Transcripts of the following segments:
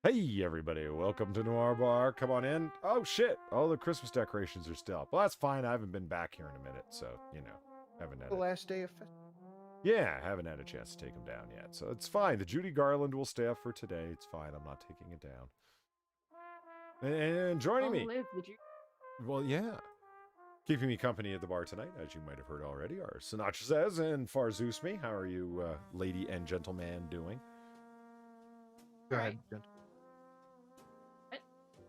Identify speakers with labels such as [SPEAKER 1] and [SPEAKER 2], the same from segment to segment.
[SPEAKER 1] Hey everybody, welcome to Noir Bar. Come on in. Oh shit, all the Christmas decorations are still up. Well, that's fine. I haven't been back here in a minute, so, you know, haven't had
[SPEAKER 2] The
[SPEAKER 1] it.
[SPEAKER 2] last day of festival.
[SPEAKER 1] Yeah, haven't had a chance to take them down yet, so it's fine. The Judy Garland will stay up for today. It's fine. I'm not taking it down. And joining me,
[SPEAKER 3] Live the
[SPEAKER 1] well, yeah, keeping me company at the bar tonight, as you might have heard already, are Sinatra Says and FarZoosme. How are you, lady and gentleman, doing?
[SPEAKER 2] Go
[SPEAKER 3] All
[SPEAKER 2] ahead.
[SPEAKER 3] right.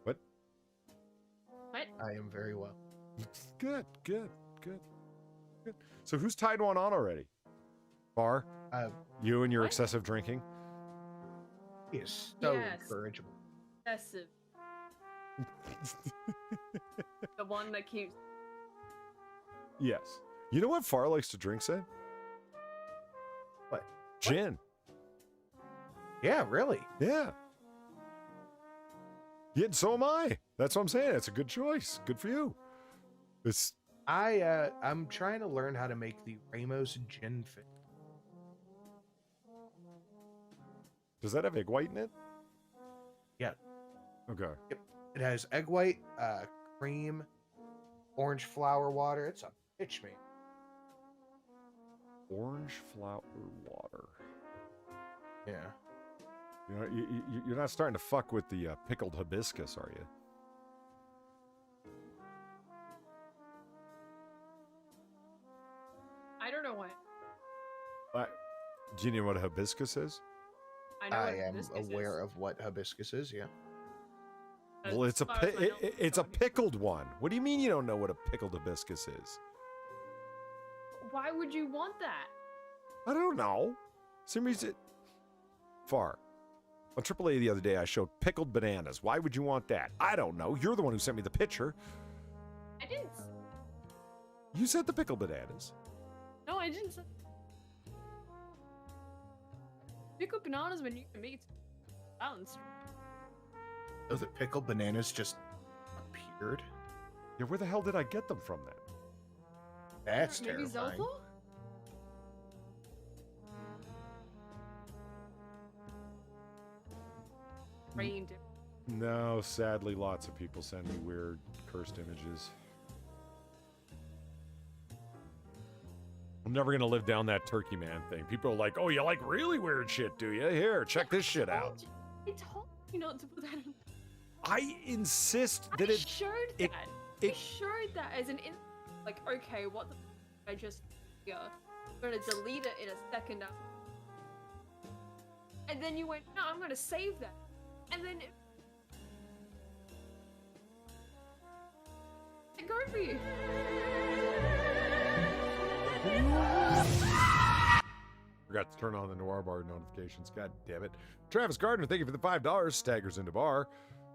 [SPEAKER 1] What?
[SPEAKER 3] What?
[SPEAKER 2] I am very well.
[SPEAKER 1] Good. So who's tied one on already? Bar? You and your
[SPEAKER 3] What?
[SPEAKER 1] excessive drinking?
[SPEAKER 2] He is so
[SPEAKER 3] Yes.
[SPEAKER 2] incorrigible.
[SPEAKER 3] Excessive. The one that keeps.
[SPEAKER 1] Yes. You know what Far likes to drink, Sid?
[SPEAKER 2] What?
[SPEAKER 1] Gin.
[SPEAKER 2] Yeah, really.
[SPEAKER 1] Yeah. Yeah, so am I. That's what I'm saying. It's a good choice. Good for you. It's
[SPEAKER 2] I'm trying to learn how to make the Ramos gin fit.
[SPEAKER 1] Does that have egg white in it?
[SPEAKER 2] Yeah.
[SPEAKER 1] Okay.
[SPEAKER 2] It has egg white, cream, orange flower water. It's a bitch, man.
[SPEAKER 1] Orange flower water.
[SPEAKER 2] Yeah.
[SPEAKER 1] You know, you're not starting to fuck with the pickled hibiscus, are you?
[SPEAKER 3] I don't know what.
[SPEAKER 1] Do you know what a hibiscus is?
[SPEAKER 3] I know
[SPEAKER 2] I
[SPEAKER 3] what
[SPEAKER 2] am
[SPEAKER 3] hibiscus
[SPEAKER 2] aware
[SPEAKER 3] is.
[SPEAKER 2] of what hibiscus is. Yeah.
[SPEAKER 1] Well, it's
[SPEAKER 3] As far as I know,
[SPEAKER 1] it's a pickled one. What do you mean you don't know what a pickled hibiscus is?
[SPEAKER 3] Why would you want that?
[SPEAKER 1] I don't know. Some reason. Far. On AAA the other day, I showed pickled bananas. Why would you want that? I don't know. You're the one who sent me the picture.
[SPEAKER 3] I didn't.
[SPEAKER 1] You said the pickled bananas.
[SPEAKER 3] No, I didn't. Pickled bananas when you can meat. Balanced.
[SPEAKER 2] So the pickled bananas just appeared.
[SPEAKER 1] Yeah, where the hell did I get them from then?
[SPEAKER 2] That's
[SPEAKER 3] Maybe
[SPEAKER 2] terrifying.
[SPEAKER 3] Zelda? Rained.
[SPEAKER 1] No, sadly, lots of people send me weird, cursed images. I'm never gonna live down that Turkey Man thing. People are like, "Oh, you like really weird shit, do you? Here, check this shit out."
[SPEAKER 3] I told you not to put that in.
[SPEAKER 1] I insist that
[SPEAKER 3] I
[SPEAKER 1] it.
[SPEAKER 3] showed
[SPEAKER 1] it-
[SPEAKER 3] that.
[SPEAKER 1] it-
[SPEAKER 3] I showed that as an like, okay, what the I just I'm gonna delete it in a second. And then you went, no, I'm gonna save that. And then it go for you.
[SPEAKER 1] Forgot to turn on the Noir Bar notifications. God damn it. Travis Gardner, thank you for the $5. Staggers into bar.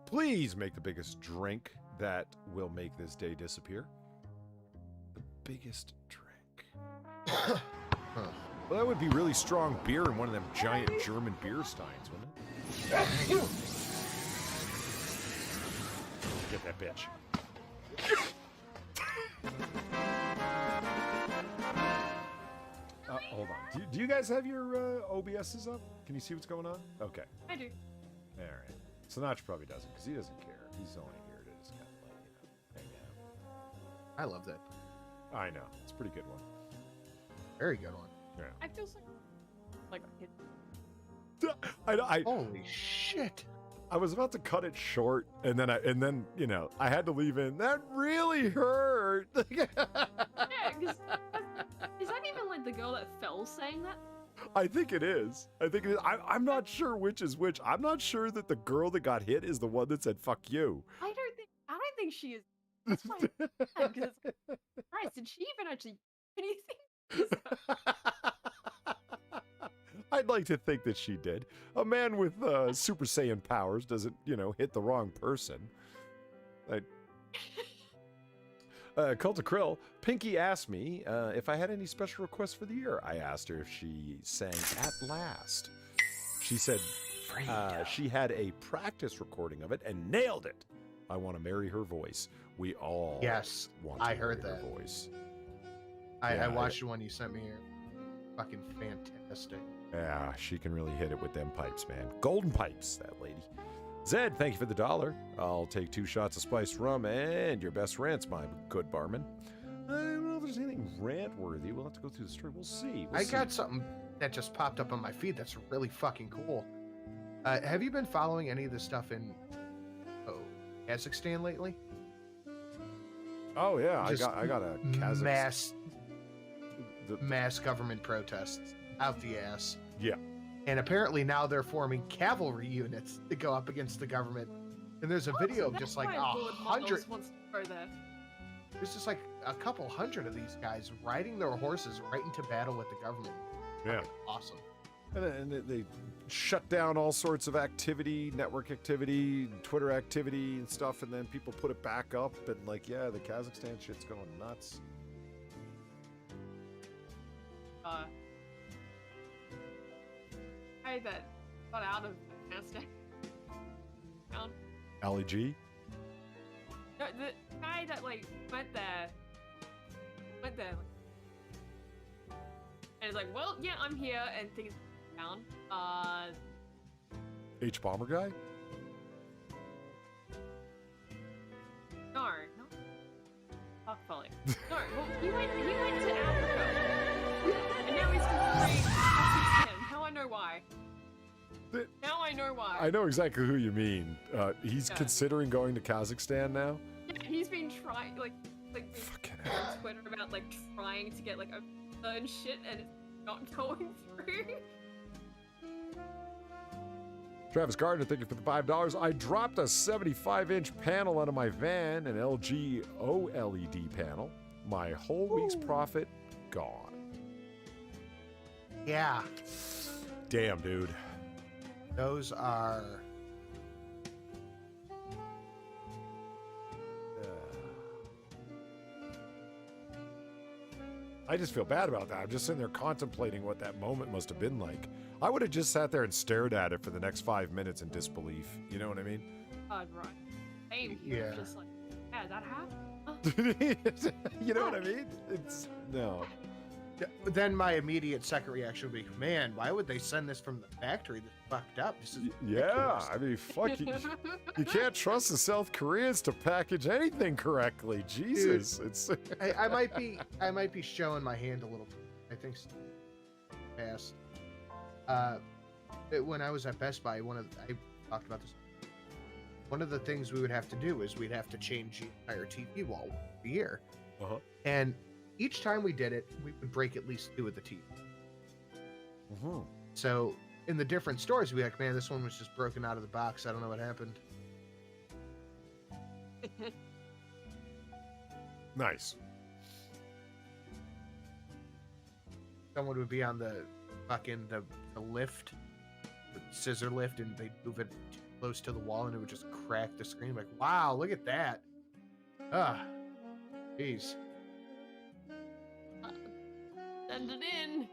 [SPEAKER 1] Please make the biggest drink that will make this day disappear. The biggest drink.
[SPEAKER 2] Huh.
[SPEAKER 1] Well, that would be really strong beer in one of them giant German beer steins, wouldn't it? Get that bitch. Hold on. Do you guys have your OBSs up? Can you see what's going on? Okay.
[SPEAKER 3] I do.
[SPEAKER 1] All right. Sinatra probably doesn't because he doesn't care. He's only here to just kind of like, hang out.
[SPEAKER 2] I love that.
[SPEAKER 1] I know. It's a pretty good one.
[SPEAKER 2] Very good one.
[SPEAKER 1] Yeah.
[SPEAKER 3] I feel like a kid.
[SPEAKER 1] I
[SPEAKER 2] Holy shit.
[SPEAKER 1] I was about to cut it short, and then you know I had to leave in. That really hurt.
[SPEAKER 3] Yeah, because is that even like the girl that fell saying that?
[SPEAKER 1] I think it is. I think it is. I'm not sure which is which. I'm not sure that the girl that got hit is the one that said "fuck you."
[SPEAKER 3] I don't think she is. That's why I'm mad, because Christ, did she even actually do anything?
[SPEAKER 1] I'd like to think that she did. A man with Super Saiyan powers doesn't, you know, hit the wrong person. Cult of Krill, Pinky asked me if I had any special requests for the year. I asked her if she sang At Last. She said she had a practice recording of it and nailed it. I want to marry her voice. We all
[SPEAKER 2] Yes,
[SPEAKER 1] want to
[SPEAKER 2] I
[SPEAKER 1] marry
[SPEAKER 2] heard
[SPEAKER 1] her
[SPEAKER 2] that.
[SPEAKER 1] voice.
[SPEAKER 2] I watched the one you sent me here. Fucking fantastic.
[SPEAKER 1] Yeah, she can really hit it with them pipes, man. Golden pipes, that lady. Zed, thank you for the $1. I'll take 2 shots of spiced rum and your best rants, my good barman. I don't know if there's anything rant-worthy. We'll have to go through the story. We'll see.
[SPEAKER 2] I got something that just popped up on my feed that's really fucking cool. Have you been following any of the stuff in Kazakhstan lately?
[SPEAKER 1] Oh yeah,
[SPEAKER 2] Just
[SPEAKER 1] I got a Kazakh
[SPEAKER 2] mass government protests out the ass.
[SPEAKER 1] Yeah.
[SPEAKER 2] And apparently now they're forming cavalry units to go up against the government. And there's a video of just like 100. There's just like a couple hundred of these guys riding their horses right into battle with the government.
[SPEAKER 1] Yeah.
[SPEAKER 2] Awesome.
[SPEAKER 1] And they shut down all sorts of activity, network activity, Twitter activity and stuff, and then people put it back up, and like, yeah, the Kazakhstan shit's going nuts.
[SPEAKER 3] Guy that got out of Afghanistan.
[SPEAKER 1] Ali G?
[SPEAKER 3] No, the guy that like went there, like, and is like, well, yeah, I'm here, and things down.
[SPEAKER 1] H Bomber guy?
[SPEAKER 3] No. Fuck Folly. No, well, he went to Africa, and now he's considering Kazakhstan. Now I know why. Now I know why.
[SPEAKER 1] I know exactly who you mean. He's considering going to Kazakhstan now?
[SPEAKER 3] Yeah, he's been trying, like on Twitter about like trying to get like a and shit, and it's not going through.
[SPEAKER 1] Travis Gardner, thank you for the $5. I dropped a 75-inch panel out of my van, an LG OLED panel. My whole week's profit gone.
[SPEAKER 2] Yeah.
[SPEAKER 1] Damn, dude.
[SPEAKER 2] Those are...
[SPEAKER 1] I just feel bad about that. I'm just sitting there contemplating what that moment must have been like. I would have just sat there and stared at it for the next 5 minutes in disbelief. You know what I mean?
[SPEAKER 3] Right. Same here. Yeah. Just like, yeah, that happened?
[SPEAKER 1] You know what I mean? It's... No.
[SPEAKER 2] But then my immediate second reaction would be, man, why would they send this from the factory? This is fucked up. This is ridiculous.
[SPEAKER 1] I mean, fuck you. You can't trust the South Koreans to package anything correctly. Jesus,
[SPEAKER 2] dude,
[SPEAKER 1] it's.
[SPEAKER 2] I might be showing my hand a little. I think so. Past. When I was at Best Buy, I talked about this. One of the things we would have to do is we'd have to change the entire TV wall a year, and each time we did it, we would break at least 2 of the TV. So in the different stores, we'd be like, man, this one was just broken out of the box. I don't know what happened.
[SPEAKER 1] Nice.
[SPEAKER 2] Someone would be on the fucking the lift, the scissor lift, and they'd move it too close to the wall, and it would just crack the screen. Like, wow, look at that. Jeez.
[SPEAKER 3] Send it in.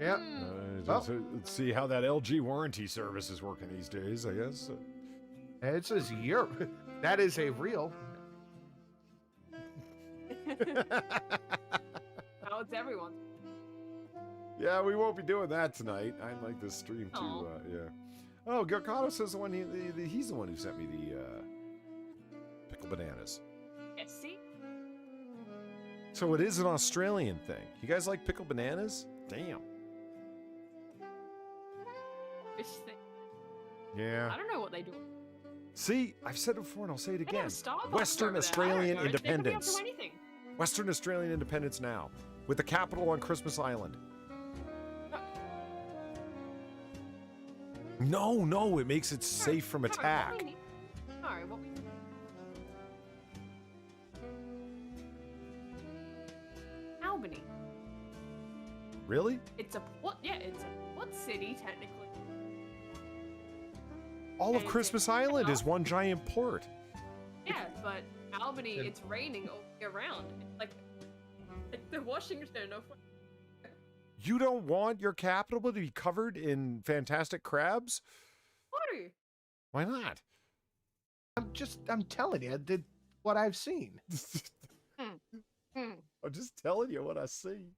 [SPEAKER 2] Yep.
[SPEAKER 1] Let's see how that LG warranty service is working these days, I guess.
[SPEAKER 2] It says Europe. That is a real.
[SPEAKER 3] How it's everyone.
[SPEAKER 1] Yeah, we won't be doing that tonight. I like this stream too. Yeah. Oh, Garters says he's the one who sent me the pickled bananas.
[SPEAKER 3] Yes, see?
[SPEAKER 1] So it is an Australian thing. You guys like pickled bananas? Damn.
[SPEAKER 3] Fish thing.
[SPEAKER 1] Yeah.
[SPEAKER 3] I don't know what they do.
[SPEAKER 1] See, I've said it before and I'll say it again.
[SPEAKER 3] Western
[SPEAKER 1] Australian independence.
[SPEAKER 3] They could be up to anything.
[SPEAKER 1] Western Australian independence now, with the capital on Christmas Island. No, it makes it safe from attack.
[SPEAKER 3] What we Albany.
[SPEAKER 1] Really?
[SPEAKER 3] It's a port. Yeah, it's a port city technically.
[SPEAKER 1] All of Christmas Island is one giant port.
[SPEAKER 3] Yeah, but Albany, it's raining all year round. It's like the Washington of.
[SPEAKER 1] You don't want your capital to be covered in fantastic crabs? Why not?
[SPEAKER 2] I'm telling you, what I've seen.
[SPEAKER 1] I'm just telling you what I see.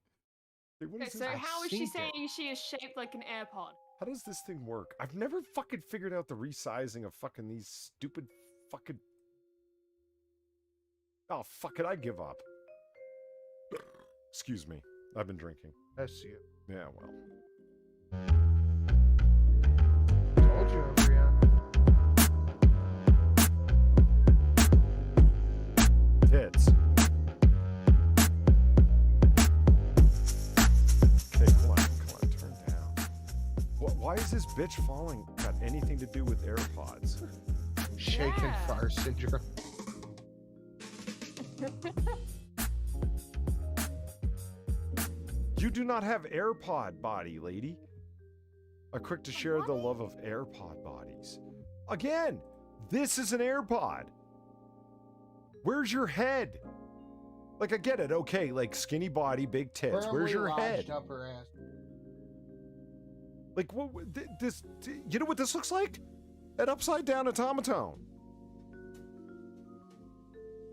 [SPEAKER 3] Okay, so how is she saying she is shaped like an AirPod?
[SPEAKER 1] How does this thing work? I've never fucking figured out the resizing of fucking these stupid fucking... Oh, fuck it, I give up. Excuse me. I've been drinking.
[SPEAKER 2] That's you.
[SPEAKER 1] Yeah, well.
[SPEAKER 2] Told you, Brianna.
[SPEAKER 1] Tits. Okay, come on, turn down. Why is this bitch falling got anything to do with AirPods?
[SPEAKER 2] Shaken fire syndrome.
[SPEAKER 1] You do not have AirPod body, lady. Are quick to share the love of AirPod bodies. Again, this is an AirPod. Where's your head? Like, I get it, okay, like skinny body, big tits. Where's your head?
[SPEAKER 2] Up her ass.
[SPEAKER 1] Like, what? This? You know what this looks like? An upside down automaton.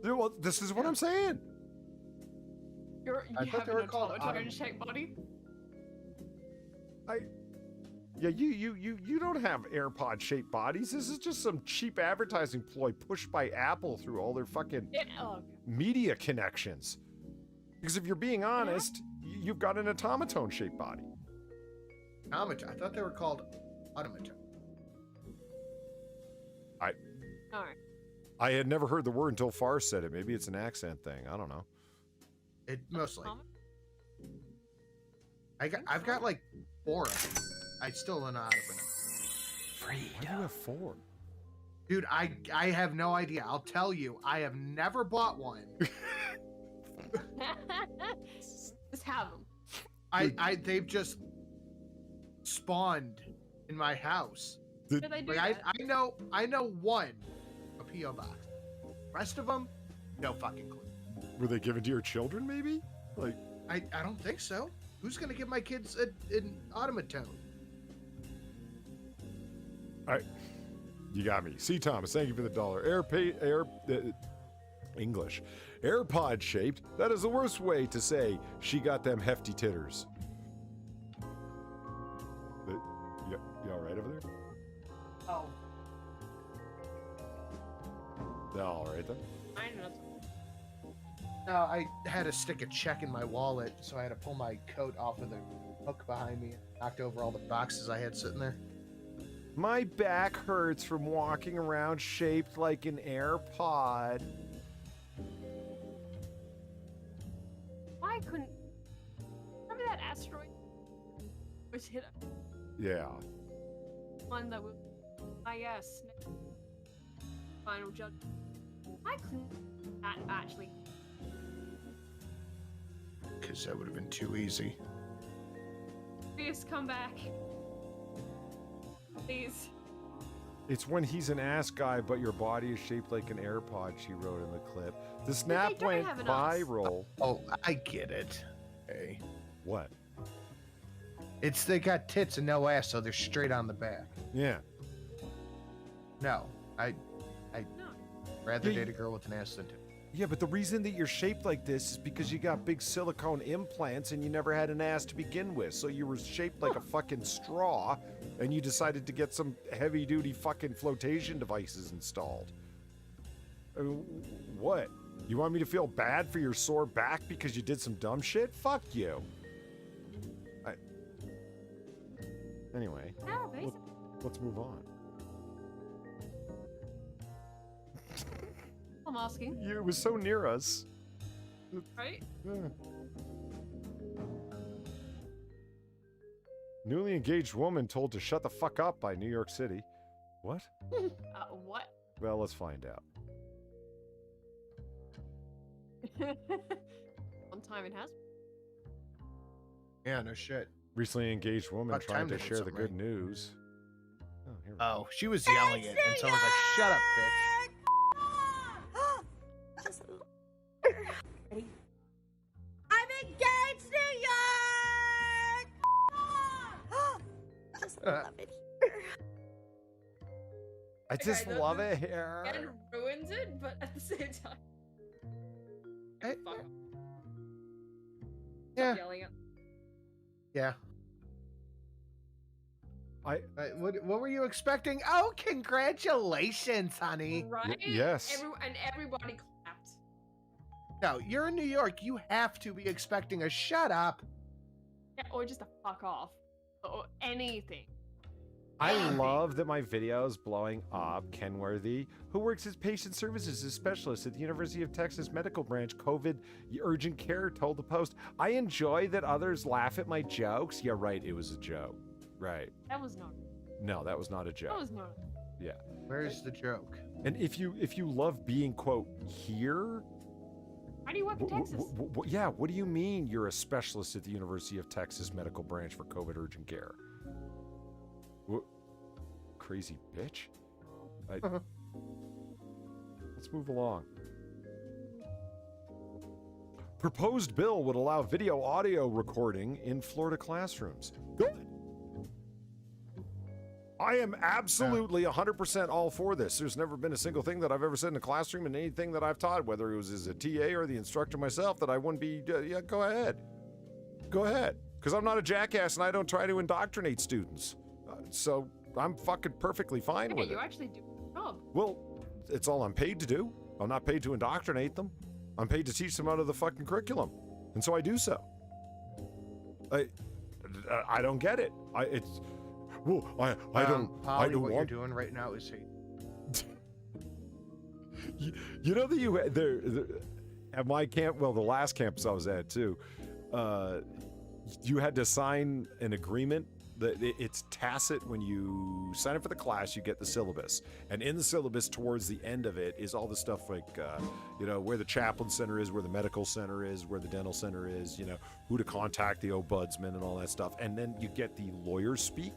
[SPEAKER 1] Well, this is what I'm saying.
[SPEAKER 3] You
[SPEAKER 2] thought
[SPEAKER 3] have
[SPEAKER 2] they were
[SPEAKER 3] an
[SPEAKER 2] called
[SPEAKER 3] automaton-shaped body?
[SPEAKER 1] Yeah, you don't have AirPod-shaped bodies. This is just some cheap advertising ploy pushed by Apple through all their fucking media connections. Because if you're being honest, you've got an automaton-shaped body.
[SPEAKER 2] Automaton. I thought they were called automaton.
[SPEAKER 3] No.
[SPEAKER 1] I had never heard the word until Far said it. Maybe it's an accent thing. I don't know.
[SPEAKER 2] It mostly. I've got like 4 of them. I still don't know how to pronounce.
[SPEAKER 1] Why do you have 4?
[SPEAKER 2] Dude, I have no idea. I'll tell you, I have never bought one.
[SPEAKER 3] Just have them.
[SPEAKER 2] They've just spawned in my house.
[SPEAKER 3] What do they do?
[SPEAKER 2] Like, I know one, a P.O. box. Rest of them, no fucking clue.
[SPEAKER 1] Were they given to your children, maybe? Like,
[SPEAKER 2] I don't think so. Who's gonna give my kids an automaton?
[SPEAKER 1] All right, you got me. C. Thomas, thank you for the $1. English. AirPod shaped. That is the worst way to say she got them hefty titters. You all right over there?
[SPEAKER 2] Oh.
[SPEAKER 1] They're all right then?
[SPEAKER 3] I know.
[SPEAKER 2] No, I had to stick a check in my wallet, so I had to pull my coat off of the hook behind me and knocked over all the boxes I had sitting there.
[SPEAKER 1] My back hurts from walking around shaped like an AirPod.
[SPEAKER 3] Why couldn't... Remember that asteroid? Which hit
[SPEAKER 1] Yeah.
[SPEAKER 3] one that was... yes. Final judge. Why couldn't that actually...
[SPEAKER 2] Because that would have been too easy.
[SPEAKER 3] Please come back. Please.
[SPEAKER 1] It's when he's an ass guy, but your body is shaped like an AirPod, she wrote in the clip. The snap
[SPEAKER 3] don't
[SPEAKER 1] went
[SPEAKER 3] have an ass.
[SPEAKER 1] viral.
[SPEAKER 2] Oh, I get it. Hey.
[SPEAKER 1] What?
[SPEAKER 2] They got tits and no ass, so they're straight on the back.
[SPEAKER 1] Yeah.
[SPEAKER 2] No, I'd
[SPEAKER 3] No.
[SPEAKER 2] rather
[SPEAKER 1] Yeah,
[SPEAKER 2] date a girl with an ass than tits.
[SPEAKER 1] Yeah, but the reason that you're shaped like this is because you got big silicone implants and you never had an ass to begin with. So you were shaped like a fucking straw and you decided to get some heavy-duty fucking flotation devices installed. I mean, what? You want me to feel bad for your sore back because you did some dumb shit? Fuck you. Anyway,
[SPEAKER 3] Yeah, basically.
[SPEAKER 1] let's move on.
[SPEAKER 3] I'm asking.
[SPEAKER 1] It was so near us.
[SPEAKER 3] Right?
[SPEAKER 1] Yeah. Newly engaged woman told to shut the fuck up by New York City. What?
[SPEAKER 3] What?
[SPEAKER 1] Well, let's find out.
[SPEAKER 3] On time it has.
[SPEAKER 2] Yeah, no shit.
[SPEAKER 1] Recently engaged woman
[SPEAKER 2] About
[SPEAKER 1] trying
[SPEAKER 2] time
[SPEAKER 1] to
[SPEAKER 2] they did
[SPEAKER 1] share the
[SPEAKER 2] something
[SPEAKER 1] good
[SPEAKER 2] right.
[SPEAKER 1] news. Oh, here we go.
[SPEAKER 2] Oh, she was yelling it, and someone's like, "Shut up, bitch."
[SPEAKER 4] Just ready? I'm engaged, New York! Just love it here.
[SPEAKER 1] I just
[SPEAKER 3] Okay,
[SPEAKER 1] love it here.
[SPEAKER 3] It ruins it, but at the same time.
[SPEAKER 2] Hey,
[SPEAKER 3] Fuck.
[SPEAKER 2] yeah,
[SPEAKER 3] Yelling at.
[SPEAKER 2] yeah. What were you expecting? Oh, congratulations, honey.
[SPEAKER 3] Right?
[SPEAKER 1] Yes.
[SPEAKER 3] And everybody clapped.
[SPEAKER 2] No, you're in New York. You have to be expecting a shut up.
[SPEAKER 3] Yeah, or just a fuck off. Or anything.
[SPEAKER 1] I love that my video is blowing up Kenworthy, who works as patient services as specialist at the University of Texas Medical Branch COVID Urgent Care, told the Post. I enjoy that others laugh at my jokes. Yeah, right, it was a joke. Right.
[SPEAKER 3] That was not.
[SPEAKER 1] No, that was not a joke.
[SPEAKER 3] That was not.
[SPEAKER 1] Yeah.
[SPEAKER 2] Where's the joke?
[SPEAKER 1] And if you love being, quote, here...
[SPEAKER 3] How do you work in Texas?
[SPEAKER 1] Yeah, what do you mean you're a specialist at the University of Texas Medical Branch for COVID Urgent Care? Crazy bitch. Let's move along. Proposed bill would allow video audio recording in Florida classrooms. Good. I am absolutely 100% all for this. There's never been a single thing that I've ever said in a classroom and anything that I've taught, whether it was as a TA or the instructor myself, that I wouldn't be, yeah, go ahead. Go ahead. Because I'm not a jackass and I don't try to indoctrinate students. So I'm fucking perfectly fine with it.
[SPEAKER 3] You actually do your job.
[SPEAKER 1] Well, it's all I'm paid to do. I'm not paid to indoctrinate them. I'm paid to teach them out of the fucking curriculum. And so I do so. I don't get it. I don't
[SPEAKER 2] Polly, what
[SPEAKER 1] want...
[SPEAKER 2] you're doing right now is
[SPEAKER 1] you know that there at my camp, well, the last campus I was at too, you had to sign an agreement that it's tacit. When you sign up for the class, you get the syllabus, and in the syllabus towards the end of it is all the stuff like where the chaplain center is, where the medical center is, where the dental center is, who to contact, the ombudsman and all that stuff. And then you get the lawyer speak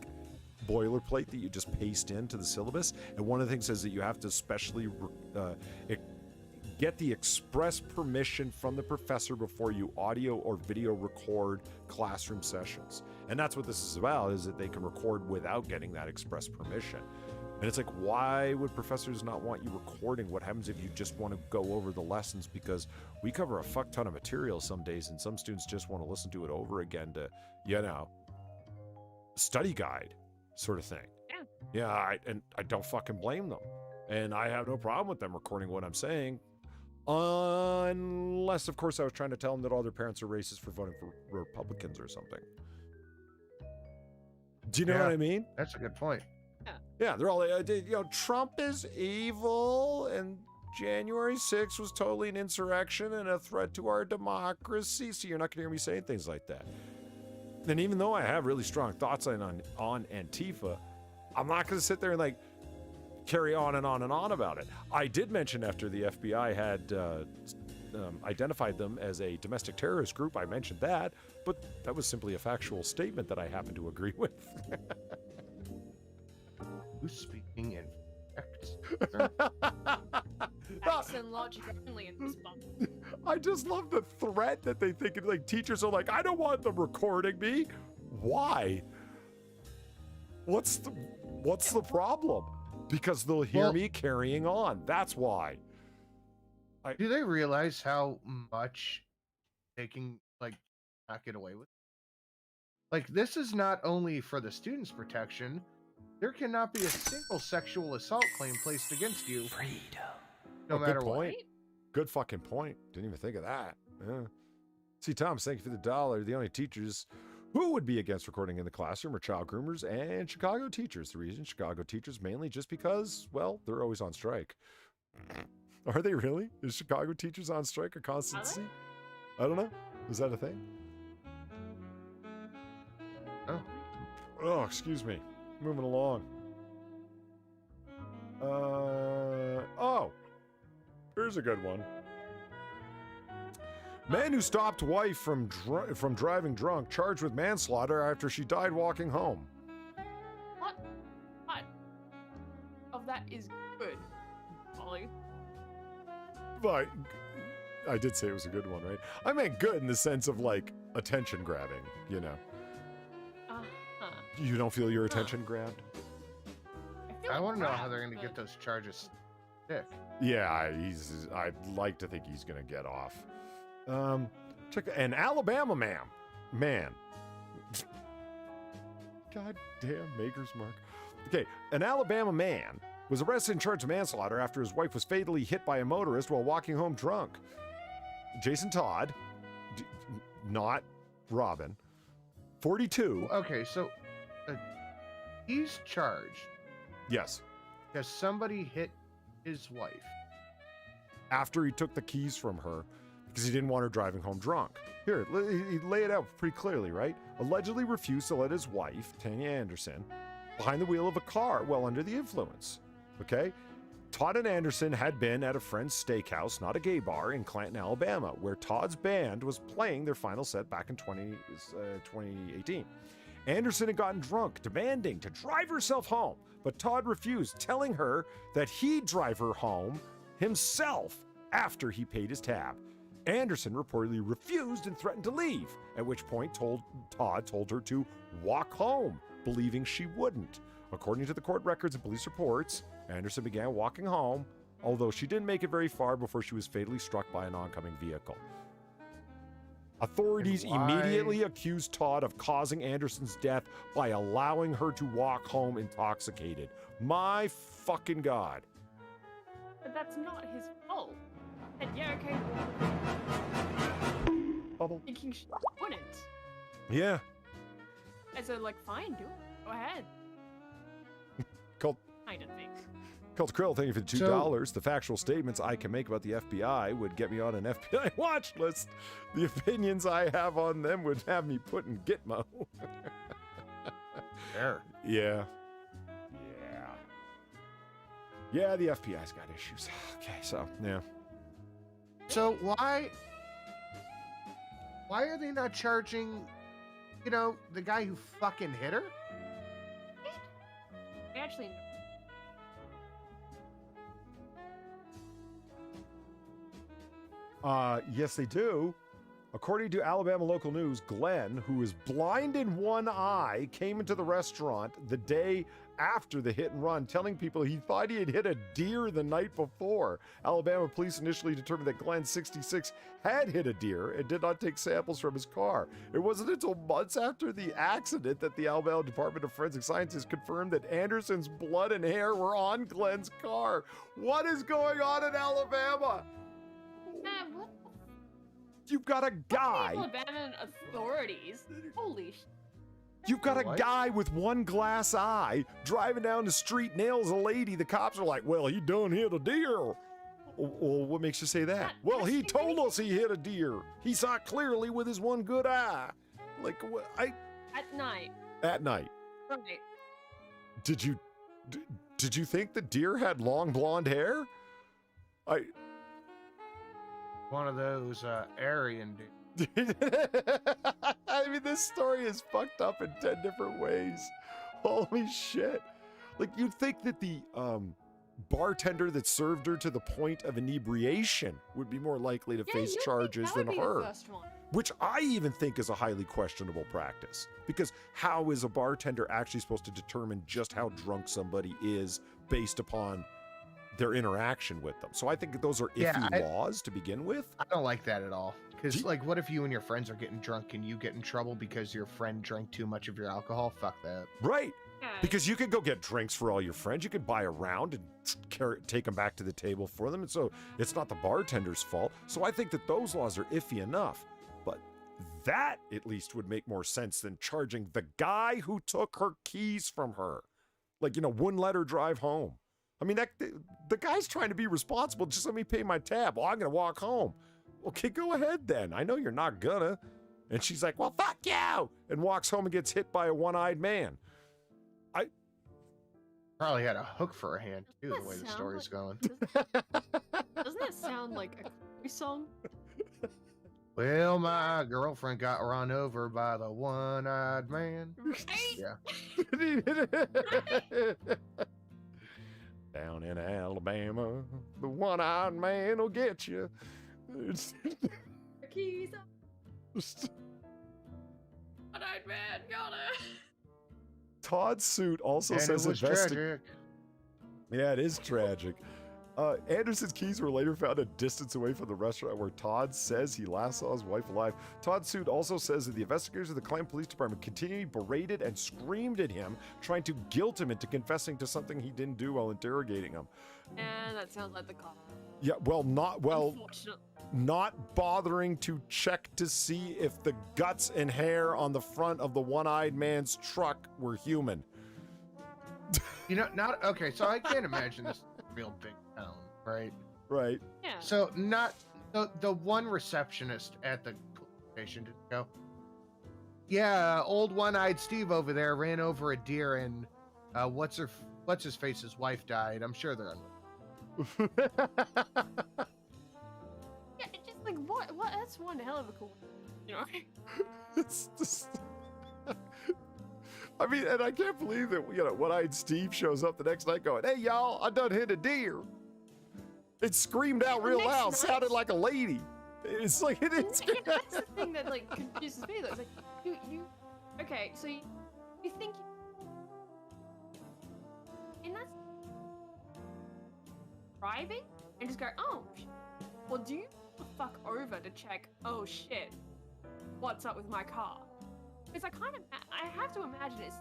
[SPEAKER 1] boilerplate that you just paste into the syllabus. And one of the things is that you have to specially get the express permission from the professor before you audio or video record classroom sessions. And that's what this is about, is that they can record without getting that express permission. And it's like, why would professors not want you recording? What happens if you just want to go over the lessons? Because we cover a fuck ton of material some days, and some students just want to listen to it over again to, study guide sort of thing. Yeah. I don't fucking blame them. And I have no problem with them recording what I'm saying. Unless, of course, I was trying to tell them that all their parents are racist for voting for Republicans or something. Do you know what I mean?
[SPEAKER 2] That's a good point.
[SPEAKER 1] Yeah, they're all, Trump is evil, and January 6th was totally an insurrection and a threat to our democracy. So you're not going to hear me saying things like that. And even though I have really strong thoughts on Antifa, I'm not going to sit there and carry on and on and on about it. I did mention after the FBI had identified them as a domestic terrorist group, I mentioned that, but that was simply a factual statement that I happen to agree with.
[SPEAKER 2] Who's speaking in facts?
[SPEAKER 3] Facts and logic only in this book.
[SPEAKER 1] I just love the threat that they think, teachers are like, I don't want them recording me. Why? What's the problem? Because they'll hear me carrying on. That's why.
[SPEAKER 2] Do they realize how much they can not get away with? This is not only for the students' protection. There cannot be a single sexual assault claim placed against you. Freedom. No matter what.
[SPEAKER 1] Good fucking point. Didn't even think of that. Yeah. See, Thomas, thank you for the $1. The only teachers who would be against recording in the classroom are child groomers and Chicago teachers. The reason Chicago teachers mainly just because, well, they're always on strike. Are they really? Is Chicago teachers on strike a constancy? I don't know. Is that a thing? Oh, excuse me. Moving along. Here's a good one. Man who stopped wife from driving drunk, charged with manslaughter after she died walking home.
[SPEAKER 3] What of that is good, Ollie?
[SPEAKER 1] But I did say it was a good one, right? I meant good in the sense of attention grabbing, You don't feel your attention grabbed?
[SPEAKER 2] I want to know how they're going to get those charges stick.
[SPEAKER 1] Yeah, I'd like to think he's going to get off. An Alabama man God damn Maker's Mark. Okay, an Alabama man was arrested and charged with manslaughter after his wife was fatally hit by a motorist while walking home drunk. Jason Todd, not Robin, 42.
[SPEAKER 2] Okay, so he's charged.
[SPEAKER 1] Yes.
[SPEAKER 2] Because somebody hit his wife.
[SPEAKER 1] After he took the keys from her because he didn't want her driving home drunk. Here, he lay it out pretty clearly, right? Allegedly refused to let his wife, Tanya Anderson, behind the wheel of a car while under the influence. Okay? Todd and Anderson had been at a friend's steakhouse, not a gay bar, in Clanton, Alabama, where Todd's band was playing their final set back in 2018. Anderson had gotten drunk, demanding to drive herself home, but Todd refused, telling her that he'd drive her home himself after he paid his tab. Anderson reportedly refused and threatened to leave, at which point Todd told her to walk home, believing she wouldn't. According to the court records and police reports, Anderson began walking home, although she didn't make it very far before she was fatally struck by an oncoming vehicle. Authorities immediately accused Todd of causing Anderson's death by allowing her to walk home intoxicated. My fucking God.
[SPEAKER 3] But that's not his fault. And yeah, okay.
[SPEAKER 1] Bubble.
[SPEAKER 3] Thinking she wouldn't.
[SPEAKER 1] Yeah.
[SPEAKER 3] And so, like, fine, do it. Go ahead.
[SPEAKER 1] Cult
[SPEAKER 3] I don't think.
[SPEAKER 1] Krill, thank you for the $2. The factual statements I can make about the FBI would get me on an FBI watch list. The opinions I have on them would have me put in Gitmo.
[SPEAKER 2] There.
[SPEAKER 1] Yeah. Yeah, the FBI's got issues. Okay, so, yeah.
[SPEAKER 2] So why are they not charging, the guy who fucking hit her?
[SPEAKER 3] Actually,
[SPEAKER 1] Yes, they do. According to Alabama local news, Glenn, who is blind in one eye, came into the restaurant the day after the hit and run, telling people he thought he had hit a deer the night before. Alabama police initially determined that Glenn, 66, had hit a deer and did not take samples from his car. It wasn't until months after the accident that the Alabama Department of Forensic Sciences confirmed that Anderson's blood and hair were on Glenn's car. What is going on in Alabama?
[SPEAKER 3] what
[SPEAKER 1] You've got a guy.
[SPEAKER 3] Alabama authorities. Holy shit.
[SPEAKER 1] You've got a
[SPEAKER 2] What?
[SPEAKER 1] guy with one glass eye driving down the street, nails a lady. The cops are like, well, he done hit a deer. Well, what makes you say that? Well, he told us he hit a deer. He saw it clearly with his one good eye. Like,
[SPEAKER 3] At night.
[SPEAKER 1] at night.
[SPEAKER 3] Right.
[SPEAKER 1] Did you think the deer had long blonde hair?
[SPEAKER 2] One of those Aryan dudes.
[SPEAKER 1] I mean, this story is fucked up in 10 different ways. Holy shit. Like, you'd think that the bartender that served her to the point of inebriation would be more likely to face charges than her.
[SPEAKER 3] The first one.
[SPEAKER 1] Which I even think is a highly questionable practice. Because how is a bartender actually supposed to determine just how drunk somebody is based upon their interaction with them? So I think those are iffy laws to begin with.
[SPEAKER 2] I don't like that at all. Because, what if you and your friends are getting drunk and you get in trouble because your friend drank too much of your alcohol? Fuck that.
[SPEAKER 1] Right.
[SPEAKER 3] Yeah.
[SPEAKER 1] Because you could go get drinks for all your friends. You could buy a round and take them back to the table for them. And so it's not the bartender's fault. So I think that those laws are iffy enough. But that at least would make more sense than charging the guy who took her keys from her. Like, wouldn't let her drive home. I mean, the guy's trying to be responsible. Just let me pay my tab. Well, I'm going to walk home. Okay, go ahead then. I know you're not gonna. And she's like, well, fuck you, and walks home and gets hit by a one-eyed man.
[SPEAKER 2] Probably had a hook for a hand, too, the way the story's going.
[SPEAKER 3] Doesn't that sound like a country song?
[SPEAKER 2] Well, my girlfriend got run over by the one-eyed man.
[SPEAKER 3] Right?
[SPEAKER 2] Yeah.
[SPEAKER 1] Down in Alabama, the one-eyed man will get you.
[SPEAKER 3] Keys up. One-eyed man, gotta.
[SPEAKER 1] Todd's suit also
[SPEAKER 2] And
[SPEAKER 1] says
[SPEAKER 2] it was tragic.
[SPEAKER 1] Yeah, it is tragic. Anderson's keys were later found a distance away from the restaurant where Todd says he last saw his wife alive. Todd's suit also says that the investigators of the Clan Police Department continually berated and screamed at him, trying to guilt him into confessing to something he didn't do while interrogating him.
[SPEAKER 3] And that sounds like the cop.
[SPEAKER 1] Yeah, not bothering to check to see if the guts and hair on the front of the one-eyed man's truck were human.
[SPEAKER 2] You know, not okay. So I can't imagine this real big town, right?
[SPEAKER 1] Right.
[SPEAKER 3] Yeah.
[SPEAKER 2] So not the one receptionist at the police station didn't go. Yeah, old one-eyed Steve over there ran over a deer, and what's his face's wife died. I'm sure they're on.
[SPEAKER 3] Yeah, it's just like what? That's one hell of a cool, you know.
[SPEAKER 1] It's just. I mean, and I can't believe that, you know, one-eyed Steve shows up the next night going, "Hey, y'all, I done hit a deer." It screamed out real loud, sounded like a lady. It's like, it is.
[SPEAKER 3] Yeah, that's the thing that, like, confuses me, though. It's like, you okay, so you think and that's driving and just go, oh, well, do you the fuck over to check, oh shit, what's up with my car? Because I have to imagine it's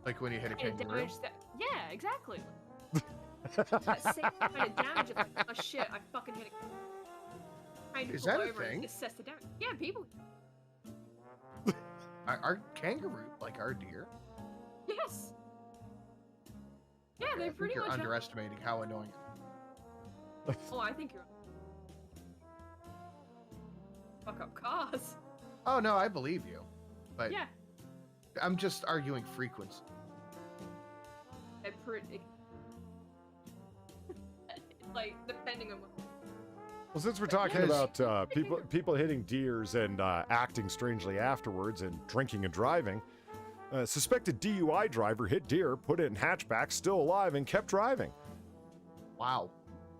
[SPEAKER 2] Like when you hit a
[SPEAKER 3] kind of
[SPEAKER 2] kangaroo.
[SPEAKER 3] damage that, yeah, exactly. That same kind of damage of like, oh shit, I fucking hit a kind of
[SPEAKER 2] Is
[SPEAKER 3] pull
[SPEAKER 2] that a
[SPEAKER 3] over and
[SPEAKER 2] thing?
[SPEAKER 3] assess the damage. Yeah, people.
[SPEAKER 2] Are kangaroo like our deer?
[SPEAKER 3] Yes. Yeah,
[SPEAKER 2] I
[SPEAKER 3] they
[SPEAKER 2] think
[SPEAKER 3] pretty
[SPEAKER 2] you're
[SPEAKER 3] much.
[SPEAKER 2] underestimating how annoying.
[SPEAKER 3] Oh, I think you're. Fuck up cars.
[SPEAKER 2] Oh no, I believe you, but
[SPEAKER 3] Yeah,
[SPEAKER 2] I'm just arguing frequency.
[SPEAKER 3] they're pretty. Like depending on what.
[SPEAKER 1] Well, since we're talking
[SPEAKER 2] Because-
[SPEAKER 1] about people hitting deers and acting strangely afterwards and drinking and driving, suspected DUI driver hit deer, put it in hatchback, still alive, and kept driving.
[SPEAKER 2] Wow.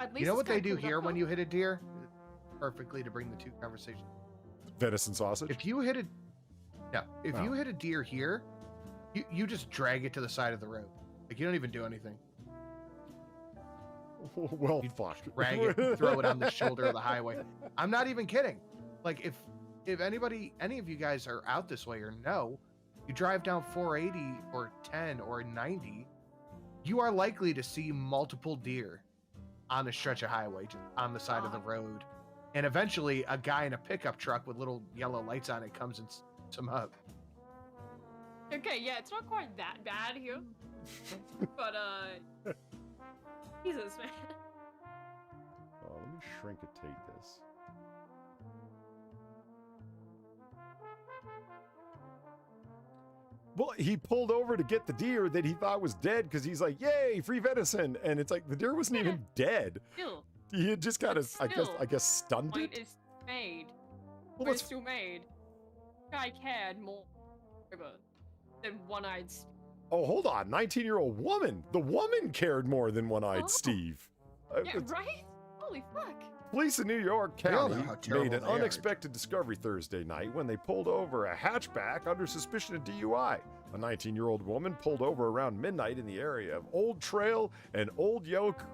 [SPEAKER 3] At least
[SPEAKER 2] You know
[SPEAKER 3] this
[SPEAKER 2] what
[SPEAKER 3] guy
[SPEAKER 2] they do
[SPEAKER 3] pulled
[SPEAKER 2] here
[SPEAKER 3] up
[SPEAKER 2] when
[SPEAKER 3] on-
[SPEAKER 2] you hit a deer? Perfectly to bring the two conversations.
[SPEAKER 1] Venison sausage.
[SPEAKER 2] If you hit you hit a deer here, you just drag it to the side of the road. Like you don't even do anything.
[SPEAKER 1] Well,
[SPEAKER 2] You
[SPEAKER 1] fuck.
[SPEAKER 2] Drag it, and throw it on the shoulder of the highway. I'm not even kidding. Like if any of you guys are out this way or know, you drive down 480 or 10 or 90, you are likely to see multiple deer on a stretch of highway, just on the side of the road. And eventually a guy in a pickup truck with little yellow lights on it comes and sets them up.
[SPEAKER 3] Okay, yeah, it's not quite that bad here, but Jesus, man.
[SPEAKER 1] Oh, let me shrink-a-tate this. Well, he pulled over to get the deer that he thought was dead because he's like, "Yay, free venison!" And it's like the deer wasn't even dead.
[SPEAKER 3] Still,
[SPEAKER 1] He had just kind of,
[SPEAKER 3] Still,
[SPEAKER 1] I guess, stunned
[SPEAKER 3] point
[SPEAKER 1] it.
[SPEAKER 3] is made.
[SPEAKER 1] Well,
[SPEAKER 3] Point
[SPEAKER 1] that's
[SPEAKER 3] is still made. Guy cared more over than one-eyed.
[SPEAKER 1] Oh, hold on. 19-year-old woman. The woman cared more than one-eyed
[SPEAKER 3] Oh.
[SPEAKER 1] Steve.
[SPEAKER 3] Yeah, right? Holy fuck.
[SPEAKER 1] Police in New York
[SPEAKER 2] We all
[SPEAKER 1] County
[SPEAKER 2] know how terrible
[SPEAKER 1] made an
[SPEAKER 2] they are.
[SPEAKER 1] unexpected discovery Thursday night when they pulled over a hatchback under suspicion of DUI. A 19-year-old woman pulled over around midnight in the area of Old Trail and Old York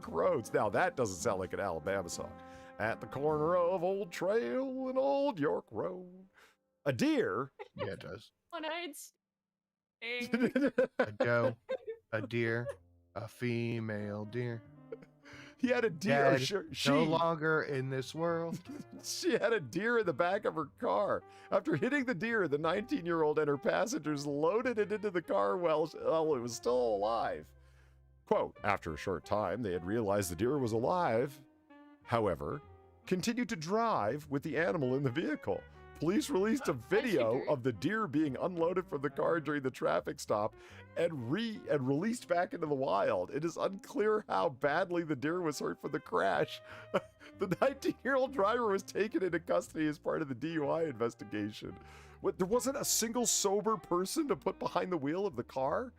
[SPEAKER 1] Roads. Now, that doesn't sound like an Alabama song. At the corner of Old Trail and Old York Road. A deer...
[SPEAKER 2] Yeah, it does.
[SPEAKER 3] One-eyed.
[SPEAKER 2] A doe, a deer, a female deer.
[SPEAKER 1] He had a deer.
[SPEAKER 2] Dead, no longer in this world.
[SPEAKER 1] She had a deer in the back of her car. After hitting the deer, the 19-year-old and her passengers loaded it into the car while it was still alive. Quote, after a short time, they had realized the deer was alive, however, continued to drive with the animal in the vehicle. Police released a video of the deer being unloaded from the car during the traffic stop and released back into the wild. It is unclear how badly the deer was hurt from the crash. The 19-year-old driver was taken into custody as part of the DUI investigation. What, there wasn't a single sober person to put behind the wheel of the car?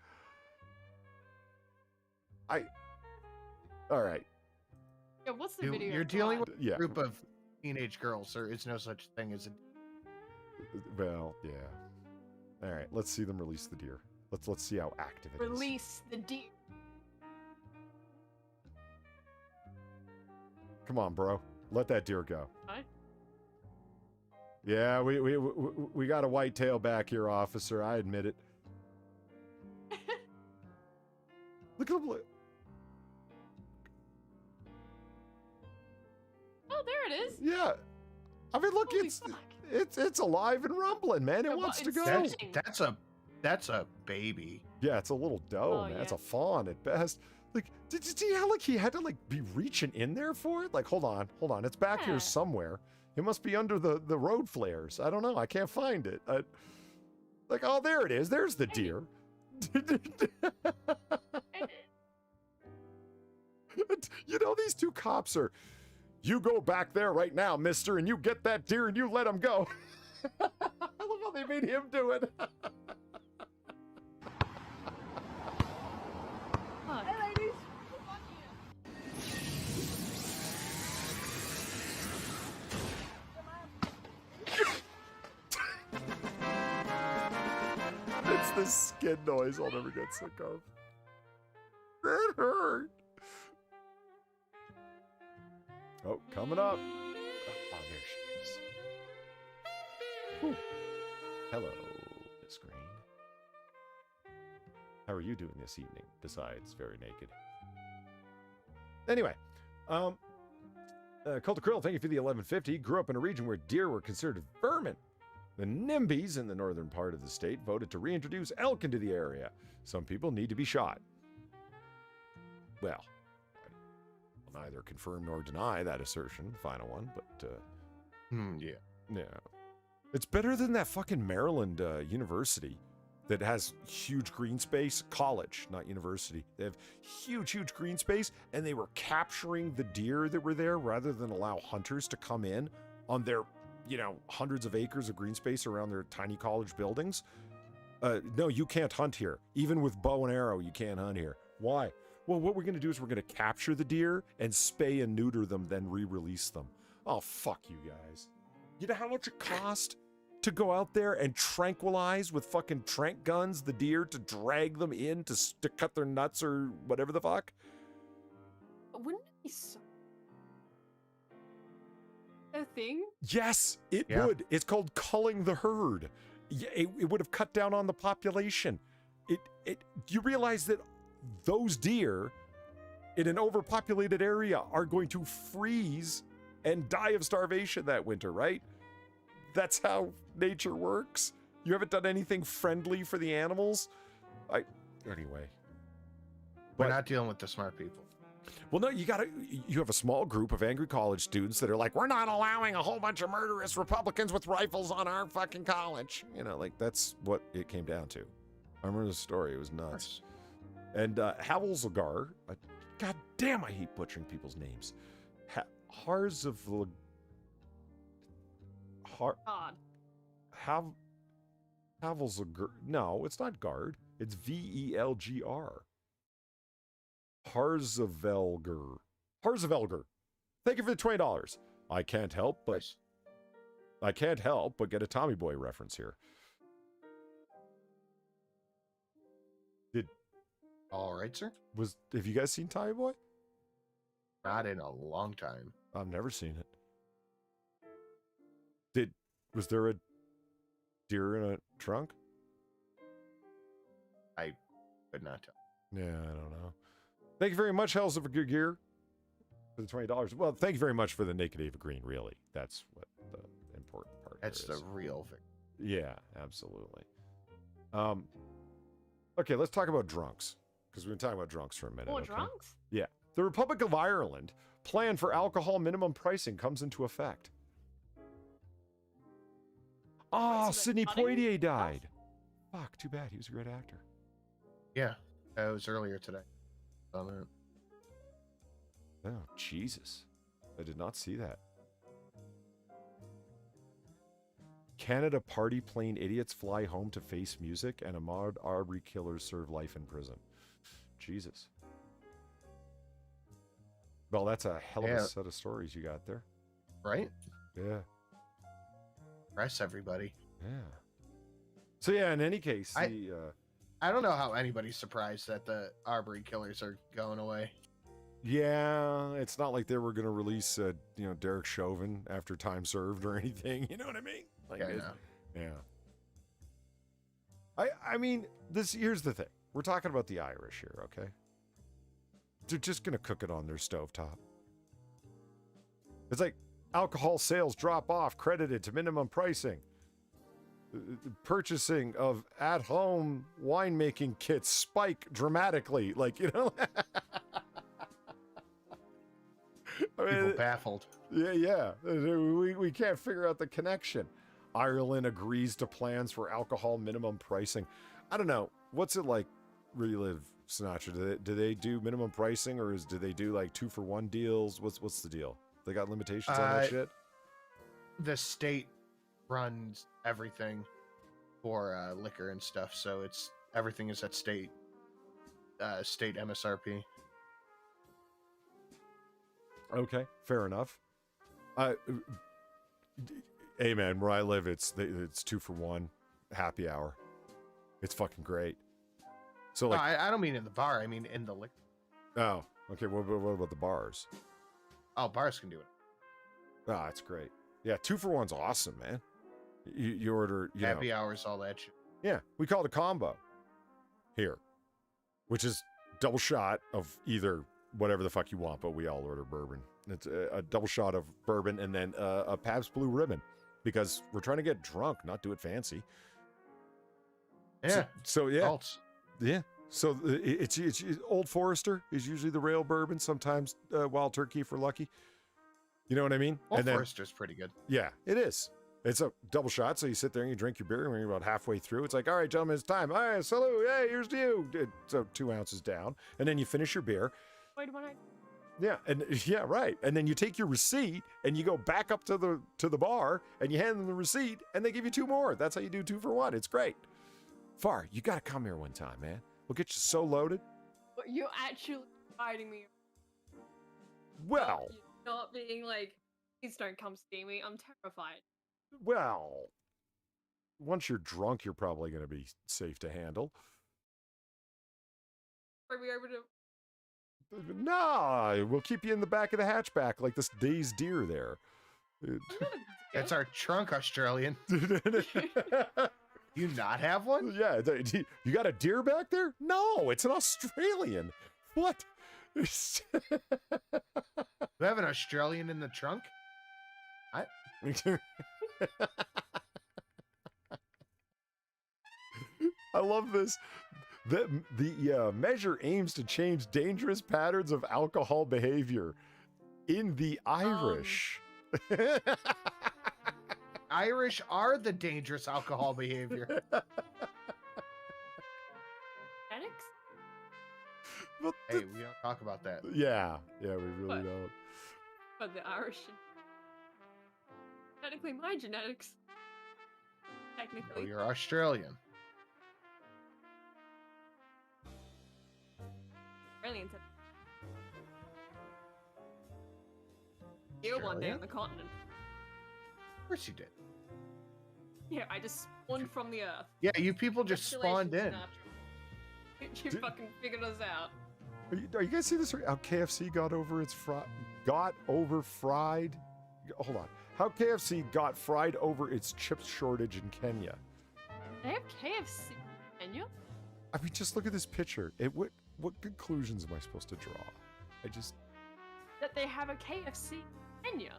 [SPEAKER 1] All right.
[SPEAKER 3] Yeah, what's the video?
[SPEAKER 2] You're dealing with
[SPEAKER 1] Yeah.
[SPEAKER 2] a group of teenage girls. There is no such thing as a...
[SPEAKER 1] Well, yeah. All right, let's see them release the deer. Let's see how active it is.
[SPEAKER 3] Release the deer.
[SPEAKER 1] Come on, bro. Let that deer go.
[SPEAKER 3] Hi.
[SPEAKER 1] Yeah, we got a white tail back here, officer. I admit it. Look at him.
[SPEAKER 3] Oh, there it is.
[SPEAKER 1] Yeah. I mean, look,
[SPEAKER 3] Holy
[SPEAKER 1] it's alive and rumbling, man. It wants to go.
[SPEAKER 2] That's a baby.
[SPEAKER 1] Yeah, it's a little doe,
[SPEAKER 3] Oh,
[SPEAKER 1] man. It's
[SPEAKER 3] yeah.
[SPEAKER 1] a fawn at best. Like, did you see how, like, he had to, like, be reaching in there for it? Like, hold on. It's back here
[SPEAKER 3] Yeah.
[SPEAKER 1] somewhere. It must be under the road flares. I don't know. I can't find it. Like, oh, there it is. There's the deer. You know, these two cops are, you go back there right now, mister, and you get that deer and you let him go. I love how they made him do it.
[SPEAKER 4] Hey, ladies.
[SPEAKER 1] It's the skin noise I'll never get sick of. It hurt. Oh, coming up. Oh, there she is. Whew. Hello, Miss Green. How are you doing this evening, besides very naked? Anyway, Cult of Krill, thank you for the 1150. Grew up in a region where deer were considered vermin. The NIMBYs in the northern part of the state voted to reintroduce elk into the area. Some people need to be shot. Well, I'll neither confirm nor deny that assertion, the final one, but, yeah. It's better than that fucking Maryland university that has huge green space. College, not university. They have huge green space, and they were capturing the deer that were there rather than allow hunters to come in on their, hundreds of acres of green space around their tiny college buildings. No, you can't hunt here. Even with bow and arrow, you can't hunt here. Why? Well, what we're going to do is we're going to capture the deer and spay and neuter them, then re-release them. Oh, fuck you guys. You know how much it cost to go out there and tranquilize with fucking tranq guns the deer to drag them in to cut their nuts or whatever the fuck?
[SPEAKER 3] Wouldn't it be so... a thing?
[SPEAKER 1] Yes, it would. It's called culling the herd. It would have cut down on the population. You realize that those deer in an overpopulated area are going to freeze and die of starvation that winter, right? That's how nature works. You haven't done anything friendly for the animals. Anyway.
[SPEAKER 2] We're not dealing with the smart people.
[SPEAKER 1] Well, no, you have a small group of angry college students that are like, we're not allowing a whole bunch of murderous Republicans with rifles on our fucking college. That's what it came down to. I remember the story. It was nuts. And Havelzagar, god damn, I hate butchering people's names. Harzavl... Havelzagar... No, it's not guard. It's Velgr. Harzavelger. Thank you for the $20. I can't help but get a Tommy Boy reference here.
[SPEAKER 2] All right, sir.
[SPEAKER 1] Have you guys seen Tommy Boy?
[SPEAKER 2] Not in a long time.
[SPEAKER 1] I've never seen it. Was there a deer in a trunk?
[SPEAKER 2] I could not tell.
[SPEAKER 1] Yeah, I don't know. Thank you very much, Hells of a Good Gear, for the $20. Well, thank you very much for the naked Eva Green, really. That's what the important part
[SPEAKER 2] That's
[SPEAKER 1] is.
[SPEAKER 2] the real thing.
[SPEAKER 1] Yeah, absolutely. Okay, let's talk about drunks, because we've been talking about drunks for a minute.
[SPEAKER 3] More
[SPEAKER 1] okay?
[SPEAKER 3] drunks?
[SPEAKER 1] Yeah. The Republic of Ireland plan for alcohol minimum pricing comes into effect. Oh, Sidney Poitier died. Fuck, too bad. He was a great actor.
[SPEAKER 2] Yeah, that was earlier today. Oh,
[SPEAKER 1] Jesus. I did not see that. Canada party plane idiots fly home to face music, and Ahmaud Arbery killers serve life in prison. Jesus. Well, that's a hell of a set of stories you got there.
[SPEAKER 2] Right?
[SPEAKER 1] Yeah.
[SPEAKER 2] Press everybody.
[SPEAKER 1] Yeah. So yeah, in any case,
[SPEAKER 2] I don't know how anybody's surprised that the Arbery killers are going away.
[SPEAKER 1] Yeah, it's not like they were going to release, Derek Chauvin after time served or anything. You know what I mean? Like, yeah. I mean, here's the thing. We're talking about the Irish here, okay? They're just going to cook it on their stovetop. It's like alcohol sales drop off, credited to minimum pricing. Purchasing of at-home winemaking kits spike dramatically. Like,
[SPEAKER 2] People baffled.
[SPEAKER 1] Yeah. We can't figure out the connection. Ireland agrees to plans for alcohol minimum pricing. I don't know. What's it like where you live, Sinatra? Do they do minimum pricing, or do they do like 2-for-1 deals? What's the deal? They got limitations on that shit?
[SPEAKER 2] The state runs everything for liquor and stuff, so everything is at state MSRP.
[SPEAKER 1] Okay, fair enough. Hey man, where I live, it's 2-for-1 happy hour. It's fucking great. So like,
[SPEAKER 2] I don't mean in the bar. I mean in the liquor.
[SPEAKER 1] Oh, okay. What about the bars?
[SPEAKER 2] Oh, bars can do it.
[SPEAKER 1] Ah, it's great. Yeah, 2-for-1's awesome, man. You order
[SPEAKER 2] happy hours, all that shit.
[SPEAKER 1] Yeah, we call it a combo here, which is double shot of either whatever the fuck you want, but we all order bourbon. It's a double shot of bourbon and then a Pabst Blue Ribbon, because we're trying to get drunk, not do it fancy.
[SPEAKER 2] Yeah.
[SPEAKER 1] So yeah.
[SPEAKER 2] Adults.
[SPEAKER 1] Yeah. So it's Old Forester is usually the rail bourbon. Sometimes Wild Turkey if we're lucky. You know what I mean?
[SPEAKER 2] Old Forester's pretty good.
[SPEAKER 1] Yeah, it is. It's a double shot, so you sit there and you drink your beer, and when you're about halfway through, it's like, all right, gentlemen, it's time. All right, salute. Hey, here's to you. So 2 ounces down, and then you finish your beer.
[SPEAKER 3] Wait, when I...
[SPEAKER 1] Yeah, right. And then you take your receipt and you go back up to the bar and you hand them the receipt and they give you 2 more. That's how you do 2-for-1. It's great. Far, you got to come here one time, man. We'll get you so loaded.
[SPEAKER 3] You're actually inviting me.
[SPEAKER 1] Well,
[SPEAKER 3] not being like, please don't come see me. I'm terrified.
[SPEAKER 1] Well, once you're drunk, you're probably going to be safe to handle.
[SPEAKER 3] Are we able to?
[SPEAKER 1] No, we'll keep you in the back of the hatchback like this dazed deer there.
[SPEAKER 2] That's our trunk, Australian. You not have one?
[SPEAKER 1] Yeah, you got a deer back there? No, it's an Australian. What?
[SPEAKER 2] You have an Australian in the trunk?
[SPEAKER 1] I love this. The measure aims to change dangerous patterns of alcohol behavior in the Irish.
[SPEAKER 2] Irish are the dangerous alcohol behavior.
[SPEAKER 3] Genetics?
[SPEAKER 1] Well,
[SPEAKER 2] hey, we don't talk about that.
[SPEAKER 1] Yeah, we really don't.
[SPEAKER 3] But the Irish... Technically my genetics. Technically.
[SPEAKER 2] Oh, you're Australian.
[SPEAKER 3] Australians have... Here one day on the continent.
[SPEAKER 2] Of course you did.
[SPEAKER 3] Yeah, I just spawned from the earth.
[SPEAKER 2] Yeah, you people just spawned in.
[SPEAKER 3] You fucking figured us out.
[SPEAKER 1] Are you guys see this? How KFC got over fried? Hold on. How KFC got fried over its chip shortage in Kenya?
[SPEAKER 3] They have KFC in Kenya?
[SPEAKER 1] I mean, just look at this picture. What conclusions am I supposed to draw?
[SPEAKER 3] That they have a KFC in Kenya.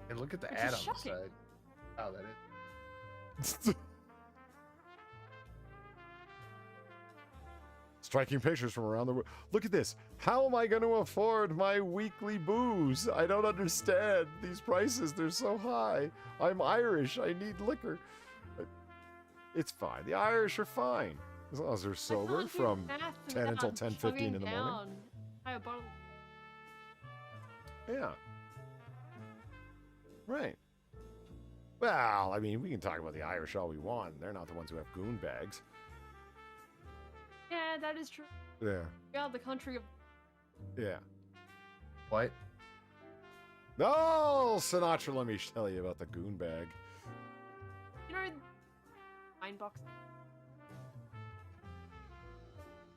[SPEAKER 2] And look at the
[SPEAKER 3] Which
[SPEAKER 2] Adams
[SPEAKER 3] is shocking.
[SPEAKER 2] side. Oh, that is.
[SPEAKER 1] Striking pictures from around the world. Look at this. How am I going to afford my weekly booze? I don't understand these prices. They're so high. I'm Irish. I need liquor. It's fine. The Irish are fine. As long as they're sober from 10 until 10:15 in the morning. Yeah. Right. Well, I mean, we can talk about the Irish all we want. They're not the ones who have goon bags.
[SPEAKER 3] Yeah, that is true.
[SPEAKER 1] Yeah.
[SPEAKER 3] We are the country of...
[SPEAKER 1] Yeah.
[SPEAKER 2] What?
[SPEAKER 1] No, Sinatra, let me tell you about the goon bag.
[SPEAKER 3] You know, wine box.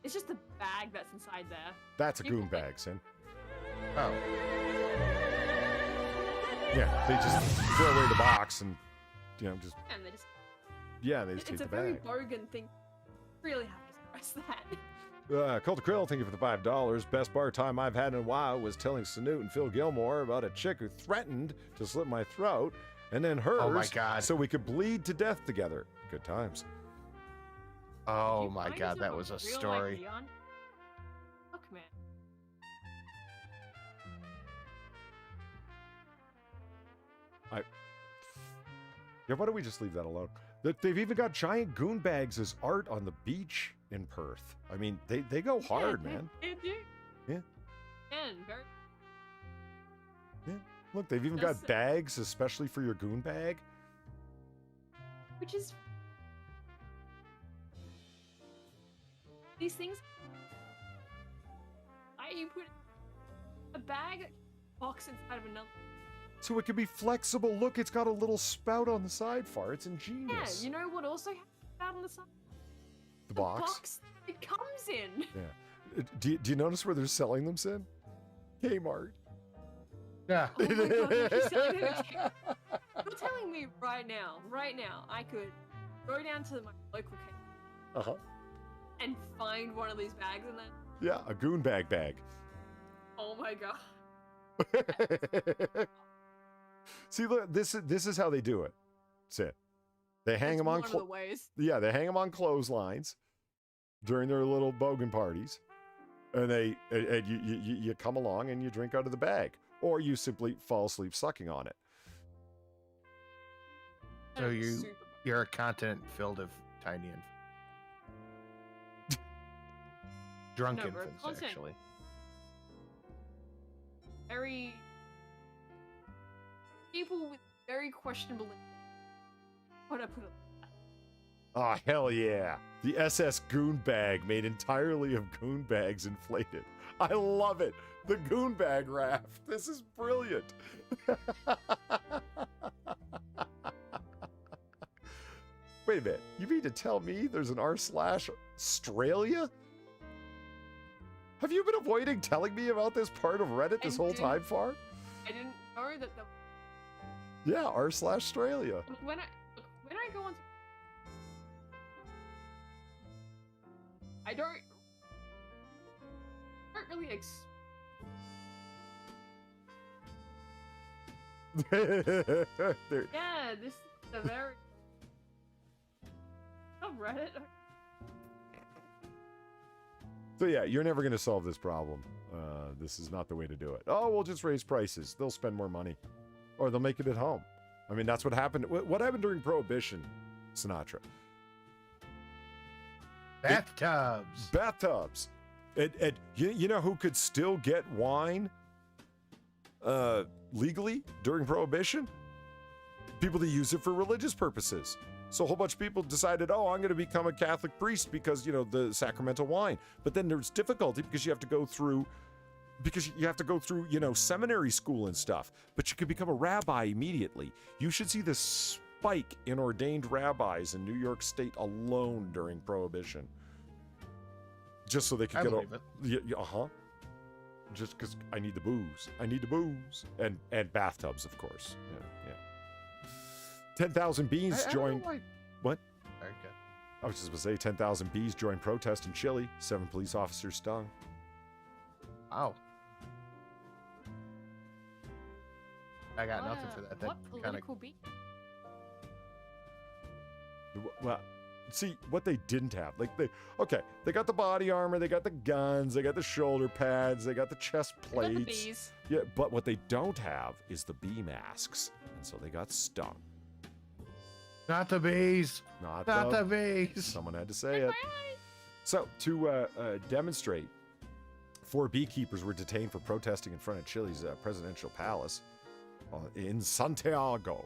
[SPEAKER 3] It's just the bag that's inside there.
[SPEAKER 1] That's a goon bag, Sin.
[SPEAKER 2] Oh.
[SPEAKER 1] Yeah, they just throw away the box and, just...
[SPEAKER 3] And they just...
[SPEAKER 1] Yeah, they just take
[SPEAKER 3] It's
[SPEAKER 1] the
[SPEAKER 3] a very
[SPEAKER 1] bag.
[SPEAKER 3] bogan thing. Really have to stress that.
[SPEAKER 1] Cult of Krill, thank you for the $5. Best bar time I've had in a while was telling Sanute and Phil Gilmore about a chick who threatened to slit my throat, and then hers,
[SPEAKER 2] Oh my God.
[SPEAKER 1] so we could bleed to death together. Good times.
[SPEAKER 2] Oh
[SPEAKER 3] You
[SPEAKER 2] my
[SPEAKER 3] find
[SPEAKER 2] God, that
[SPEAKER 3] yourself
[SPEAKER 2] was a
[SPEAKER 3] real
[SPEAKER 2] story.
[SPEAKER 3] life Leon? Fuck, man.
[SPEAKER 1] Yeah, why don't we just leave that alone? They've even got giant goon bags as art on the beach in Perth. I mean, they go hard,
[SPEAKER 3] Yeah,
[SPEAKER 1] man.
[SPEAKER 3] They do.
[SPEAKER 1] Yeah.
[SPEAKER 3] And very...
[SPEAKER 1] Yeah. Look, they've even
[SPEAKER 3] Just-
[SPEAKER 1] got bags, especially for your goon bag.
[SPEAKER 3] Which is... These things... You put a bag box inside of another...
[SPEAKER 1] So it can be flexible. Look, it's got a little spout on the side, Far. It's
[SPEAKER 3] Yeah,
[SPEAKER 1] ingenious.
[SPEAKER 3] you know what also has out on the side?
[SPEAKER 1] The box?
[SPEAKER 3] box it comes in.
[SPEAKER 1] Yeah. Do you notice where they're selling them, Sin? Kmart.
[SPEAKER 2] Yeah.
[SPEAKER 3] Oh my God, you're selling them at Kmart. You're telling me right now, I could go down to my local Kmart
[SPEAKER 1] Uh-huh.
[SPEAKER 3] and find one of these bags in there.
[SPEAKER 1] Yeah, a goon bag.
[SPEAKER 3] Oh my God.
[SPEAKER 1] See, look, this is how they do it. That's it. They hang
[SPEAKER 3] That's
[SPEAKER 1] them on
[SPEAKER 3] one of the ways.
[SPEAKER 1] they hang them on clotheslines during their little bogan parties, and you come along and you drink out of the bag, or you simply fall asleep sucking on it.
[SPEAKER 2] So
[SPEAKER 3] That is super-
[SPEAKER 2] you're a continent filled of tiny infants. Drunk
[SPEAKER 3] No, bro,
[SPEAKER 2] infants,
[SPEAKER 3] constant.
[SPEAKER 2] actually.
[SPEAKER 3] very people with very questionable. What I put it?
[SPEAKER 1] Oh, hell yeah. The SS Goon Bag made entirely of goon bags inflated. I love it. The Goon Bag raft. This is brilliant. Wait a minute. You mean to tell me there's an r/Australia? Have you been avoiding telling me about this part of Reddit this whole time, Far?
[SPEAKER 3] I didn't know that the
[SPEAKER 1] Yeah, r/Australia.
[SPEAKER 3] when I go on. I don't really
[SPEAKER 1] There-
[SPEAKER 3] Yeah, this is a very on Reddit.
[SPEAKER 1] So yeah, you're never going to solve this problem. This is not the way to do it. Oh, we'll just raise prices. They'll spend more money. Or they'll make it at home. I mean, that's what happened. What happened during Prohibition, Sinatra?
[SPEAKER 2] Bathtubs.
[SPEAKER 1] Bathtubs. You know who could still get wine legally during Prohibition? People that use it for religious purposes. So a whole bunch of people decided, oh, I'm going to become a Catholic priest because, the sacramental wine. But then there's difficulty because you have to go through, seminary school and stuff. But you can become a rabbi immediately. You should see the spike in ordained rabbis in New York State alone during Prohibition. Just so they could
[SPEAKER 2] I
[SPEAKER 1] get
[SPEAKER 2] believe it.
[SPEAKER 1] Yeah, just because I need the booze. And bathtubs, of course. Yeah. 10,000 bees
[SPEAKER 2] I don't
[SPEAKER 1] joined.
[SPEAKER 2] know why-
[SPEAKER 1] What?
[SPEAKER 2] Very good.
[SPEAKER 1] I was just going to say 10,000 bees joined protest in Chile. 7 police officers stung.
[SPEAKER 2] Wow. I got nothing for that. That
[SPEAKER 3] What
[SPEAKER 2] kind of
[SPEAKER 3] political beat?
[SPEAKER 1] Well, see what they didn't have. They got the body armor, they got the guns, they got the shoulder pads, they got the chest
[SPEAKER 3] Got
[SPEAKER 1] plates.
[SPEAKER 3] the bees.
[SPEAKER 1] Yeah, but what they don't have is the bee masks, and so they got stung.
[SPEAKER 2] not the bees.
[SPEAKER 1] Not
[SPEAKER 2] Not
[SPEAKER 1] the
[SPEAKER 2] the bees.
[SPEAKER 1] Someone had to say it. So, to demonstrate, 4 beekeepers were detained for protesting in front of Chile's presidential palace in Santiago.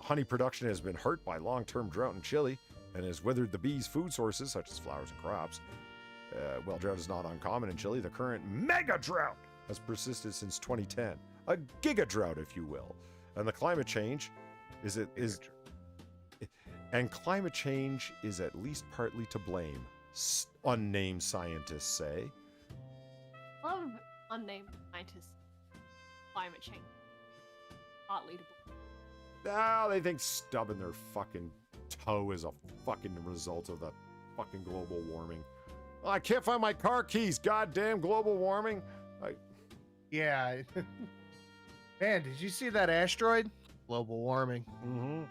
[SPEAKER 1] Honey production has been hurt by long-term drought in Chile and has withered the bees' food sources, such as flowers and crops. While drought is not uncommon in Chile, the current mega drought has persisted since 2010. A giga drought, if you will. And the climate change And climate change is at least partly to blame, unnamed scientists say.
[SPEAKER 3] Love unnamed scientists climate change partly to
[SPEAKER 1] Now they think stubbing their fucking toe is a fucking result of the fucking global warming. Oh, I can't find my car keys. Goddamn global warming.
[SPEAKER 2] Yeah. Man, did you see that asteroid? Global warming.
[SPEAKER 1] Mm-hmm.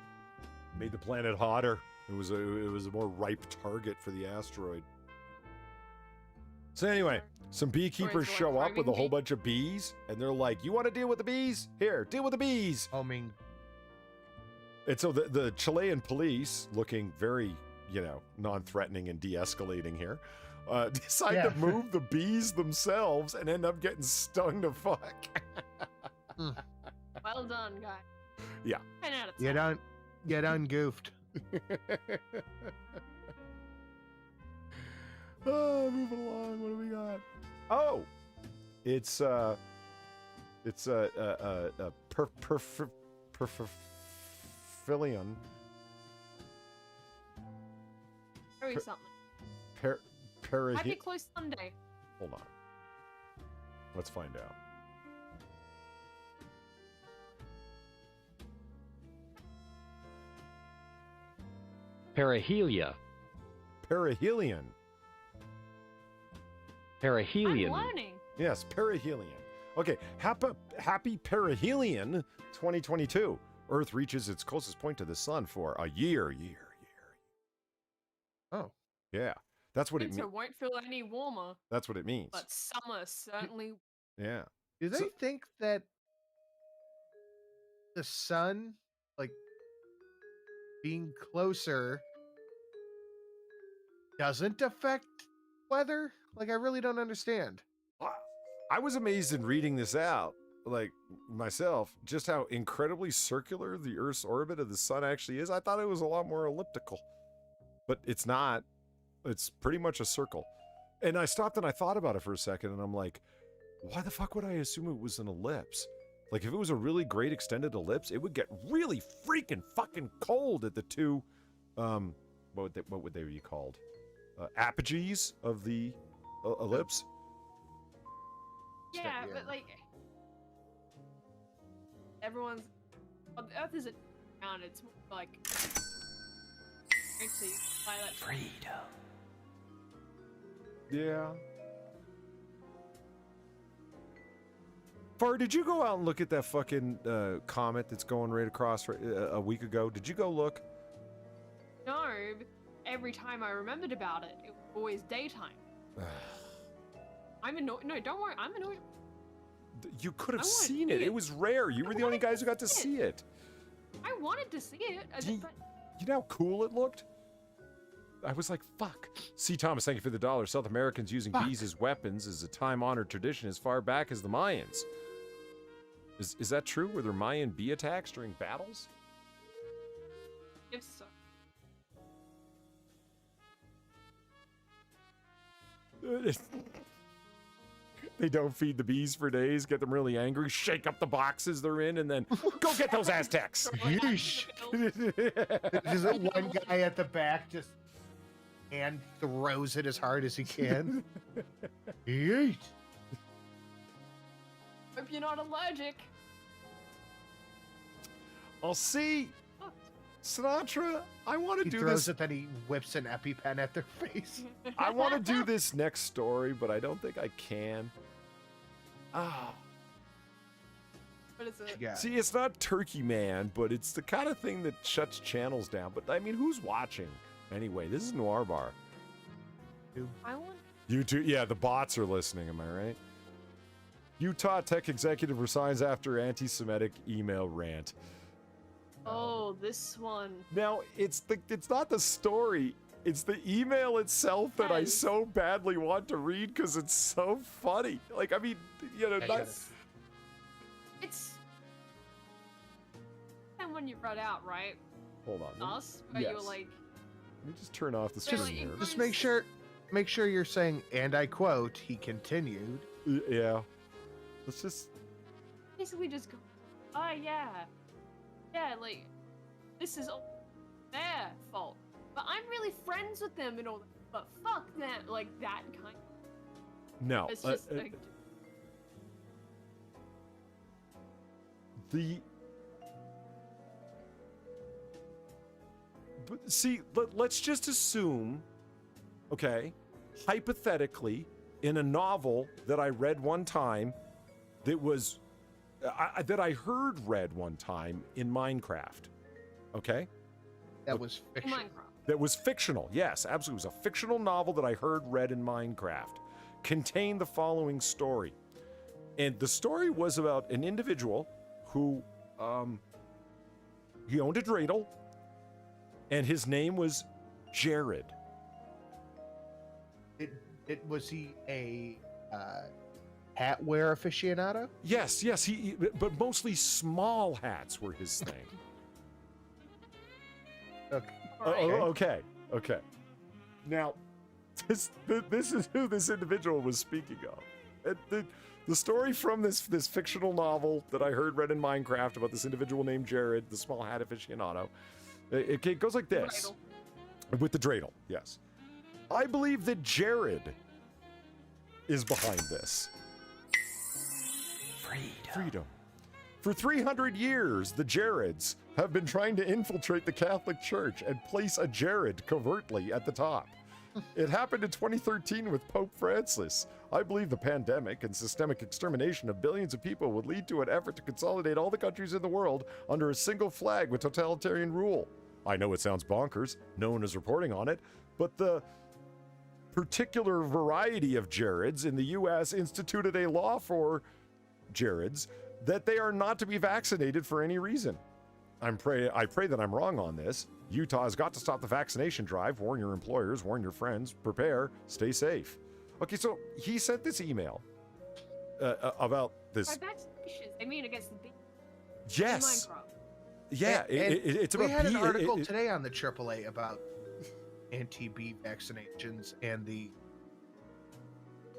[SPEAKER 1] Made the planet hotter. It was a more ripe target for the asteroid. So anyway, some beekeepers show up with a whole bunch of bees, and they're like, "You want to deal with the bees? Here, deal with the bees."
[SPEAKER 2] Homing.
[SPEAKER 1] And so the Chilean police, looking very, non-threatening and de-escalating here, decide to move the bees themselves and end up getting stung to fuck.
[SPEAKER 3] well done, guy.
[SPEAKER 1] Yeah.
[SPEAKER 3] 10 out of 10.
[SPEAKER 2] You done goofed.
[SPEAKER 1] Oh, moving along. What do we got? Oh, it's perfilion.
[SPEAKER 3] Very something. Happy close Sunday.
[SPEAKER 1] Hold on. Let's find out.
[SPEAKER 5] Perihelia.
[SPEAKER 1] Perihelion.
[SPEAKER 5] Perihelion.
[SPEAKER 3] I'm learning.
[SPEAKER 1] Yes, perihelion. Okay, happy perihelion 2022. Earth reaches its closest point to the sun for a year.
[SPEAKER 2] Oh.
[SPEAKER 1] Yeah, that's what it
[SPEAKER 3] Winter
[SPEAKER 1] means.
[SPEAKER 3] won't feel any warmer,
[SPEAKER 1] That's what it means.
[SPEAKER 3] but summer certainly.
[SPEAKER 1] Yeah.
[SPEAKER 2] Do they think that the sun, like, being closer doesn't affect weather? Like, I really don't understand.
[SPEAKER 1] I was amazed in reading this out, like myself, just how incredibly circular the Earth's orbit of the sun actually is. I thought it was a lot more elliptical, but it's not. It's pretty much a circle. And I stopped and I thought about it for a second, and I'm like, why the fuck would I assume it was an ellipse? Like, if it was a really great extended ellipse, it would get really freaking fucking cold at the two, what would they be called? Apogees of the ellipse?
[SPEAKER 3] Yeah, but like everyone's. Well, the Earth isn't round. It's more like actually by that
[SPEAKER 5] Freedom.
[SPEAKER 1] Yeah. Far, did you go out and look at that fucking comet that's going right across a week ago? Did you go look?
[SPEAKER 3] No, but every time I remembered about it, it was always daytime. I'm annoyed. No, don't worry. I'm annoyed.
[SPEAKER 1] You could have
[SPEAKER 3] I wanted to
[SPEAKER 1] seen
[SPEAKER 3] see
[SPEAKER 1] it.
[SPEAKER 3] it.
[SPEAKER 1] It was rare. You were the only guys who got to see it.
[SPEAKER 3] I wanted to see it. But
[SPEAKER 1] You know how cool it looked? I was like, fuck. C. Thomas, thank you for the $1. South Americans using bees as weapons is a time-honored tradition as far back as the Mayans. Is that true? Were there Mayan bee attacks during battles?
[SPEAKER 3] if so,
[SPEAKER 1] They don't feed the bees for days, get them really angry, shake up the boxes they're in, and then go get those Aztecs.
[SPEAKER 2] Yeesh. There's that one guy at the back just and throws it as hard as he can. Yeesh.
[SPEAKER 3] hope you're not allergic.
[SPEAKER 1] I'll see. Sinatra, I want to
[SPEAKER 2] He
[SPEAKER 1] do
[SPEAKER 2] throws
[SPEAKER 1] this.
[SPEAKER 2] it, then he whips an EpiPen at their face.
[SPEAKER 1] I want to do this next story, but I don't think I can. Ah.
[SPEAKER 3] What is it?
[SPEAKER 2] Yeah.
[SPEAKER 1] See, it's not Turkey Man, but it's the kind of thing that shuts channels down. But I mean, who's watching? Anyway, this is Noir Bar.
[SPEAKER 3] I want.
[SPEAKER 1] YouTube, yeah, the bots are listening, am I right? Utah tech executive resigns after anti-Semitic email rant.
[SPEAKER 3] Oh, this one.
[SPEAKER 1] Now, it's not the story, it's the email itself that I
[SPEAKER 3] Yes.
[SPEAKER 1] so badly want to read because it's so funny. Like, I mean, you know,
[SPEAKER 3] It's. And when you brought out, right?
[SPEAKER 1] hold on. Let
[SPEAKER 3] Us? Where you were
[SPEAKER 1] Yes.
[SPEAKER 3] like.
[SPEAKER 1] me just turn off the
[SPEAKER 3] They're
[SPEAKER 1] screen
[SPEAKER 3] like,
[SPEAKER 1] here.
[SPEAKER 2] Just make sure you're saying, and I quote, he continued.
[SPEAKER 1] Yeah. Let's just.
[SPEAKER 3] Basically just go. Oh, yeah. Yeah, like. This is all their fault. But I'm really friends with them and all that. But fuck them. Like that kind.
[SPEAKER 1] No.
[SPEAKER 3] It's just like.
[SPEAKER 1] See, let's just assume, okay, hypothetically, in a novel that I read one time, that I heard read one time in Minecraft, okay?
[SPEAKER 2] That was fiction.
[SPEAKER 3] Minecraft.
[SPEAKER 1] That was fictional, yes, absolutely. It was a fictional novel that I heard read in Minecraft. Contained the following story. And the story was about an individual who, he owned a dreidel, and his name was Jared.
[SPEAKER 2] Was he a hat wear aficionado?
[SPEAKER 1] Yes, but mostly small hats were his thing.
[SPEAKER 2] Okay.
[SPEAKER 1] Okay. Now, this is who this individual was speaking of. The story from this fictional novel that I heard read in Minecraft about this individual named Jared, the small hat aficionado, it goes like this.
[SPEAKER 3] Dreidel.
[SPEAKER 1] With the dreidel, yes. I believe that Jared is behind this. Freedom. For 300 years, the Jareds have been trying to infiltrate the Catholic Church and place a Jared covertly at the top. It happened in 2013 with Pope Francis. I believe the pandemic and systemic extermination of billions of people would lead to an effort to consolidate all the countries in the world under a single flag with totalitarian rule. I know it sounds bonkers, no one is reporting on it, but the particular variety of Jareds in the US instituted a law for Jareds that they are not to be vaccinated for any reason. I pray that I'm wrong on this. Utah has got to stop the vaccination drive. Warn your employers, warn your friends, prepare, stay safe. Okay, so he sent this email about this.
[SPEAKER 3] By vaccinations, I mean against the bee.
[SPEAKER 1] Yes.
[SPEAKER 3] In Minecraft.
[SPEAKER 1] Yeah, it's about
[SPEAKER 2] we had an
[SPEAKER 1] bee-
[SPEAKER 2] article today on the AAA about anti-bee vaccinations and the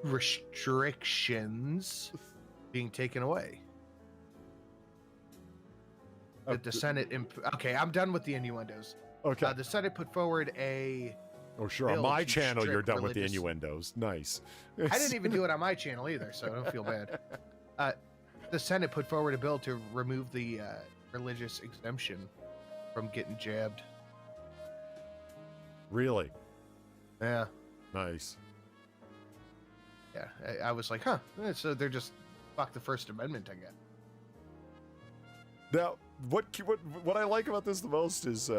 [SPEAKER 2] restrictions being taken away. That the Senate... Okay, I'm done with the innuendos.
[SPEAKER 1] Okay.
[SPEAKER 2] The Senate put forward a...
[SPEAKER 1] Oh, sure. On
[SPEAKER 2] bill
[SPEAKER 1] my
[SPEAKER 2] to
[SPEAKER 1] channel, you're
[SPEAKER 2] restrict
[SPEAKER 1] done with the
[SPEAKER 2] religious-
[SPEAKER 1] innuendos. Nice.
[SPEAKER 2] I didn't even do it on my channel either, so I don't feel bad. The Senate put forward a bill to remove the religious exemption from getting jabbed.
[SPEAKER 1] Really?
[SPEAKER 2] Yeah.
[SPEAKER 1] Nice.
[SPEAKER 2] Yeah. I was like, huh. So they're just... Fuck the First Amendment, I guess.
[SPEAKER 1] Now, what I like about this the most is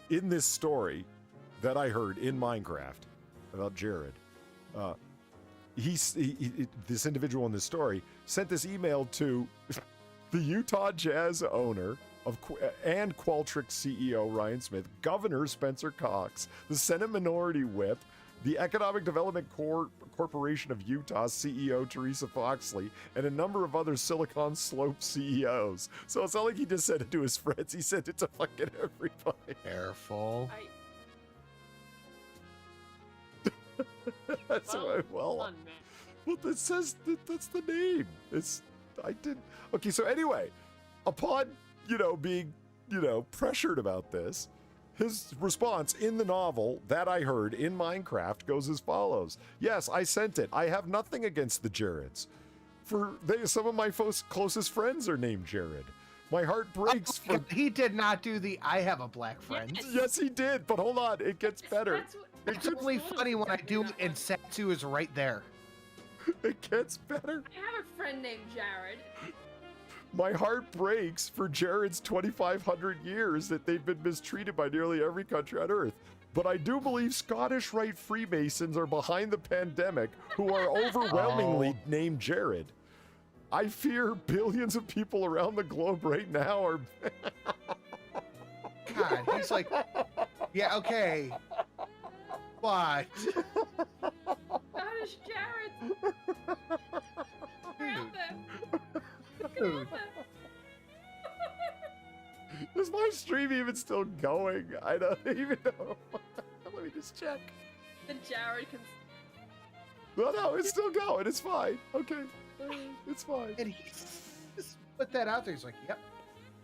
[SPEAKER 1] in this story that I heard in Minecraft about Jared, this individual in this story sent this email to the Utah Jazz owner and Qualtrics CEO Ryan Smith, Governor Spencer Cox, the Senate Minority Whip, the Economic Development Corporation of Utah CEO Teresa Foxley, and a number of other Silicon Slope CEOs. So it's not like he just sent it to his friends, he sent it to fucking everybody.
[SPEAKER 2] Careful.
[SPEAKER 1] That's right. Well,
[SPEAKER 3] Fun, man.
[SPEAKER 1] well, that says that's the name. Okay, so anyway, upon, being, pressured about this, his response in the novel that I heard in Minecraft goes as follows. Yes, I sent it. I have nothing against the Jareds. Some of my closest friends are named Jared. My heart breaks for...
[SPEAKER 2] He did not do the I have a black friend.
[SPEAKER 1] Yes, he did, but hold on, it gets better.
[SPEAKER 2] It's only funny when I do it and Satsu is right there.
[SPEAKER 1] It gets better.
[SPEAKER 3] I have a friend named Jared.
[SPEAKER 1] My heart breaks for Jared's 2,500 years that they've been mistreated by nearly every country on Earth. But I do believe Scottish Rite Freemasons are behind the pandemic who are overwhelmingly named Jared. I fear billions of people around the globe right now are...
[SPEAKER 2] God, he's like, yeah, okay. What?
[SPEAKER 3] Scottish Jared. They're out there.
[SPEAKER 2] Dude.
[SPEAKER 1] Is my stream even still going? I don't even know. Let me just check.
[SPEAKER 3] The Jared can...
[SPEAKER 1] No, it's still going. It's fine. Okay. It's fine.
[SPEAKER 2] And he just put that out there. He's like, yep.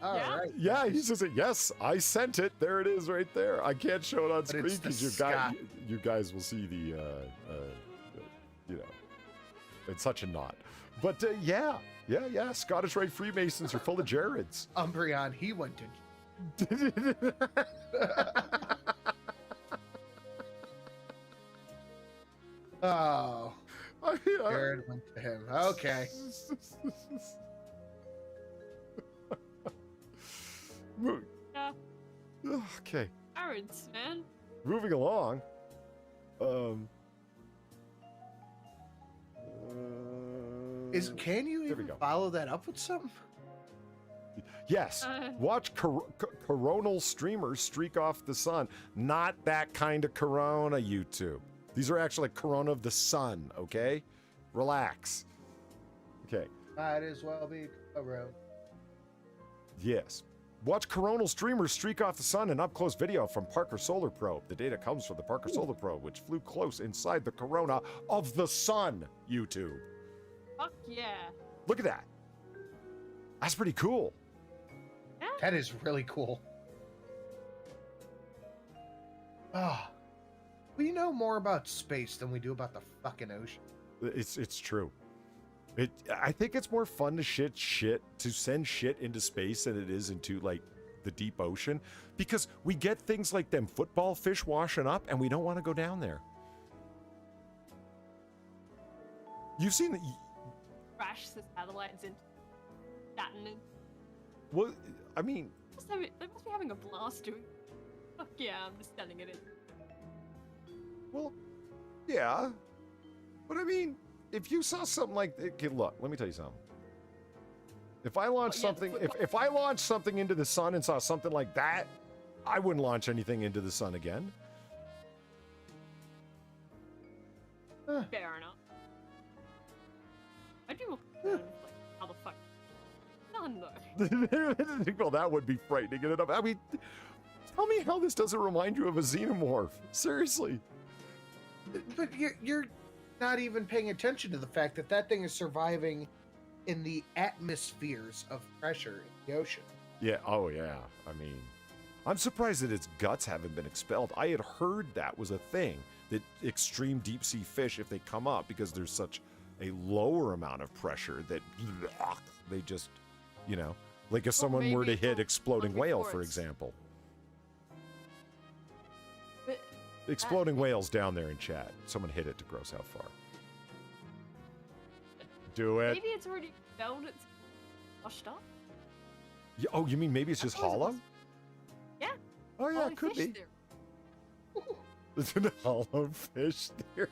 [SPEAKER 2] All
[SPEAKER 3] Yeah?
[SPEAKER 2] right.
[SPEAKER 1] Yeah, he says, yes, I sent it. There it is right there. I can't show it on
[SPEAKER 2] But
[SPEAKER 1] screen
[SPEAKER 2] it's the
[SPEAKER 1] because you guys will see the, it's such a knot. But yeah. Scottish Rite Freemasons are full of Jareds.
[SPEAKER 2] Umbreon, he went to. Oh. Jared went to him. Okay.
[SPEAKER 3] Yeah.
[SPEAKER 1] Okay.
[SPEAKER 3] Parents, man.
[SPEAKER 1] Moving along.
[SPEAKER 2] Can you even follow that up with something?
[SPEAKER 1] Yes. Watch coronal streamers streak off the sun. Not that kind of corona, YouTube. These are actually corona of the sun, okay? Relax. Okay.
[SPEAKER 2] Might as well be around.
[SPEAKER 1] Yes. Watch coronal streamers streak off the sun in up-close video from Parker Solar Probe. The data comes from the Parker Solar Probe, which flew close inside the corona of the sun, YouTube.
[SPEAKER 3] Fuck yeah.
[SPEAKER 1] Look at that. That's pretty cool.
[SPEAKER 3] Yeah.
[SPEAKER 2] That is really cool. Ah. We know more about space than we do about the fucking ocean.
[SPEAKER 1] It's true. I think it's more fun to send shit into space than it is into like the deep ocean, because we get things like them football fish washing up and we don't want to go down there. You've seen the
[SPEAKER 3] Crash the satellites into Saturn.
[SPEAKER 1] well, I mean,
[SPEAKER 3] They must be having a blast doing. Fuck yeah, I'm just sending it in.
[SPEAKER 1] well, yeah, but I mean, if you saw something like, okay, look, let me tell you something. If I launched something, if I launched something into the sun and saw something like that, I wouldn't launch anything into the sun again.
[SPEAKER 3] Fair enough. I do like how the fuck. None though.
[SPEAKER 1] Well, that would be frightening enough. I mean, tell me how this doesn't remind you of a xenomorph. Seriously.
[SPEAKER 2] But you're not even paying attention to the fact that that thing is surviving in the atmospheres of pressure in the ocean.
[SPEAKER 1] Yeah. Oh, yeah. I mean, I'm surprised that its guts haven't been expelled. I had heard that was a thing, that extreme deep sea fish, if they come up because there's such a lower amount of pressure, that they just, you know, like if someone were to hit exploding whale, for example.
[SPEAKER 3] But
[SPEAKER 1] Exploding whales down there in chat. Someone hit it to gross how far. Do it.
[SPEAKER 3] maybe it's already felt, it's washed up.
[SPEAKER 1] Yeah, oh, you mean maybe it's just hollow?
[SPEAKER 3] Yeah.
[SPEAKER 1] Oh, yeah,
[SPEAKER 3] Holy
[SPEAKER 1] it could
[SPEAKER 3] fish
[SPEAKER 1] be.
[SPEAKER 3] there.
[SPEAKER 1] It's an hollow fish theory.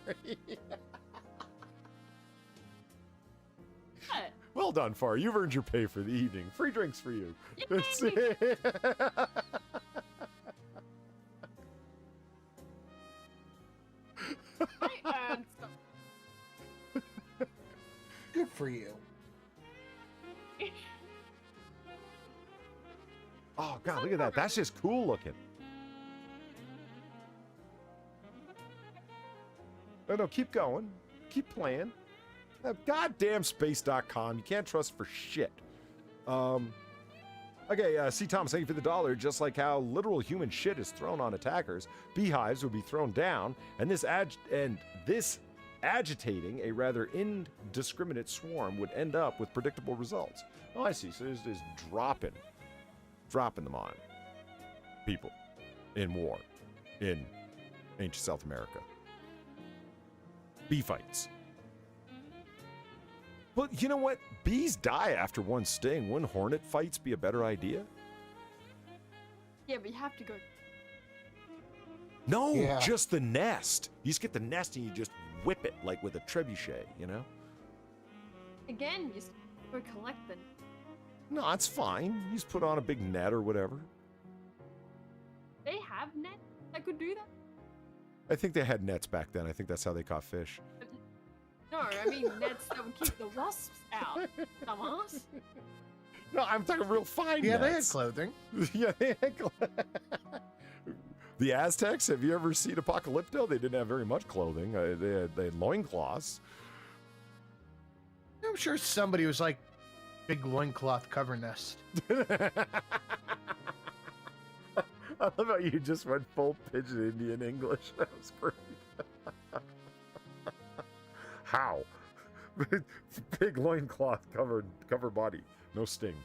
[SPEAKER 3] What?
[SPEAKER 1] Well done, Far. You've earned your pay for the evening. Free drinks for you.
[SPEAKER 3] Yay! I earned some.
[SPEAKER 2] Good for you.
[SPEAKER 1] Oh, God, look at that. That's just cool looking. No, keep going. Keep playing. Goddamn space.com. You can't trust for shit. Okay, C. Thomas, thank you for the $1. Just like how literal human shit is thrown on attackers, beehives would be thrown down, and this agitating a rather indiscriminate swarm would end up with predictable results. Oh, I see. So there's this dropping them on people in war in ancient South America. Bee fights. But you know what? Bees die after one sting. Wouldn't hornet fights be a better idea?
[SPEAKER 3] Yeah, but you have to go.
[SPEAKER 1] No,
[SPEAKER 2] Yeah.
[SPEAKER 1] just the nest. You just get the nest and you just whip it like with a trebuchet, you know?
[SPEAKER 3] Again, you just go collect them.
[SPEAKER 1] No, it's fine. You just put on a big net or whatever.
[SPEAKER 3] They have nets that could do that?
[SPEAKER 1] I think they had nets back then. I think that's how they caught fish.
[SPEAKER 3] No, I mean nets that would keep the wasps out. Dumbass.
[SPEAKER 1] No, I'm talking real fine
[SPEAKER 2] Yeah, they had
[SPEAKER 1] nets.
[SPEAKER 2] clothing.
[SPEAKER 1] Yeah, they had The Aztecs, have you ever seen Apocalypto? They didn't have very much clothing. They had loincloths.
[SPEAKER 2] I'm sure somebody was like, big loincloth cover nest.
[SPEAKER 1] I love how you just went full pigeon Indian English. That was great. How? Big loincloth cover body. No sting.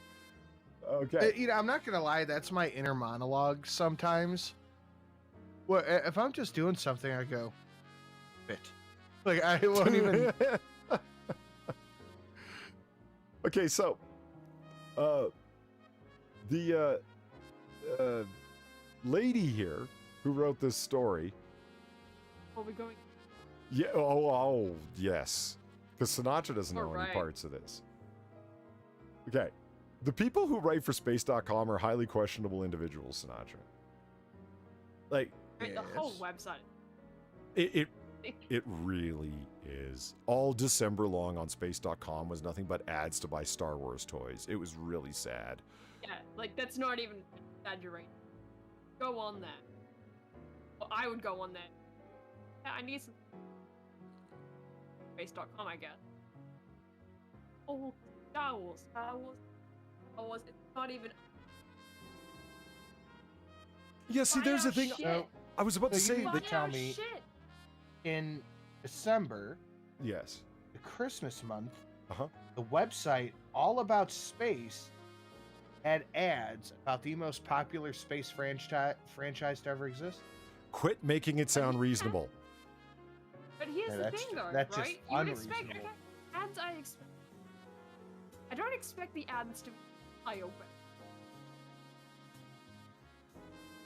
[SPEAKER 1] Okay.
[SPEAKER 2] You know, I'm not gonna lie. That's my inner monologue sometimes. Well, if I'm just doing something, I go, "Fit." Like I won't even.
[SPEAKER 1] Okay, so, the lady here who wrote this story.
[SPEAKER 3] Are we going?
[SPEAKER 1] Yeah. Oh, yes. Because Sinatra doesn't know any
[SPEAKER 3] Alright.
[SPEAKER 1] parts of this. Okay. The people who write for space.com are highly questionable individuals, Sinatra. Like,
[SPEAKER 3] Right, the whole website.
[SPEAKER 1] it really is. All December long on space.com was nothing but ads to buy Star Wars toys. It was really sad.
[SPEAKER 3] Yeah, like that's not even exaggerating. Go on there. Well, I would go on there. Yeah, I need some space.com, I guess. Oh, Star Wars. It's not even.
[SPEAKER 1] Yeah, see, there's the thing.
[SPEAKER 3] Shit.
[SPEAKER 1] I was about to
[SPEAKER 2] So you
[SPEAKER 1] say
[SPEAKER 2] need
[SPEAKER 1] that.
[SPEAKER 2] to tell me
[SPEAKER 3] Shit.
[SPEAKER 2] in December,
[SPEAKER 1] Yes.
[SPEAKER 2] the Christmas month,
[SPEAKER 1] Uh-huh.
[SPEAKER 2] the website all about space had ads about the most popular space franchise to ever exist.
[SPEAKER 1] Quit making it sound reasonable.
[SPEAKER 3] But here's
[SPEAKER 2] Yeah,
[SPEAKER 3] the
[SPEAKER 2] that's-
[SPEAKER 3] thing, though,
[SPEAKER 2] that's just
[SPEAKER 3] right? You would expect
[SPEAKER 2] unreasonable.
[SPEAKER 3] ads. I don't expect the ads to fly open.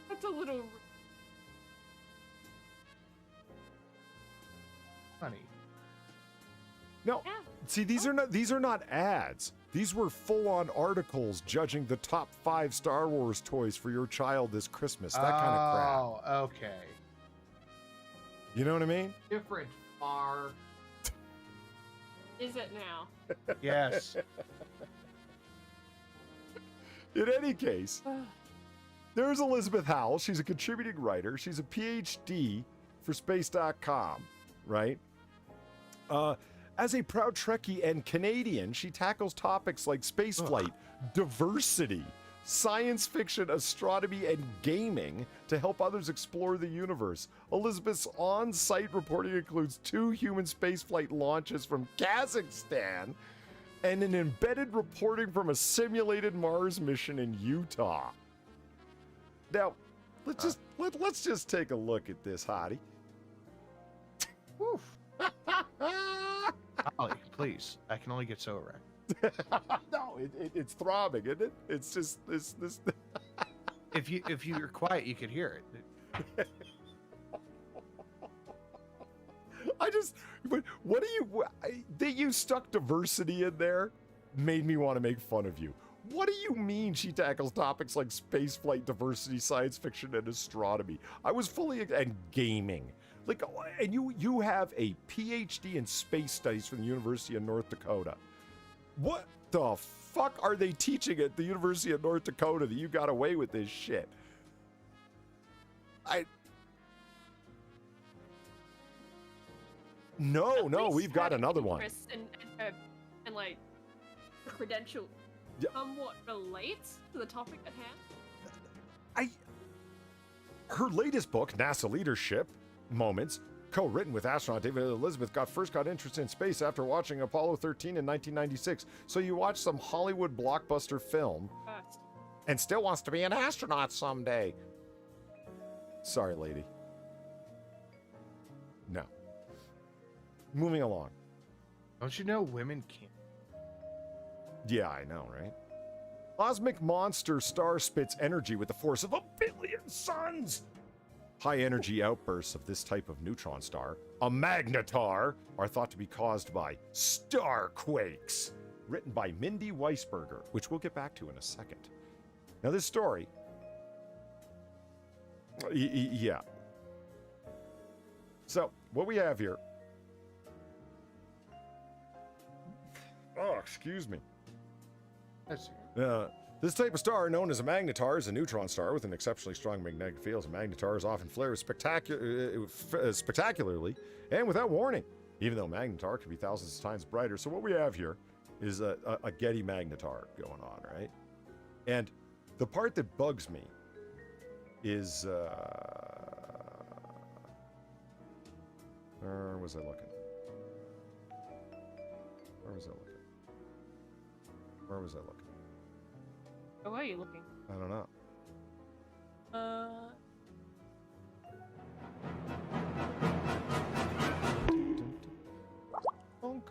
[SPEAKER 3] That's a little.
[SPEAKER 2] Funny.
[SPEAKER 1] No.
[SPEAKER 3] Yeah.
[SPEAKER 1] See, these are not ads. These were full-on articles judging the top 5 Star Wars toys for your child this Christmas. That kind of crap.
[SPEAKER 2] Oh, okay.
[SPEAKER 1] You know what I mean?
[SPEAKER 2] Different, far.
[SPEAKER 3] Is it now?
[SPEAKER 2] Yes.
[SPEAKER 1] In any case, there's Elizabeth Howell. She's a contributing writer. She's a PhD for Space.com, right? As a proud Trekkie and Canadian, she tackles topics like spaceflight, diversity, science fiction, astronomy, and gaming to help others explore the universe. Elizabeth's on-site reporting includes 2 human spaceflight launches from Kazakhstan and an embedded reporting from a simulated Mars mission in Utah. Now, let's just take a look at this hottie.
[SPEAKER 2] Woof. Ollie, please. I can only get so erect.
[SPEAKER 1] No, it's throbbing, isn't it? It's just this.
[SPEAKER 2] If you were quiet, you could hear it.
[SPEAKER 1] What do you? That you stuck diversity in there made me want to make fun of you. What do you mean she tackles topics like spaceflight, diversity, science fiction, and astronomy? I was and gaming. Like, and you have a PhD in space studies from the University of North Dakota. What the fuck are they teaching at the University of North Dakota that you got away with this shit? No, we've got another one.
[SPEAKER 3] And like, credential
[SPEAKER 1] Yeah.
[SPEAKER 3] somewhat relates to the topic at hand.
[SPEAKER 1] Her latest book, NASA Leadership Moments, co-written with astronaut David Elizabeth, first got interested in space after watching Apollo 13 in 1996. So you watch some Hollywood blockbuster film
[SPEAKER 3] First.
[SPEAKER 1] and still wants to be an astronaut someday. Sorry, lady. No. Moving along.
[SPEAKER 2] Don't you know women can't?
[SPEAKER 1] Yeah, I know, right? Cosmic monster star spits energy with the force of 1 billion suns. High-energy outbursts of this type of neutron star, a magnetar, are thought to be caused by starquakes. Written by Mindy Weisberger, which we'll get back to in a second. Now, this story... yeah. So, what we have here... Oh, excuse me.
[SPEAKER 2] That's
[SPEAKER 1] This type of star, known as a magnetar, is a neutron star with an exceptionally strong magnetic field. Magnetars often flare spectacularly and without warning, even though magnetar can be thousands of times brighter. So what we have here is a Getty magnetar going on, right? And the part that bugs me is... where was I looking? Where was I looking? Where was I looking?
[SPEAKER 3] Oh, where are you looking?
[SPEAKER 1] I don't know. Bonk.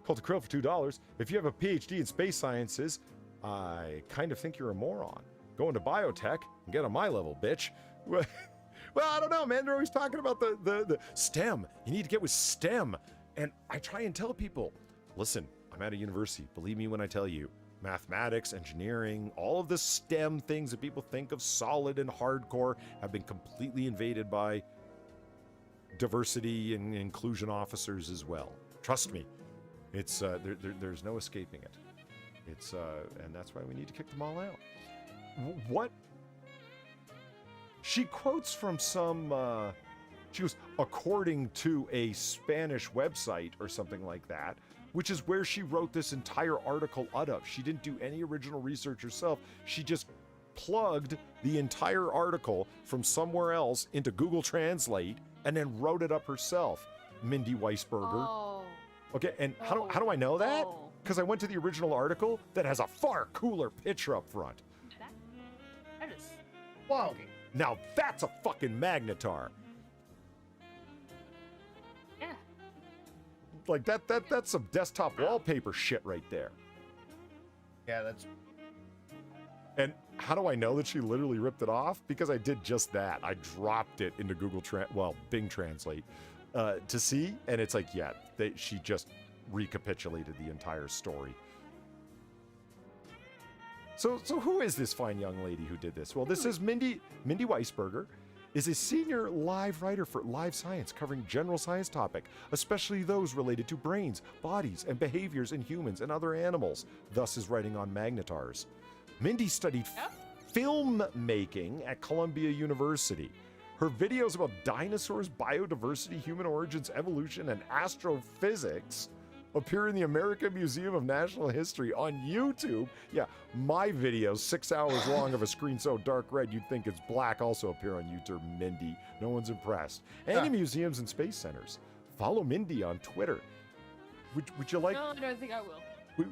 [SPEAKER 1] Cult of Krill for $2. If you have a PhD in space sciences, I kind of think you're a moron. Go into biotech and get on my level, bitch. Well, I don't know, man. They're always talking about the STEM. You need to get with STEM. And I try and tell people, listen, I'm at a university. Believe me when I tell you. Mathematics, engineering, all of the STEM things that people think of solid and hardcore have been completely invaded by diversity and inclusion officers as well. Trust me, it's there's no escaping it. It's and that's why we need to kick them all out. What? She quotes from some. She goes, according to a Spanish website or something like that, which is where she wrote this entire article out of. She didn't do any original research herself. She just plugged the entire article from somewhere else into Google Translate and then wrote it up herself. Mindy Weisberger.
[SPEAKER 3] Oh.
[SPEAKER 1] Okay, and how do I know that? Because I went to the original article that has a far cooler picture up front.
[SPEAKER 3] That is...
[SPEAKER 2] Whoa.
[SPEAKER 1] Now that's a fucking magnetar.
[SPEAKER 3] Yeah.
[SPEAKER 1] Like that's some desktop wallpaper shit right there.
[SPEAKER 2] Yeah, that's...
[SPEAKER 1] And how do I know that she literally ripped it off? Because I did just that. I dropped it into Bing Translate to see, and it's like, yeah, she just recapitulated the entire story. So who is this fine young lady who did this? Well, this is Mindy Weisberger, is a senior live writer for Live Science, covering general science topic, especially those related to brains, bodies, and behaviors in humans and other animals, thus is writing on magnetars. Mindy studied filmmaking at Columbia University. Her videos about dinosaurs, biodiversity, human origins, evolution, and astrophysics appear in the American Museum of Natural History on YouTube. Yeah, my videos, 6 hours long of a screen so dark red you'd think it's black, also appear on YouTube, Mindy. No one's impressed. And in museums and space centers. Follow Mindy on Twitter. Would you like...
[SPEAKER 3] No, I don't think I will.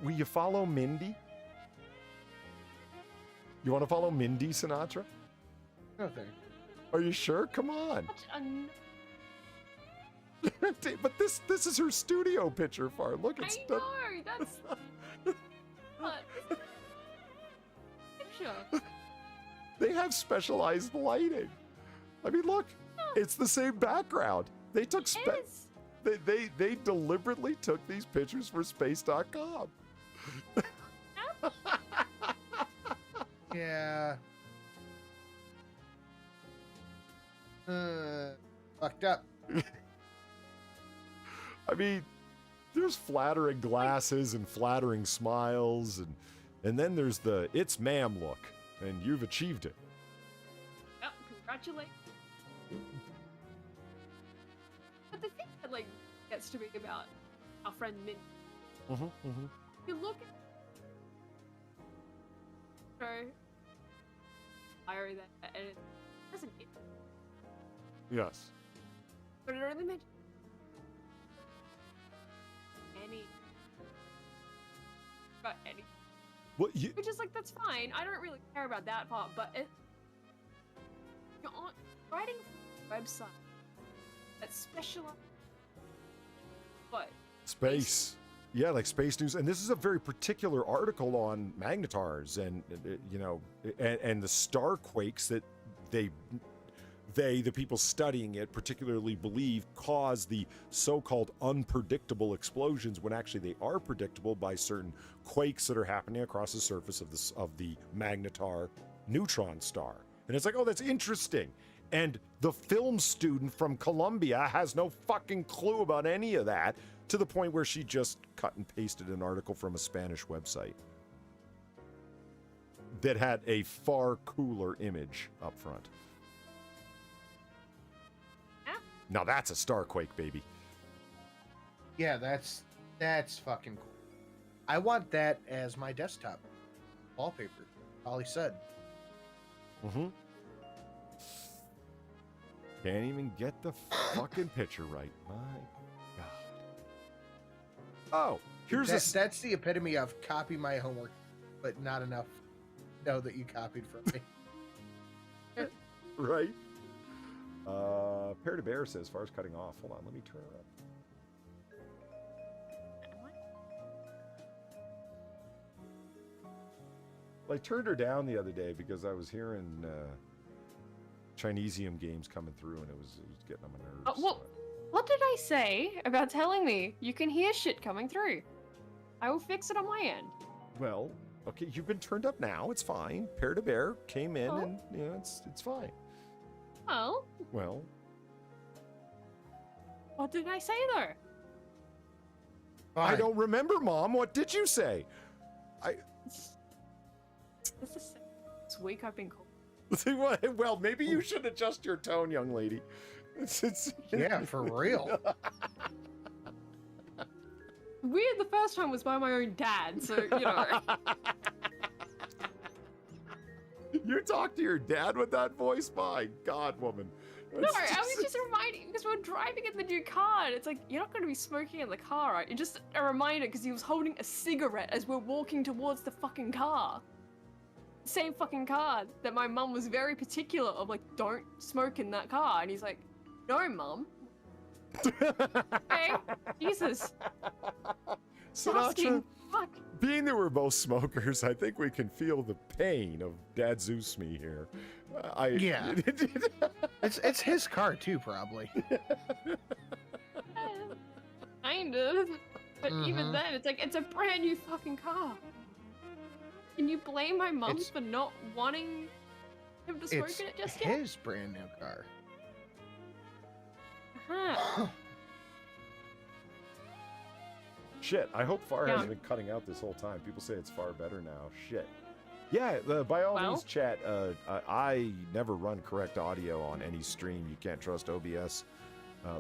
[SPEAKER 1] Will you follow Mindy? You want to follow Mindy Sinatra?
[SPEAKER 2] No thanks.
[SPEAKER 1] Are you sure? Come on. But this is her studio picture, Far. Look, it's...
[SPEAKER 3] I know, that's... picture.
[SPEAKER 1] They have specialized lighting. I mean, look, it's the same background. They took... They deliberately took these pictures for space.com.
[SPEAKER 2] Yeah. Fucked up.
[SPEAKER 1] I mean, there's flattering glasses and flattering smiles, and then there's the "it's ma'am" look, and you've achieved it.
[SPEAKER 3] Oh, congratulations. But the thing that gets to me about our friend Min, you look at her diary that, and it doesn't.
[SPEAKER 1] Yes.
[SPEAKER 3] But it only mentions any.
[SPEAKER 1] What
[SPEAKER 3] Which is that's fine. I don't really care about that part, but you're writing for a website that specializes. What?
[SPEAKER 1] Space. Yeah, like space news. And this is a very particular article on magnetars and, and the star quakes that the people studying it particularly believe cause the so-called unpredictable explosions when actually they are predictable by certain quakes that are happening across the surface of the magnetar neutron star. And it's like, oh, that's interesting. And the film student from Columbia has no fucking clue about any of that, to the point where she just cut and pasted an article from a Spanish website that had a far cooler image up front. Now that's a starquake, baby.
[SPEAKER 2] Yeah, that's fucking cool. I want that as my desktop wallpaper. Ollie said.
[SPEAKER 1] Can't even get the fucking picture right. My God. Oh,
[SPEAKER 2] That's the epitome of copy my homework, but not enough to know that you copied from me.
[SPEAKER 1] Right? Pear to Bear says, Far's cutting off. Hold on, let me turn her up. Well, I turned her down the other day because I was hearing Chinesium games coming through, and it was getting on my nerves.
[SPEAKER 3] What did I say about telling me you can hear shit coming through? I will fix it on my end.
[SPEAKER 1] Well, okay, you've been turned up now. It's fine. Pear to Bear came in, and it's fine.
[SPEAKER 3] Well, what did I say though?
[SPEAKER 1] I don't remember, Mom. What did you say?
[SPEAKER 3] This week I've been called.
[SPEAKER 1] Well, maybe you should adjust your tone, young lady.
[SPEAKER 2] Yeah, for real.
[SPEAKER 3] Weird, the first time was by my own dad, so, you know.
[SPEAKER 1] You talk to your dad with that voice? My God, woman.
[SPEAKER 3] No, I was just reminding, because we're driving in the new car, and it's like, you're not going to be smoking in the car, right? It's just a reminder, because he was holding a cigarette as we're walking towards the fucking car. Same fucking car that my mum was very particular of, like, don't smoke in that car. And he's like, no, Mum. Hey, Jesus.
[SPEAKER 1] Sinatra,
[SPEAKER 3] fuck.
[SPEAKER 1] being that we're both smokers, I think we can feel the pain of Dad ZooSme here.
[SPEAKER 2] Yeah. It's his car too, probably.
[SPEAKER 3] Kind of. But even then, it's like, it's a brand new fucking car. Can you blame my mum for not wanting him to smoke in it just yet?
[SPEAKER 2] It's his brand new car.
[SPEAKER 3] Uh-huh.
[SPEAKER 1] Shit, I hope Far hasn't been cutting out this whole time. People say it's far better now. Shit. Yeah, by all means, chat. I never run correct audio on any stream. You can't trust OBS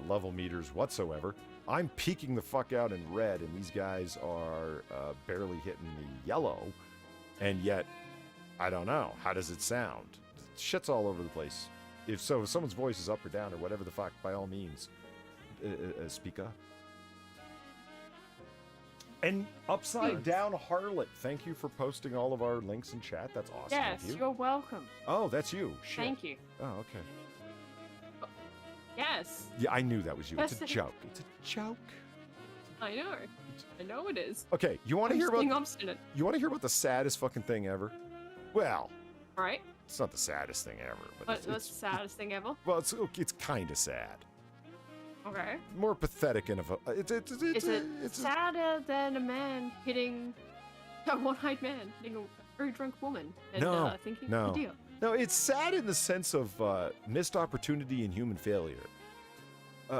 [SPEAKER 1] level meters whatsoever. I'm peaking the fuck out in red, and these guys are barely hitting the yellow. And yet, I don't know. How does it sound? Shit's all over the place. If someone's voice is up or down or whatever the fuck, by all means, speak up. And Upside Down Harlot, thank you for posting all of our links in chat. That's awesome.
[SPEAKER 3] Yes, you're welcome.
[SPEAKER 1] Oh, that's you. Shit.
[SPEAKER 3] Thank you.
[SPEAKER 1] Oh, okay.
[SPEAKER 3] Yes.
[SPEAKER 1] Yeah, I knew that was you. It's a joke. It's a joke.
[SPEAKER 3] I know. I know it is.
[SPEAKER 1] Okay, you want to hear about?
[SPEAKER 3] Obstinate.
[SPEAKER 1] You want to hear about the saddest fucking thing ever? Well,
[SPEAKER 3] right.
[SPEAKER 1] It's not the saddest thing ever, but
[SPEAKER 3] it's the saddest thing ever.
[SPEAKER 1] Well, it's kind of sad.
[SPEAKER 3] Okay.
[SPEAKER 1] More pathetic and
[SPEAKER 3] Is it sadder than a man hitting a one-eyed man hitting a very drunk woman and thinking, oh dear.
[SPEAKER 1] No, it's sad in the sense of missed opportunity and human failure.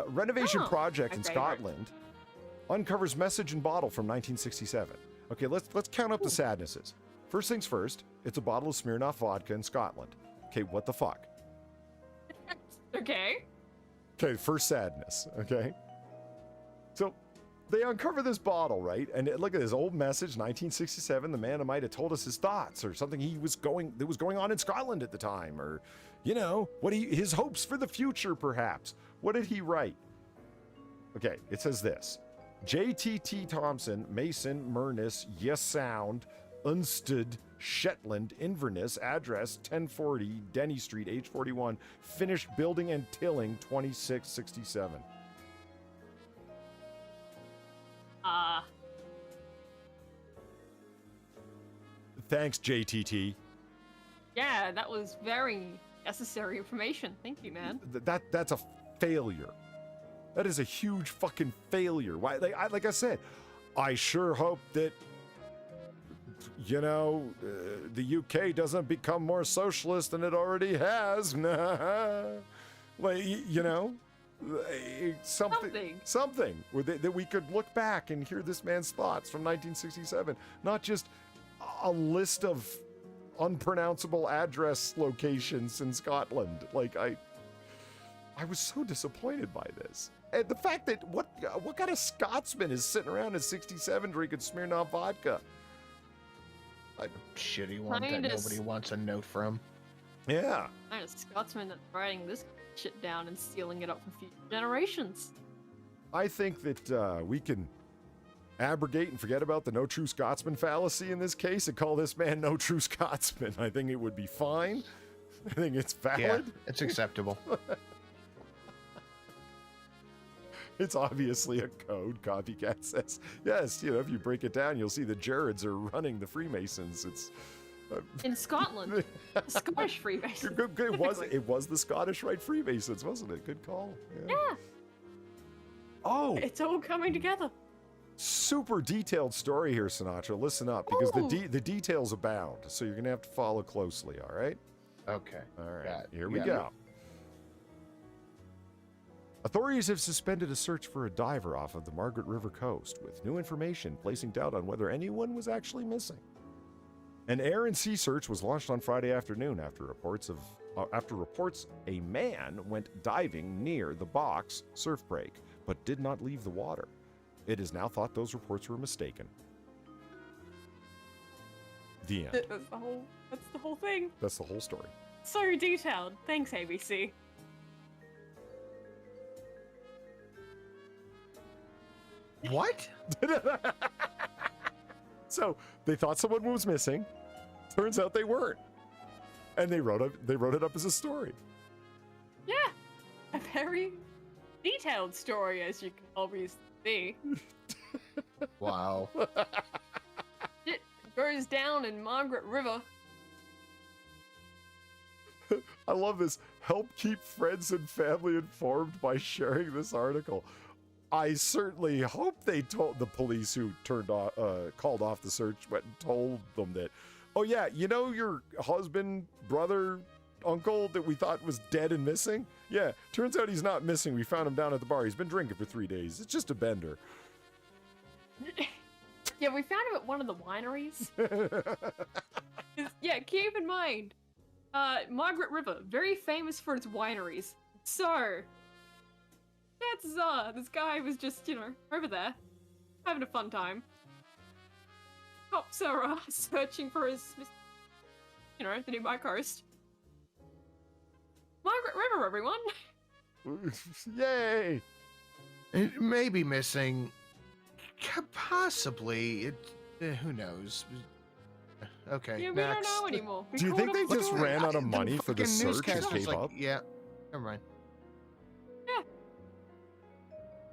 [SPEAKER 1] Renovation project in Scotland uncovers message and bottle from 1967. Okay, let's count up the sadnesses. First things first, it's a bottle of Smirnoff vodka in Scotland. Okay, what the fuck?
[SPEAKER 3] Okay.
[SPEAKER 1] Okay, first sadness, okay? So they uncover this bottle, right? And look at this old message, 1967. The man might have told us his thoughts or something that was going on in Scotland at the time, or, you know, his hopes for the future, perhaps. What did he write? Okay, it says this. JTT Thompson, Mason, Murness, Yes Sound, Unsted, Shetland, Inverness, address 1040 Denny Street, age 41, finished building and tilling 2667. Thanks, JTT.
[SPEAKER 3] Yeah, that was very necessary information. Thank you, man.
[SPEAKER 1] That's a failure. That is a huge fucking failure. Why? Like I said, I sure hope that, you know, the UK doesn't become more socialist than it already has. Like, you know, something that we could look back and hear this man's thoughts from 1967, not just a list of unpronounceable address locations in Scotland. Like, I was so disappointed by this. And the fact that what kind of Scotsman is sitting around at 67 drinking Smirnoff vodka?
[SPEAKER 2] Shitty one that nobody wants a note from.
[SPEAKER 1] Yeah.
[SPEAKER 3] I'm a Scotsman that's writing this shit down and sealing it up for future generations.
[SPEAKER 1] I think that we can abrogate and forget about the no true Scotsman fallacy in this case and call this man no true Scotsman. I think it would be fine. I think it's valid.
[SPEAKER 2] Yeah, it's acceptable.
[SPEAKER 1] It's obviously a code, Copycat says. Yes, if you break it down, you'll see the Jareds are running the Freemasons. It's
[SPEAKER 3] in Scotland, the Scottish Freemasons.
[SPEAKER 1] It was the Scottish Rite Freemasons, wasn't it? Good call.
[SPEAKER 3] Yeah.
[SPEAKER 1] Oh,
[SPEAKER 3] it's all coming together.
[SPEAKER 1] Super detailed story here, Sinatra. Listen up, because the details abound. So you're gonna have to follow closely. All right.
[SPEAKER 2] Okay.
[SPEAKER 1] All right. Here we go. Authorities have suspended a search for a diver off of the Margaret River coast, with new information placing doubt on whether anyone was actually missing. An air and sea search was launched on Friday afternoon after reports a man went diving near the box surf break, but did not leave the water. It is now thought those reports were mistaken. The end.
[SPEAKER 3] That's the whole thing.
[SPEAKER 1] That's the whole story.
[SPEAKER 3] So detailed. Thanks, ABC.
[SPEAKER 2] What?
[SPEAKER 1] So they thought someone was missing. Turns out they weren't, and they wrote it up as a story.
[SPEAKER 3] Yeah, a very detailed story, as you can obviously see.
[SPEAKER 2] Wow.
[SPEAKER 3] It goes down in Margaret River.
[SPEAKER 1] I love this. Help keep friends and family informed by sharing this article. I certainly hope they told the police who called off the search, went and told them that, oh yeah, your husband, brother, uncle that we thought was dead and missing? Yeah, turns out he's not missing. We found him down at the bar. He's been drinking for 3 days. It's just a bender.
[SPEAKER 3] Yeah, we found him at one of the wineries. Yeah, keep in mind, Margaret River, very famous for its wineries. So, this guy was just, over there, having a fun time. Cops are searching for his, the nearby coast. Margaret River, everyone!
[SPEAKER 1] Yay!
[SPEAKER 2] It may be missing. Possibly. Who knows? Okay.
[SPEAKER 3] Yeah, we
[SPEAKER 2] next.
[SPEAKER 3] don't know anymore.
[SPEAKER 1] Do you think they just ran out of money for the search and
[SPEAKER 2] newscaster's
[SPEAKER 1] gave up?
[SPEAKER 2] Yeah. Never mind.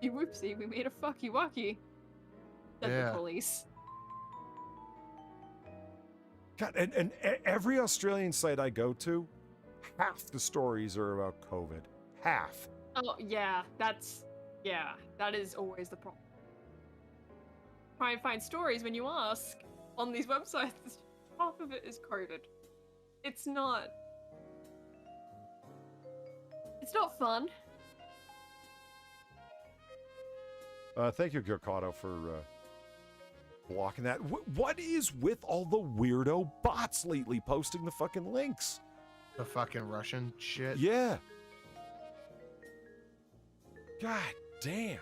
[SPEAKER 3] You whoopsie, we made a fucky wucky. Said
[SPEAKER 2] Yeah.
[SPEAKER 3] the police.
[SPEAKER 1] God, and every Australian site I go to, half the stories are about COVID. Half.
[SPEAKER 3] Oh, yeah, that is always the problem. Try and find stories when you ask on these websites. Half of it is COVID. It's not fun.
[SPEAKER 1] Thank you, Gurkato, for blocking that. What is with all the weirdo bots lately posting the fucking links?
[SPEAKER 2] The fucking Russian shit.
[SPEAKER 1] Yeah. God damn.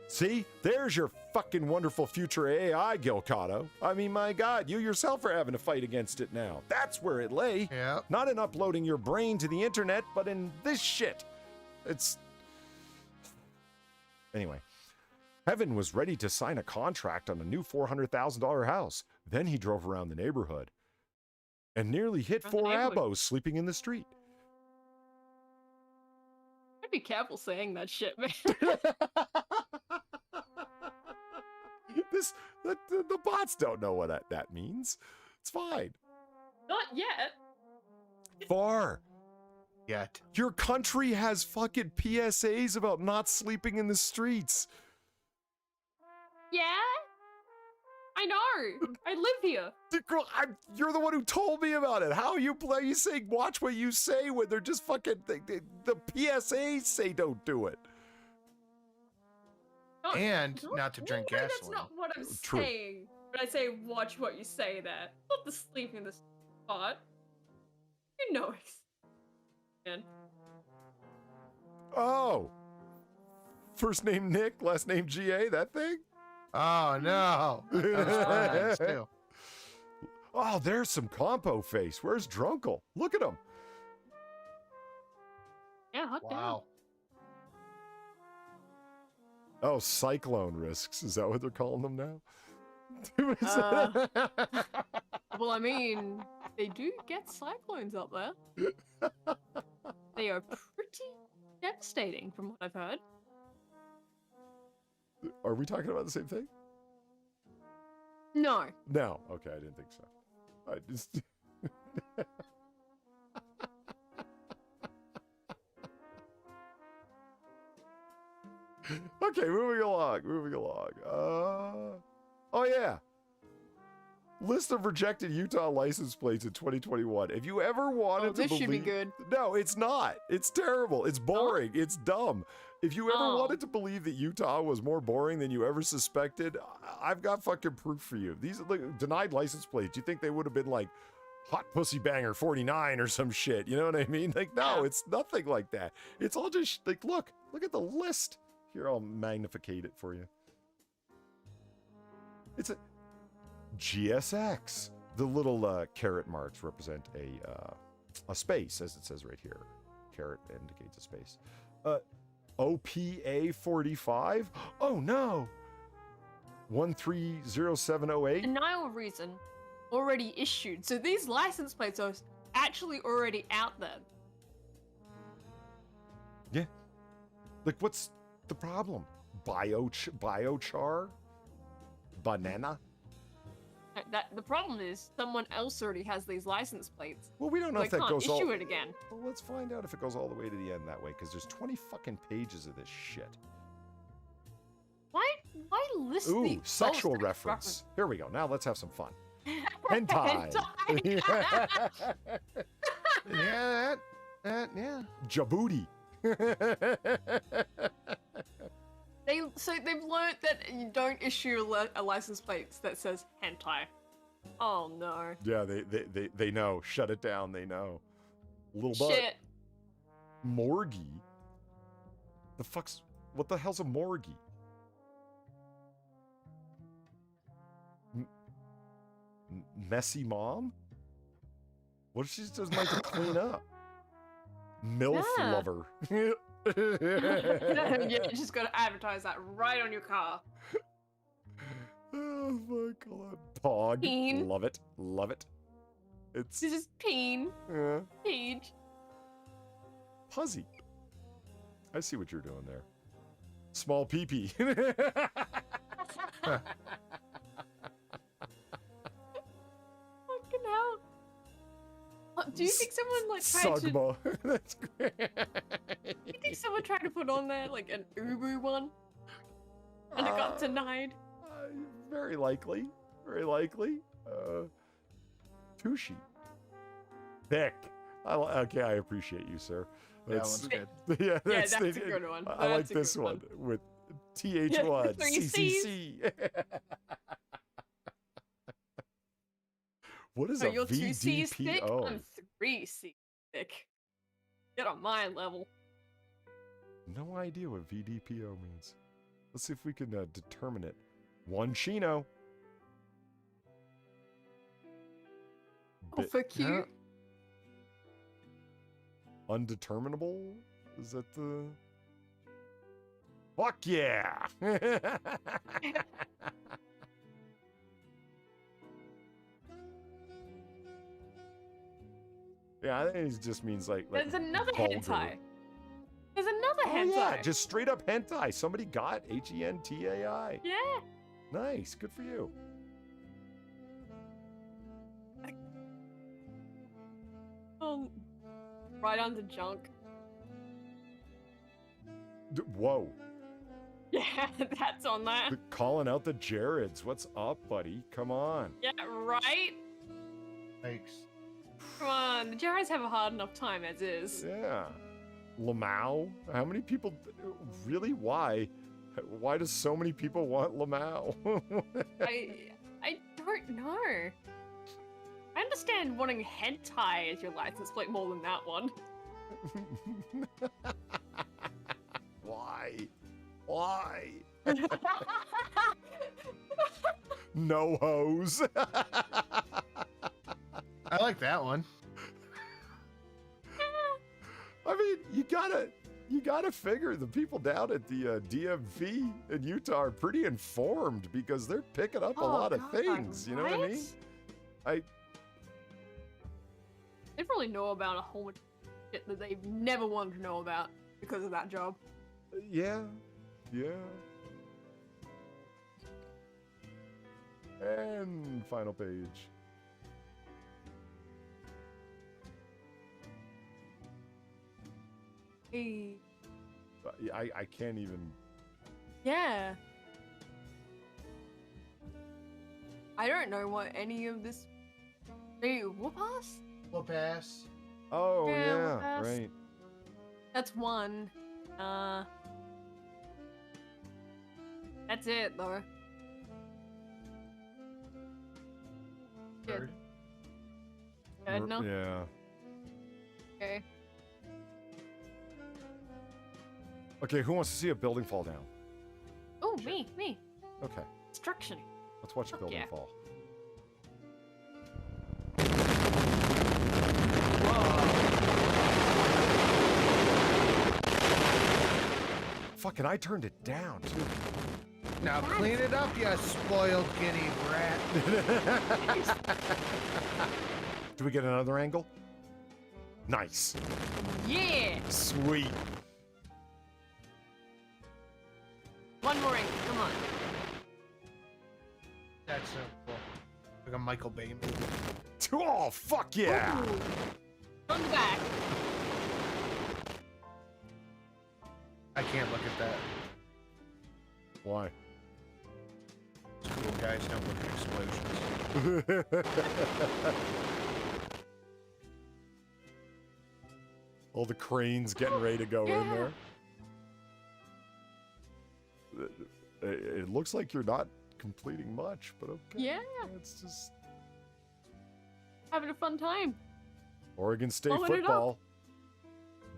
[SPEAKER 1] See, there's your fucking wonderful future AI, Gilcotto. I mean, my God, you yourself are having to fight against it now. That's where it lay.
[SPEAKER 2] Yeah.
[SPEAKER 1] Not in uploading your brain to the internet, but in this shit. It's... Anyway. Heaven was ready to sign a contract on a new $400,000 house. Then he drove around the neighborhood and nearly hit 4 abos sleeping in the street.
[SPEAKER 3] I'd be careful saying that shit, man.
[SPEAKER 1] The bots don't know what that means. It's fine.
[SPEAKER 3] Not yet.
[SPEAKER 1] Far.
[SPEAKER 2] Yet.
[SPEAKER 1] Your country has fucking PSAs about not sleeping in the streets.
[SPEAKER 3] Yeah? I know. I live here.
[SPEAKER 1] Girl, you're the one who told me about it. How are you saying watch what you say when they're just fucking... The PSAs say don't do it.
[SPEAKER 2] Not to drink gasoline.
[SPEAKER 3] That's not what I'm
[SPEAKER 1] True.
[SPEAKER 3] saying. But I say watch what you say there. Not the sleep in the spot. You know it. Man.
[SPEAKER 1] Oh. First name Nick, last name GA, that thing?
[SPEAKER 2] Oh, no. That was fun, too.
[SPEAKER 1] Oh, there's some compo face. Where's Drunkle? Look at him.
[SPEAKER 3] Yeah, hot damn.
[SPEAKER 2] Wow.
[SPEAKER 1] Oh, cyclone risks. Is that what they're calling them now?
[SPEAKER 3] Well, I mean, they do get cyclones up there. They are pretty devastating, from what I've heard.
[SPEAKER 1] Are we talking about the same thing?
[SPEAKER 3] No.
[SPEAKER 1] No. Okay, I didn't think so. I just... Okay, moving along. Oh yeah. List of rejected Utah license plates in 2021. If you ever wanted to believe...
[SPEAKER 3] this should be good.
[SPEAKER 1] No, it's not. It's terrible. It's boring. It's dumb. If you ever wanted to believe that Utah was more boring than you ever suspected, I've got fucking proof for you. These like, denied license plates, you think they would have been like Hot Pussy Banger 49 or some shit? You know what I mean? Like, no, it's nothing like that. It's all just like, look at the list. Here, I'll magnificate it for you. It's a GSX. The little caret marks represent a space, as it says right here. Caret indicates a space. OPA 45. Oh no. 130708.
[SPEAKER 3] Denial of reason already issued. So these license plates are actually already out there.
[SPEAKER 1] Yeah. Like, what's the problem? Biochar? Banana?
[SPEAKER 3] The problem is someone else already has these license plates.
[SPEAKER 1] Well, we don't know
[SPEAKER 3] So
[SPEAKER 1] if that
[SPEAKER 3] can't
[SPEAKER 1] goes
[SPEAKER 3] issue
[SPEAKER 1] all...
[SPEAKER 3] it again.
[SPEAKER 1] Well, let's find out if it goes all the way to the end that way, because there's 20 fucking pages of this shit.
[SPEAKER 3] Why list
[SPEAKER 1] Ooh,
[SPEAKER 3] the
[SPEAKER 1] sexual reference. Here we go. Now let's have some fun. Hentai.
[SPEAKER 2] Yeah, yeah.
[SPEAKER 1] Djibouti.
[SPEAKER 3] They've learned that you don't issue a license plate that says hentai. Oh no.
[SPEAKER 1] Yeah, they know. Shut it down. They know. Little butt.
[SPEAKER 3] Shit.
[SPEAKER 1] Morgie. What the hell's a morgie? Messy mom? What if she just doesn't like to clean up? MILF lover.
[SPEAKER 3] Yeah, you just gotta advertise that right on your car.
[SPEAKER 1] Oh my god. Pog.
[SPEAKER 3] Peen.
[SPEAKER 1] Love it. Love it. It's
[SPEAKER 3] This is Peen. Page.
[SPEAKER 1] Puzzy. I see what you're doing there. Small pee-pee.
[SPEAKER 3] Fucking hell. Do you think someone like tried to?
[SPEAKER 1] Sugma. That's great.
[SPEAKER 3] Do you think someone tried to put on there like an Ubu one, and it got denied?
[SPEAKER 1] Very likely. Very likely. Tushy. Thick. Okay, I appreciate you, sir.
[SPEAKER 2] That one's good.
[SPEAKER 1] Yeah,
[SPEAKER 3] That's a good one.
[SPEAKER 1] I like
[SPEAKER 3] That's a
[SPEAKER 1] this
[SPEAKER 3] good
[SPEAKER 1] one with TH1
[SPEAKER 3] 3
[SPEAKER 1] CCC. What is
[SPEAKER 3] So
[SPEAKER 1] a
[SPEAKER 3] you're 2 C's thick,
[SPEAKER 1] VDPO?
[SPEAKER 3] I'm 3 C's thick. Get on my level.
[SPEAKER 1] No idea what VDPO means. Let's see if we can determine it. One Chino.
[SPEAKER 3] Oh, for cute.
[SPEAKER 2] Yeah.
[SPEAKER 1] Undeterminable? Is that the... Fuck yeah! Yeah, I think it just means like
[SPEAKER 3] There's another
[SPEAKER 1] vulgar.
[SPEAKER 3] hentai. There's another
[SPEAKER 1] Oh
[SPEAKER 3] hentai.
[SPEAKER 1] yeah, just straight up hentai. Somebody got HENTAI.
[SPEAKER 3] Yeah.
[SPEAKER 1] Nice, good for you.
[SPEAKER 3] Right under junk.
[SPEAKER 1] Whoa.
[SPEAKER 3] Yeah, that's on that.
[SPEAKER 1] Calling out the Jareds. What's up, buddy? Come on.
[SPEAKER 3] Yeah, right?
[SPEAKER 2] Thanks.
[SPEAKER 3] Come on, the Jareds have a hard enough time as is.
[SPEAKER 1] Yeah. Lamau? How many people... Really? Why? Why does so many people want Lamau?
[SPEAKER 3] I don't know. I understand wanting hentai as your license plate more than that one.
[SPEAKER 1] Why? Why? No hose.
[SPEAKER 2] I like that one.
[SPEAKER 1] I mean, you You gotta figure the people down at the DMV in Utah are pretty informed because they're picking up a lot of things. You know what I mean?
[SPEAKER 3] They probably know about a whole bunch of shit that they've never wanted to know about because of that job.
[SPEAKER 1] Yeah. And final page.
[SPEAKER 3] Hey.
[SPEAKER 1] I can't even.
[SPEAKER 3] Yeah. I don't know what any of this. Hey, whoop-ass?
[SPEAKER 2] Whoop-ass.
[SPEAKER 1] Oh,
[SPEAKER 3] Yeah,
[SPEAKER 1] yeah,
[SPEAKER 3] whoop-ass.
[SPEAKER 1] right.
[SPEAKER 3] That's one. That's it, though.
[SPEAKER 2] Third.
[SPEAKER 3] Good, no?
[SPEAKER 1] Yeah.
[SPEAKER 3] Okay.
[SPEAKER 1] Okay, who wants to see a building fall down?
[SPEAKER 3] Oh, me.
[SPEAKER 1] Okay,
[SPEAKER 3] Destruction.
[SPEAKER 1] let's watch a
[SPEAKER 3] Fuck
[SPEAKER 1] building
[SPEAKER 3] yeah.
[SPEAKER 1] fall. Fucking, I turned it down, too.
[SPEAKER 2] Now clean it up, you spoiled guinea brat.
[SPEAKER 1] Do we get another angle? Nice.
[SPEAKER 3] Yeah!
[SPEAKER 1] Sweet.
[SPEAKER 3] One more angle, come on.
[SPEAKER 2] That's so cool. Like a Michael Bay movie.
[SPEAKER 1] Oh, fuck yeah!
[SPEAKER 3] Ooh. From the back.
[SPEAKER 2] I can't look at that.
[SPEAKER 1] Why?
[SPEAKER 2] Cool guys don't look at explosions.
[SPEAKER 1] All the cranes getting ready to go in there. It looks like you're not completing much, but okay.
[SPEAKER 3] Yeah.
[SPEAKER 1] It's just
[SPEAKER 3] Having a fun time.
[SPEAKER 1] Oregon State
[SPEAKER 3] Blowing it up.
[SPEAKER 1] football.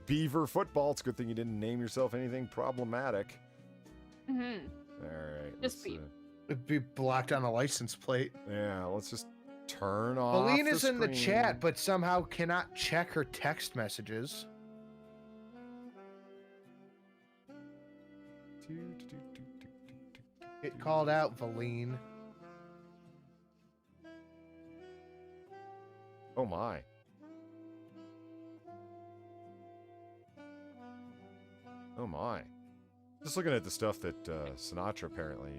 [SPEAKER 1] Beaver football. It's a good thing you didn't name yourself anything problematic.
[SPEAKER 3] Mm-hmm.
[SPEAKER 1] All right.
[SPEAKER 3] Just
[SPEAKER 1] let's,
[SPEAKER 3] Beaver.
[SPEAKER 2] It'd be blocked on a license plate.
[SPEAKER 1] yeah, let's just turn off
[SPEAKER 2] Marilyn
[SPEAKER 1] the
[SPEAKER 2] is in the
[SPEAKER 1] screen.
[SPEAKER 2] chat, but somehow cannot check her text messages. Get called out, Valine.
[SPEAKER 1] Oh my. Oh my. Just looking at the stuff that Sinatra apparently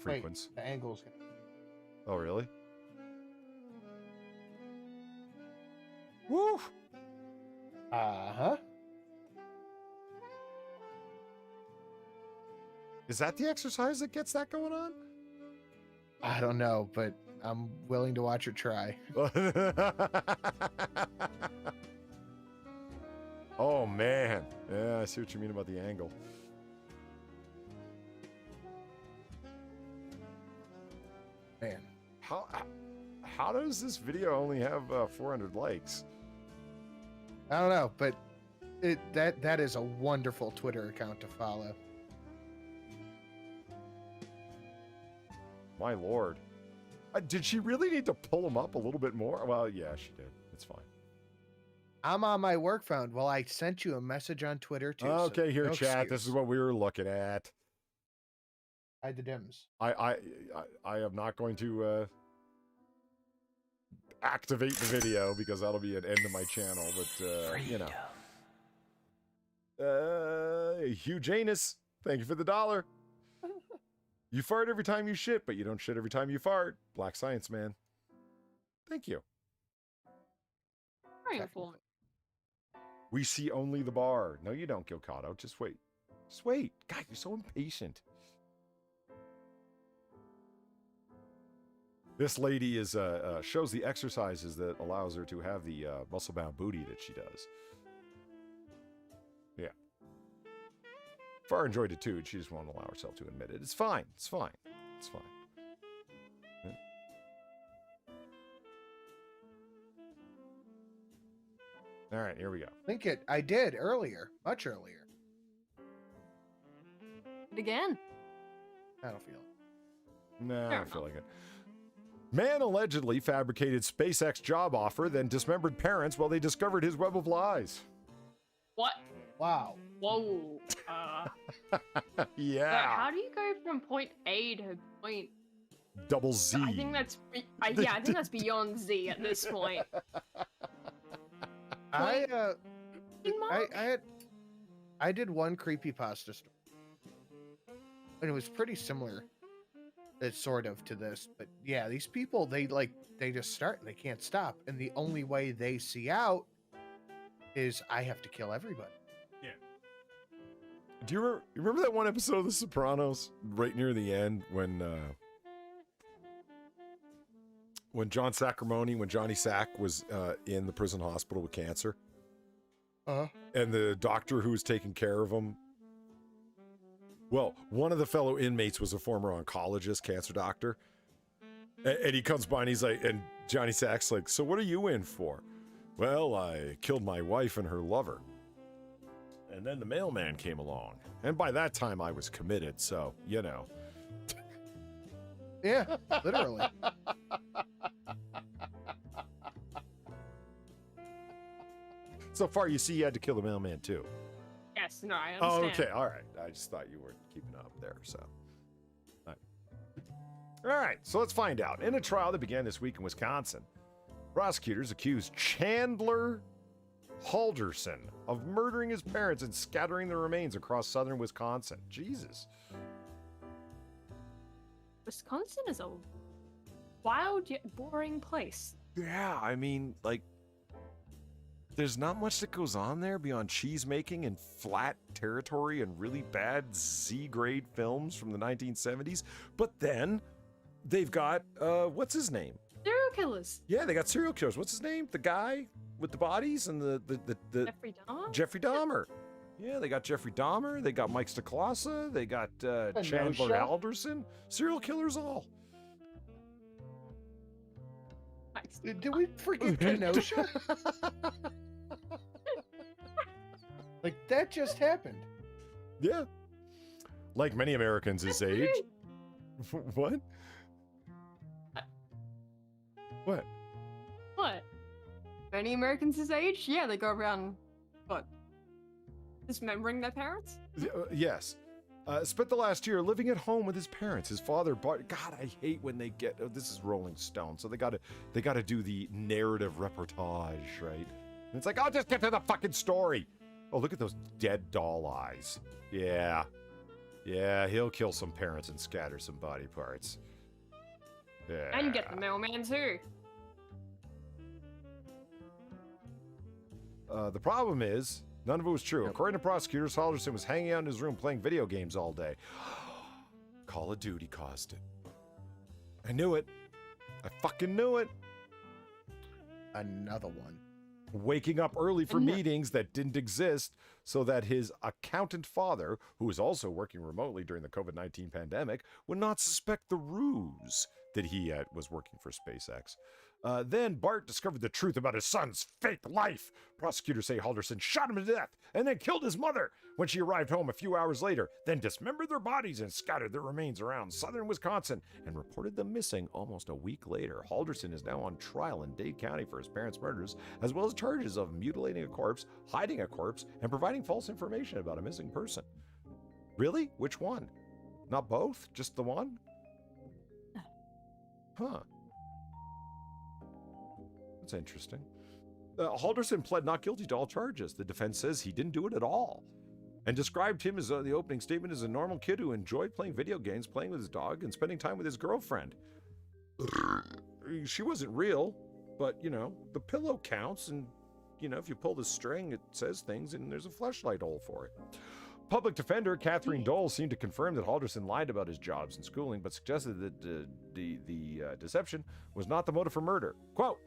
[SPEAKER 1] frequents.
[SPEAKER 2] Wait, the angle's.
[SPEAKER 1] Oh, really? Woo!
[SPEAKER 2] Uh-huh.
[SPEAKER 1] Is that the exercise that gets that going on?
[SPEAKER 2] I don't know, but I'm willing to watch her try.
[SPEAKER 1] Oh, man. Yeah, I see what you mean about the angle.
[SPEAKER 2] Man.
[SPEAKER 1] How does this video only have 400 likes?
[SPEAKER 2] I don't know, but that is a wonderful Twitter account to follow.
[SPEAKER 1] My lord. Did she really need to pull him up a little bit more? Well, yeah, she did. It's fine.
[SPEAKER 2] I'm on my work phone. Well, I sent you a message on Twitter too.
[SPEAKER 1] Okay,
[SPEAKER 2] so
[SPEAKER 1] here,
[SPEAKER 2] no
[SPEAKER 1] chat.
[SPEAKER 2] excuse.
[SPEAKER 1] This is what we were looking at.
[SPEAKER 2] Hide the dims.
[SPEAKER 1] I am not going to activate the video because that'll be an end to my channel. But you know, Hugh Janus, thank you for the $1. You fart every time you shit, but you don't shit every time you fart. Black Science Man. Thank you.
[SPEAKER 3] Very informative.
[SPEAKER 1] We see only the bar. No, you don't, Gilcado. Just wait. Just wait. God, you're so impatient. This lady is shows the exercises that allows her to have the muscle-bound booty that she does. Yeah. Far enjoyed it too. She just won't allow herself to admit it. It's fine. It's fine. It's fine. Yeah. All right, here we go.
[SPEAKER 2] I did earlier, much earlier.
[SPEAKER 3] Again.
[SPEAKER 2] I don't feel it.
[SPEAKER 1] No, I
[SPEAKER 3] Fair
[SPEAKER 1] don't feel
[SPEAKER 3] enough.
[SPEAKER 1] like it. Man allegedly fabricated SpaceX job offer, then dismembered parents while they discovered his web of lies.
[SPEAKER 3] What?
[SPEAKER 2] Wow.
[SPEAKER 3] Whoa.
[SPEAKER 1] Yeah.
[SPEAKER 3] So how do you go from point A to point?
[SPEAKER 1] Double Z.
[SPEAKER 3] I think that's yeah. I think that's beyond Z at this point.
[SPEAKER 2] I did one creepypasta story, and it was pretty similar. It's sort of to this, but yeah, these people they just start and they can't stop, and the only way they see out is I have to kill everybody.
[SPEAKER 1] Yeah. Do you remember that one episode of The Sopranos right near the end when Johnny Sack was in the prison hospital with cancer? And the doctor who was taking care of him, well, one of the fellow inmates was a former oncologist, cancer doctor. And he comes by and he's like, and Johnny Sack's like, so what are you in for? Well, I killed my wife and her lover. And then the mailman came along. And by that time I was committed, so, you know.
[SPEAKER 2] Yeah, literally.
[SPEAKER 1] So far, you see you had to kill the mailman, too.
[SPEAKER 3] Yes, no, I
[SPEAKER 1] Oh,
[SPEAKER 3] understand.
[SPEAKER 1] okay, all right. I just thought you weren't keeping up there, so. All right, so let's find out. In a trial that began this week in Wisconsin, prosecutors accused Chandler Halderson of murdering his parents and scattering their remains across southern Wisconsin. Jesus.
[SPEAKER 3] Wisconsin is a wild yet boring place.
[SPEAKER 1] Yeah, I mean, like, there's not much that goes on there beyond cheese making and flat territory and really bad Z-grade films from the 1970s. But then they've got, what's his name?
[SPEAKER 3] Serial killers.
[SPEAKER 1] Yeah, they got serial killers. What's his name? The guy with the bodies and the
[SPEAKER 3] Jeffrey Dahmer?
[SPEAKER 1] Jeffrey Dahmer. Yeah, they got Jeffrey Dahmer. They got Mike Stacklasa. They got Chandler Alderson. Serial killers all.
[SPEAKER 3] Nice.
[SPEAKER 2] Did we forget Kenosha? Like, that just happened.
[SPEAKER 1] Yeah. Like many Americans his age. What? What?
[SPEAKER 3] What? Many Americans his age? Yeah, they go around, what? Dismembering their parents?
[SPEAKER 1] Yes. Spent the last year living at home with his parents. His father bought. God, I hate when they get. Oh, this is Rolling Stone, so they gotta do the narrative reportage, right? And it's like, I'll just get to the fucking story. Oh, look at those dead doll eyes. Yeah, he'll kill some parents and scatter some body parts. Yeah.
[SPEAKER 3] And get the mailman too.
[SPEAKER 1] The problem is, none of it was true. According to prosecutors, Halderson was hanging out in his room playing video games all day. Call of Duty caused it. I knew it. I fucking knew it.
[SPEAKER 2] Another one.
[SPEAKER 1] Waking up early for meetings that didn't exist so that his accountant father, who was also working remotely during the COVID-19 pandemic, would not suspect the ruse that he was working for SpaceX. Then Bart discovered the truth about his son's fake life. Prosecutors say Halderson shot him to death and then killed his mother when she arrived home a few hours later, then dismembered their bodies and scattered their remains around southern Wisconsin and reported them missing almost a week later. Halderson is now on trial in Dade County for his parents' murders, as well as charges of mutilating a corpse, hiding a corpse, and providing false information about a missing person. Really? Which one? Not both? Just the one? Huh. That's interesting. Halderson pled not guilty to all charges. The defense says he didn't do it at all and described him as the opening statement as a normal kid who enjoyed playing video games, playing with his dog, and spending time with his girlfriend. She wasn't real, but, you know, the pillow counts, and, you know, if you pull the string, it says things, and there's a fleshlight hole for it. Public defender Catherine Dole seemed to confirm that Halderson lied about his jobs and schooling, but suggested that the deception was not the motive for murder. Quote,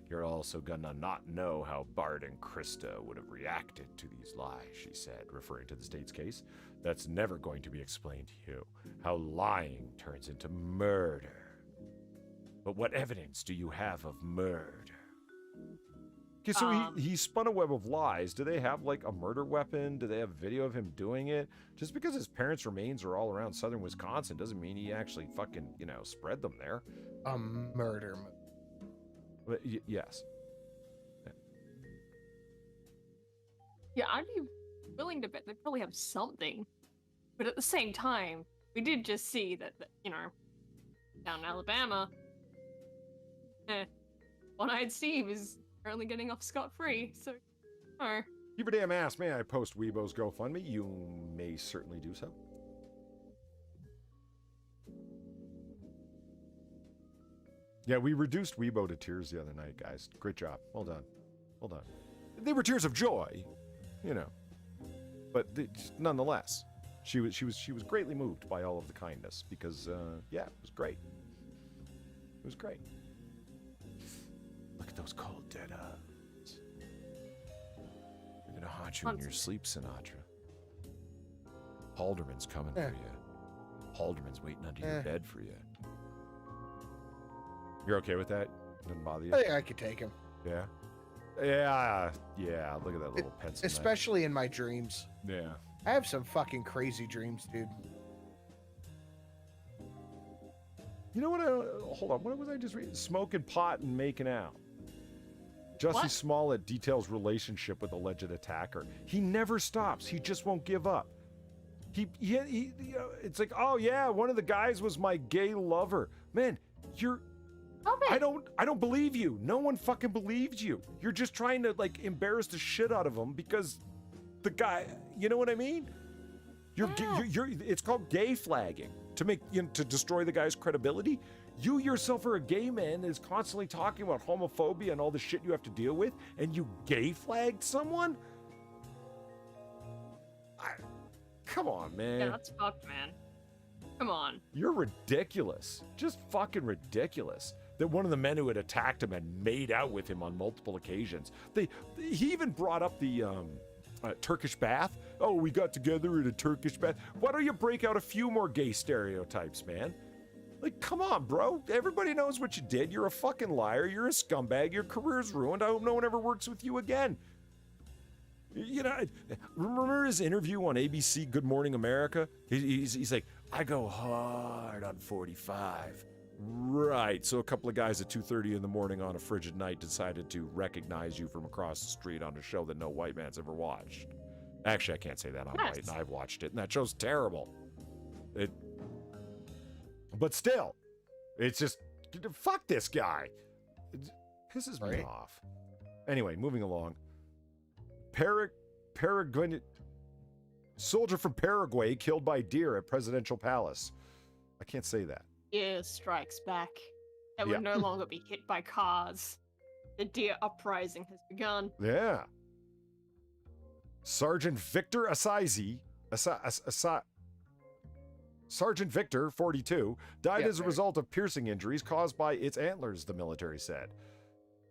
[SPEAKER 1] "You're also gonna not know how Bart and Krista would have reacted to these lies," she said, referring to the state's case. "That's never going to be explained to you, how lying turns into murder. But what evidence do you have of murder?" Okay, so he spun a web of lies. Do they have, like, a murder weapon? Do they have video of him doing it? Just because his parents' remains are all around southern Wisconsin doesn't mean he actually fucking, you know, spread them there.
[SPEAKER 2] A murder.
[SPEAKER 1] Yes.
[SPEAKER 3] Yeah, I'd be willing to bet they probably have something. But at the same time, we did just see that down in Alabama, One-Eyed Steve is currently getting off scot-free, so,
[SPEAKER 1] Keep your damn ass. May I post Weibo's GoFundMe? You may certainly do so. Yeah, we reduced Weibo to tears the other night, guys. Great job. Well done. Well done. They were tears of joy, you know, but nonetheless, she was greatly moved by all of the kindness because, yeah, it was great. It was great. Look at those cold dead eyes. They're gonna haunt you in your sleep, Sinatra. Halderman's coming for you. Halderman's waiting under your bed for you. You're okay with that? Doesn't bother you?
[SPEAKER 2] I think I could take him.
[SPEAKER 1] Yeah. Yeah. Yeah. Look at that little pencil.
[SPEAKER 2] Especially in my dreams.
[SPEAKER 1] Yeah.
[SPEAKER 2] I have some fucking crazy dreams, dude.
[SPEAKER 1] You know what? Hold on. What was I just reading? Smoking pot and making out. Jussie Smollett details relationship with alleged attacker. He never stops. He just won't give up. He you know, it's like, oh yeah, one of the guys was my gay lover. Man, I don't believe you. No one fucking believes you. You're just trying to like embarrass the shit out of him because the guy, you know what I mean? You're it's called gay flagging to make to destroy the guy's credibility. You yourself are a gay man that is constantly talking about homophobia and all the shit you have to deal with, and you gay flagged someone? Come on, man.
[SPEAKER 3] Yeah, that's fucked, man. Come on.
[SPEAKER 1] You're ridiculous. Just fucking ridiculous. That one of the men who had attacked him had made out with him on multiple occasions. He even brought up the Turkish bath. Oh, we got together at a Turkish bath. Why don't you break out a few more gay stereotypes, man? Like, come on, bro. Everybody knows what you did. You're a fucking liar. You're a scumbag. Your career's ruined. I hope no one ever works with you again. You know, remember his interview on ABC Good Morning America? He's like, I go hard on 45. Right. So a couple of guys at 2:30 in the morning on a frigid night decided to recognize you from across the street on a show that no white man's ever watched. Actually, I can't say that. I'm white and I've watched it, and that show's terrible. But still, it's just, fuck this guy. It pisses me off. Anyway, moving along. Paraguay soldier from Paraguay killed by deer at presidential palace. I can't say that.
[SPEAKER 3] Deer strikes back. That would no longer be hit by cars. The deer uprising has begun.
[SPEAKER 1] Yeah. Sergeant Victor Asaizi, Sergeant Victor, 42, died as a result of piercing injuries caused by its antlers, the military said.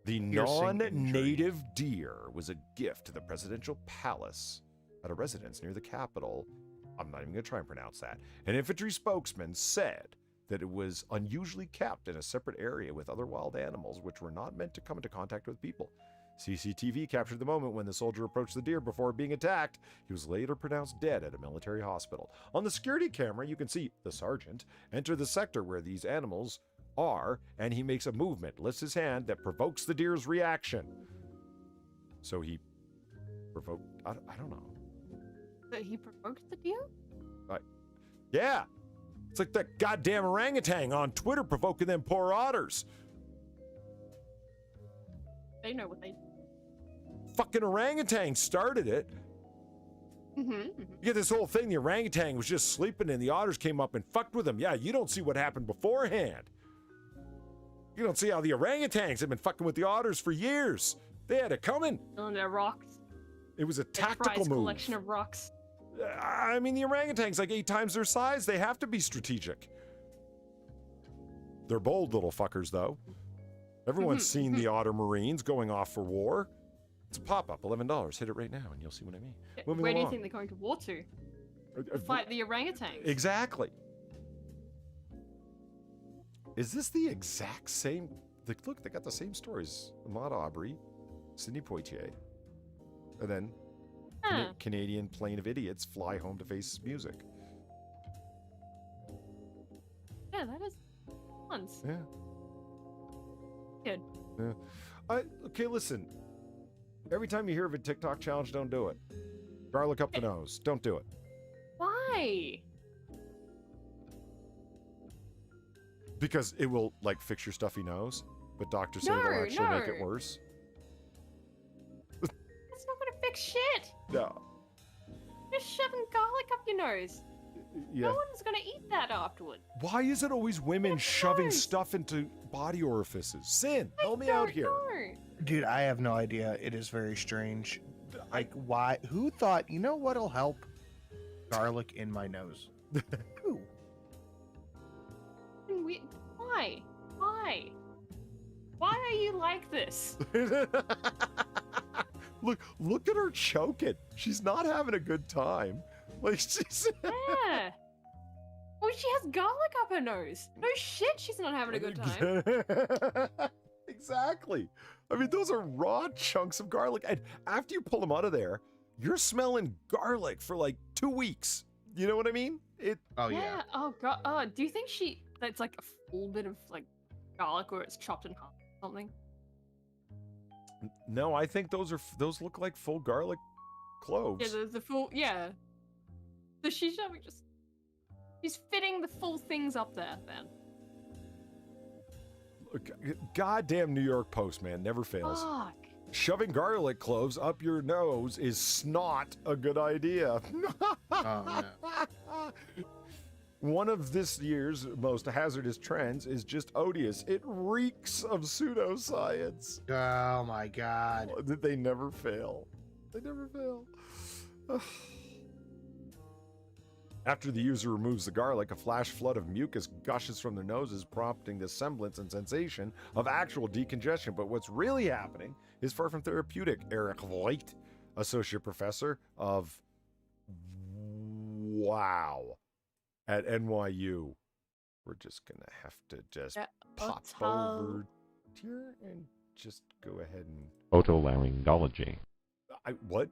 [SPEAKER 1] The non-native deer was a gift to the presidential palace at a residence near the capital. I'm not even going to try and pronounce that. An infantry spokesman said that it was unusually kept in a separate area with other wild animals which were not meant to come into contact with people. CCTV captured the moment when the soldier approached the deer before being attacked. He was later pronounced dead at a military hospital. On the security camera, you can see the sergeant enter the sector where these animals are, and he makes a movement, lifts his hand that provokes the deer's reaction. So he provoked, I don't know.
[SPEAKER 3] That he provoked the deer?
[SPEAKER 1] Yeah. It's like that goddamn orangutan on Twitter provoking them poor otters.
[SPEAKER 3] They know what they do.
[SPEAKER 1] Fucking orangutan started it. You get this whole thing, the orangutan was just sleeping and the otters came up and fucked with him. Yeah, you don't see what happened beforehand. You don't see how the orangutans have been fucking with the otters for years. They had it coming.
[SPEAKER 3] On their rocks.
[SPEAKER 1] It was a tactical move.
[SPEAKER 3] Collection of rocks.
[SPEAKER 1] I mean, the orangutans like 8 times their size. They have to be strategic. They're bold little fuckers, though. Everyone's seen the otter marines going off for war. It's a pop-up, $11. Hit it right now, and you'll see what I mean. Moving
[SPEAKER 3] Where
[SPEAKER 1] along.
[SPEAKER 3] do you think they're going to war to? Fight the orangutans.
[SPEAKER 1] Exactly. Is this the exact same? Look, they got the same stories. Ahmaud Arbery, Sidney Poitier, and then Canadian plane of idiots fly home to face music.
[SPEAKER 3] Yeah, that is once.
[SPEAKER 1] Yeah.
[SPEAKER 3] Good.
[SPEAKER 1] Yeah. Okay, listen. Every time you hear of a TikTok challenge, don't do it. Garlic up the nose. Don't do it.
[SPEAKER 3] Why?
[SPEAKER 1] Because it will, like, fix your stuffy nose. But doctors say they'll actually make it worse.
[SPEAKER 3] It's not gonna fix shit.
[SPEAKER 1] No.
[SPEAKER 3] Just shoving garlic up your nose.
[SPEAKER 1] Yeah.
[SPEAKER 3] No one's gonna eat that afterward.
[SPEAKER 1] Why is it always women shoving stuff into body orifices? Sin, help me out here.
[SPEAKER 2] Dude, I have no idea. It is very strange. Like, why? Who thought, you know what'll help? Garlic in my nose. Who?
[SPEAKER 3] Why? Why? Why are you like this?
[SPEAKER 1] Look at her choking. She's not having a good time. Like, she's...
[SPEAKER 3] Yeah. Well, she has garlic up her nose. No shit, she's not having a good time.
[SPEAKER 1] Exactly. I mean, those are raw chunks of garlic. And after you pull them out of there, you're smelling garlic for like 2 weeks. You know what I mean?
[SPEAKER 2] Oh, yeah.
[SPEAKER 3] Oh, God. Oh, do you think that's like a full bit of like garlic where it's chopped in half or something?
[SPEAKER 1] No, I think those look like full garlic cloves.
[SPEAKER 3] Yeah, the full, yeah. So she's fitting the full things up there then.
[SPEAKER 1] Goddamn New York Post, man, never fails.
[SPEAKER 3] Fuck.
[SPEAKER 1] Shoving garlic cloves up your nose is not a good idea.
[SPEAKER 2] Oh, no.
[SPEAKER 1] One of this year's most hazardous trends is just odious. It reeks of pseudoscience.
[SPEAKER 2] Oh my God.
[SPEAKER 1] They never fail. They never fail. After the user removes the garlic, a flash flood of mucus gushes from their noses, prompting the semblance and sensation of actual decongestion. But what's really happening is far from therapeutic. Eric Voigt, associate professor of at NYU. We're just gonna have to just pop over here and just go ahead and
[SPEAKER 5] otolaryngology.
[SPEAKER 1] What?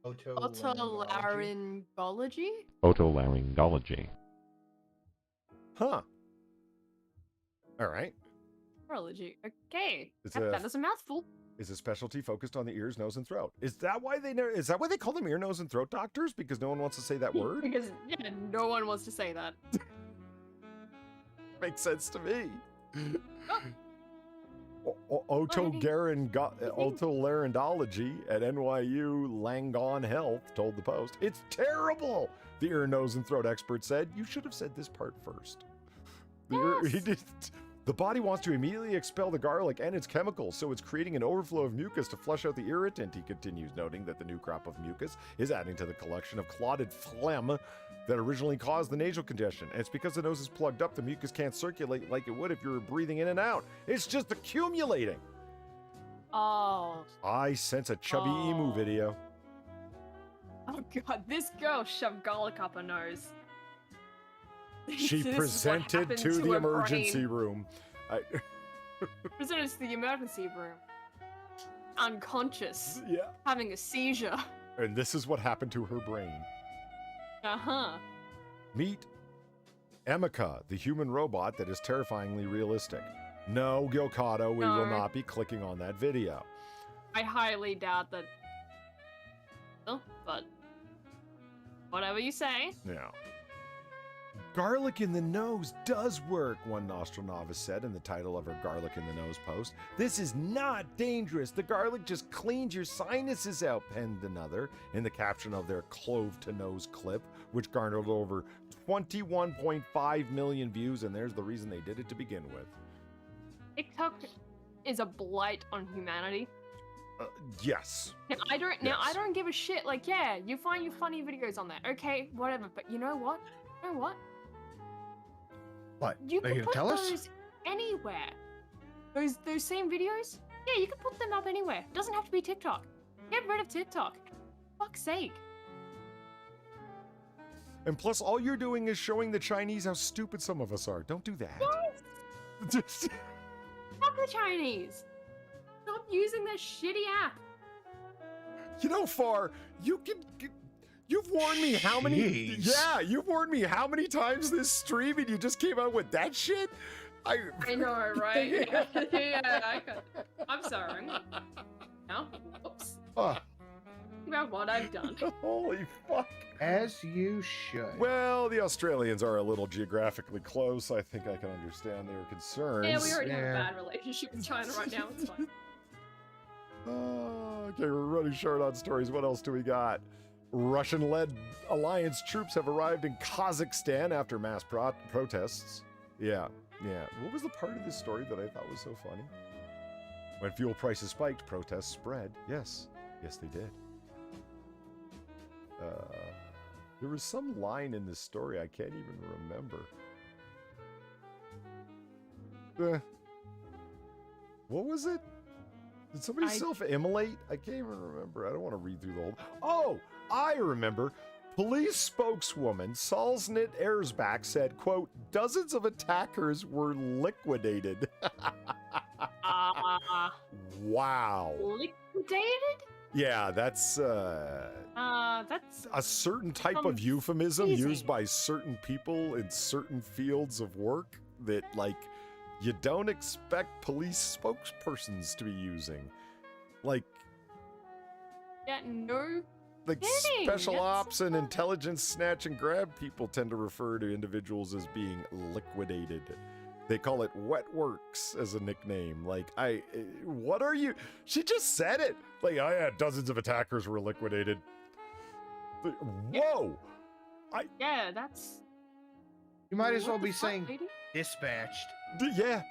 [SPEAKER 3] Otolaryngology?
[SPEAKER 5] Otolaryngology.
[SPEAKER 1] Huh. All right.
[SPEAKER 3] Neurology. Okay.
[SPEAKER 1] It's
[SPEAKER 3] That is a mouthful.
[SPEAKER 1] Is a specialty focused on the ears, nose, and throat. Is that why they call them ear, nose, and throat doctors? Because no one wants to say that word?
[SPEAKER 3] Because no one wants to say that.
[SPEAKER 1] Makes sense to me. Otolaryngology at NYU Langone Health told the Post. It's terrible, the ear, nose, and throat expert said. You should have said this part first. The body wants to immediately expel the garlic and its chemicals, so it's creating an overflow of mucus to flush out the irritant, he continues, noting that the new crop of mucus is adding to the collection of clotted phlegm that originally caused the nasal congestion. And it's because the nose is plugged up, the mucus can't circulate like it would if you were breathing in and out. It's just accumulating.
[SPEAKER 3] Oh.
[SPEAKER 1] I sense a chubby emu video.
[SPEAKER 3] Oh God, this girl shoved garlic up her nose.
[SPEAKER 1] She presented to the emergency room.
[SPEAKER 3] Presented to the emergency room. Unconscious.
[SPEAKER 1] Yeah.
[SPEAKER 3] Having a seizure.
[SPEAKER 1] And this is what happened to her brain.
[SPEAKER 3] Uh-huh.
[SPEAKER 1] Meet Emika, the human robot that is terrifyingly realistic. No, Gilcotto, we will not be clicking on that video.
[SPEAKER 3] I highly doubt that. Oh, but whatever you say.
[SPEAKER 1] Yeah. Garlic in the nose does work, one nostril novice said in the title of her Garlic in the Nose post. This is not dangerous. The garlic just cleans your sinuses out, penned another in the caption of their clove to nose clip, which garnered over 21.5 million views, and there's the reason they did it to begin with.
[SPEAKER 3] TikTok is a blight on humanity.
[SPEAKER 1] Yes.
[SPEAKER 3] I don't give a shit. Like, yeah, you find your funny videos on there. Okay, whatever. But you know what? You know what?
[SPEAKER 2] What?
[SPEAKER 3] You
[SPEAKER 2] Are
[SPEAKER 3] can
[SPEAKER 2] you
[SPEAKER 3] put
[SPEAKER 2] gonna tell us?
[SPEAKER 3] those anywhere. Those same videos? Yeah, you can put them up anywhere. It doesn't have to be TikTok. Get rid of TikTok. For fuck's sake.
[SPEAKER 1] And plus, all you're doing is showing the Chinese how stupid some of us are. Don't do that.
[SPEAKER 3] Yes! Fuck the Chinese. Stop using their shitty app.
[SPEAKER 1] You know, Far, you've warned me how many...
[SPEAKER 2] Jeez.
[SPEAKER 1] Yeah, you've warned me how many times this stream and you just came out with that shit?
[SPEAKER 3] I know, right? Yeah, I'm sorry. No? Oops. about what I've done.
[SPEAKER 1] Holy fuck.
[SPEAKER 2] As you should.
[SPEAKER 1] Well, the Australians are a little geographically close. I think I can understand their concerns.
[SPEAKER 3] Yeah, we already have a bad relationship with China right now. It's fine.
[SPEAKER 1] Okay, we're running short on stories. What else do we got? Russian-led alliance troops have arrived in Kazakhstan after mass protests. Yeah. What was the part of this story that I thought was so funny? When fuel prices spiked, protests spread. Yes, they did. There was some line in this story I can't even remember. What was it? Did somebody self-immolate? I can't even remember. I don't want to read through the whole... Oh, I remember. Police spokeswoman Salznit Erzbach said, quote, dozens of attackers were liquidated. Wow.
[SPEAKER 3] Liquidated?
[SPEAKER 1] Yeah, that's a certain type of euphemism used by certain people in certain fields of work that, like, you don't expect police spokespersons to be using. Like,
[SPEAKER 3] yeah, no.
[SPEAKER 1] Like special ops and intelligence snatch and grab people tend to refer to individuals as being liquidated. They call it wet works as a nickname. Like, what are you? She just said it. Like, oh yeah, dozens of attackers were liquidated. Whoa.
[SPEAKER 3] Yeah, that's...
[SPEAKER 2] You might as well be saying dispatched.
[SPEAKER 1] Yeah.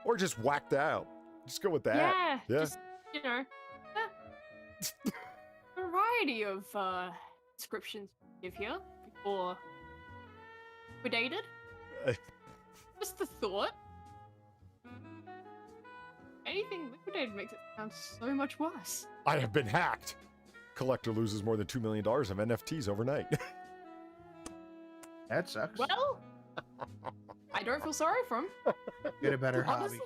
[SPEAKER 1] Or just whacked out. Just go with that.
[SPEAKER 3] Yeah. Just, you know. Variety of descriptions to give here before liquidated. Just the thought. Anything liquidated makes it sound so much worse.
[SPEAKER 1] I have been hacked. Collector loses more than $2 million of NFTs overnight.
[SPEAKER 2] That sucks.
[SPEAKER 3] Well, I don't feel sorry for him.
[SPEAKER 2] Get a better hobby.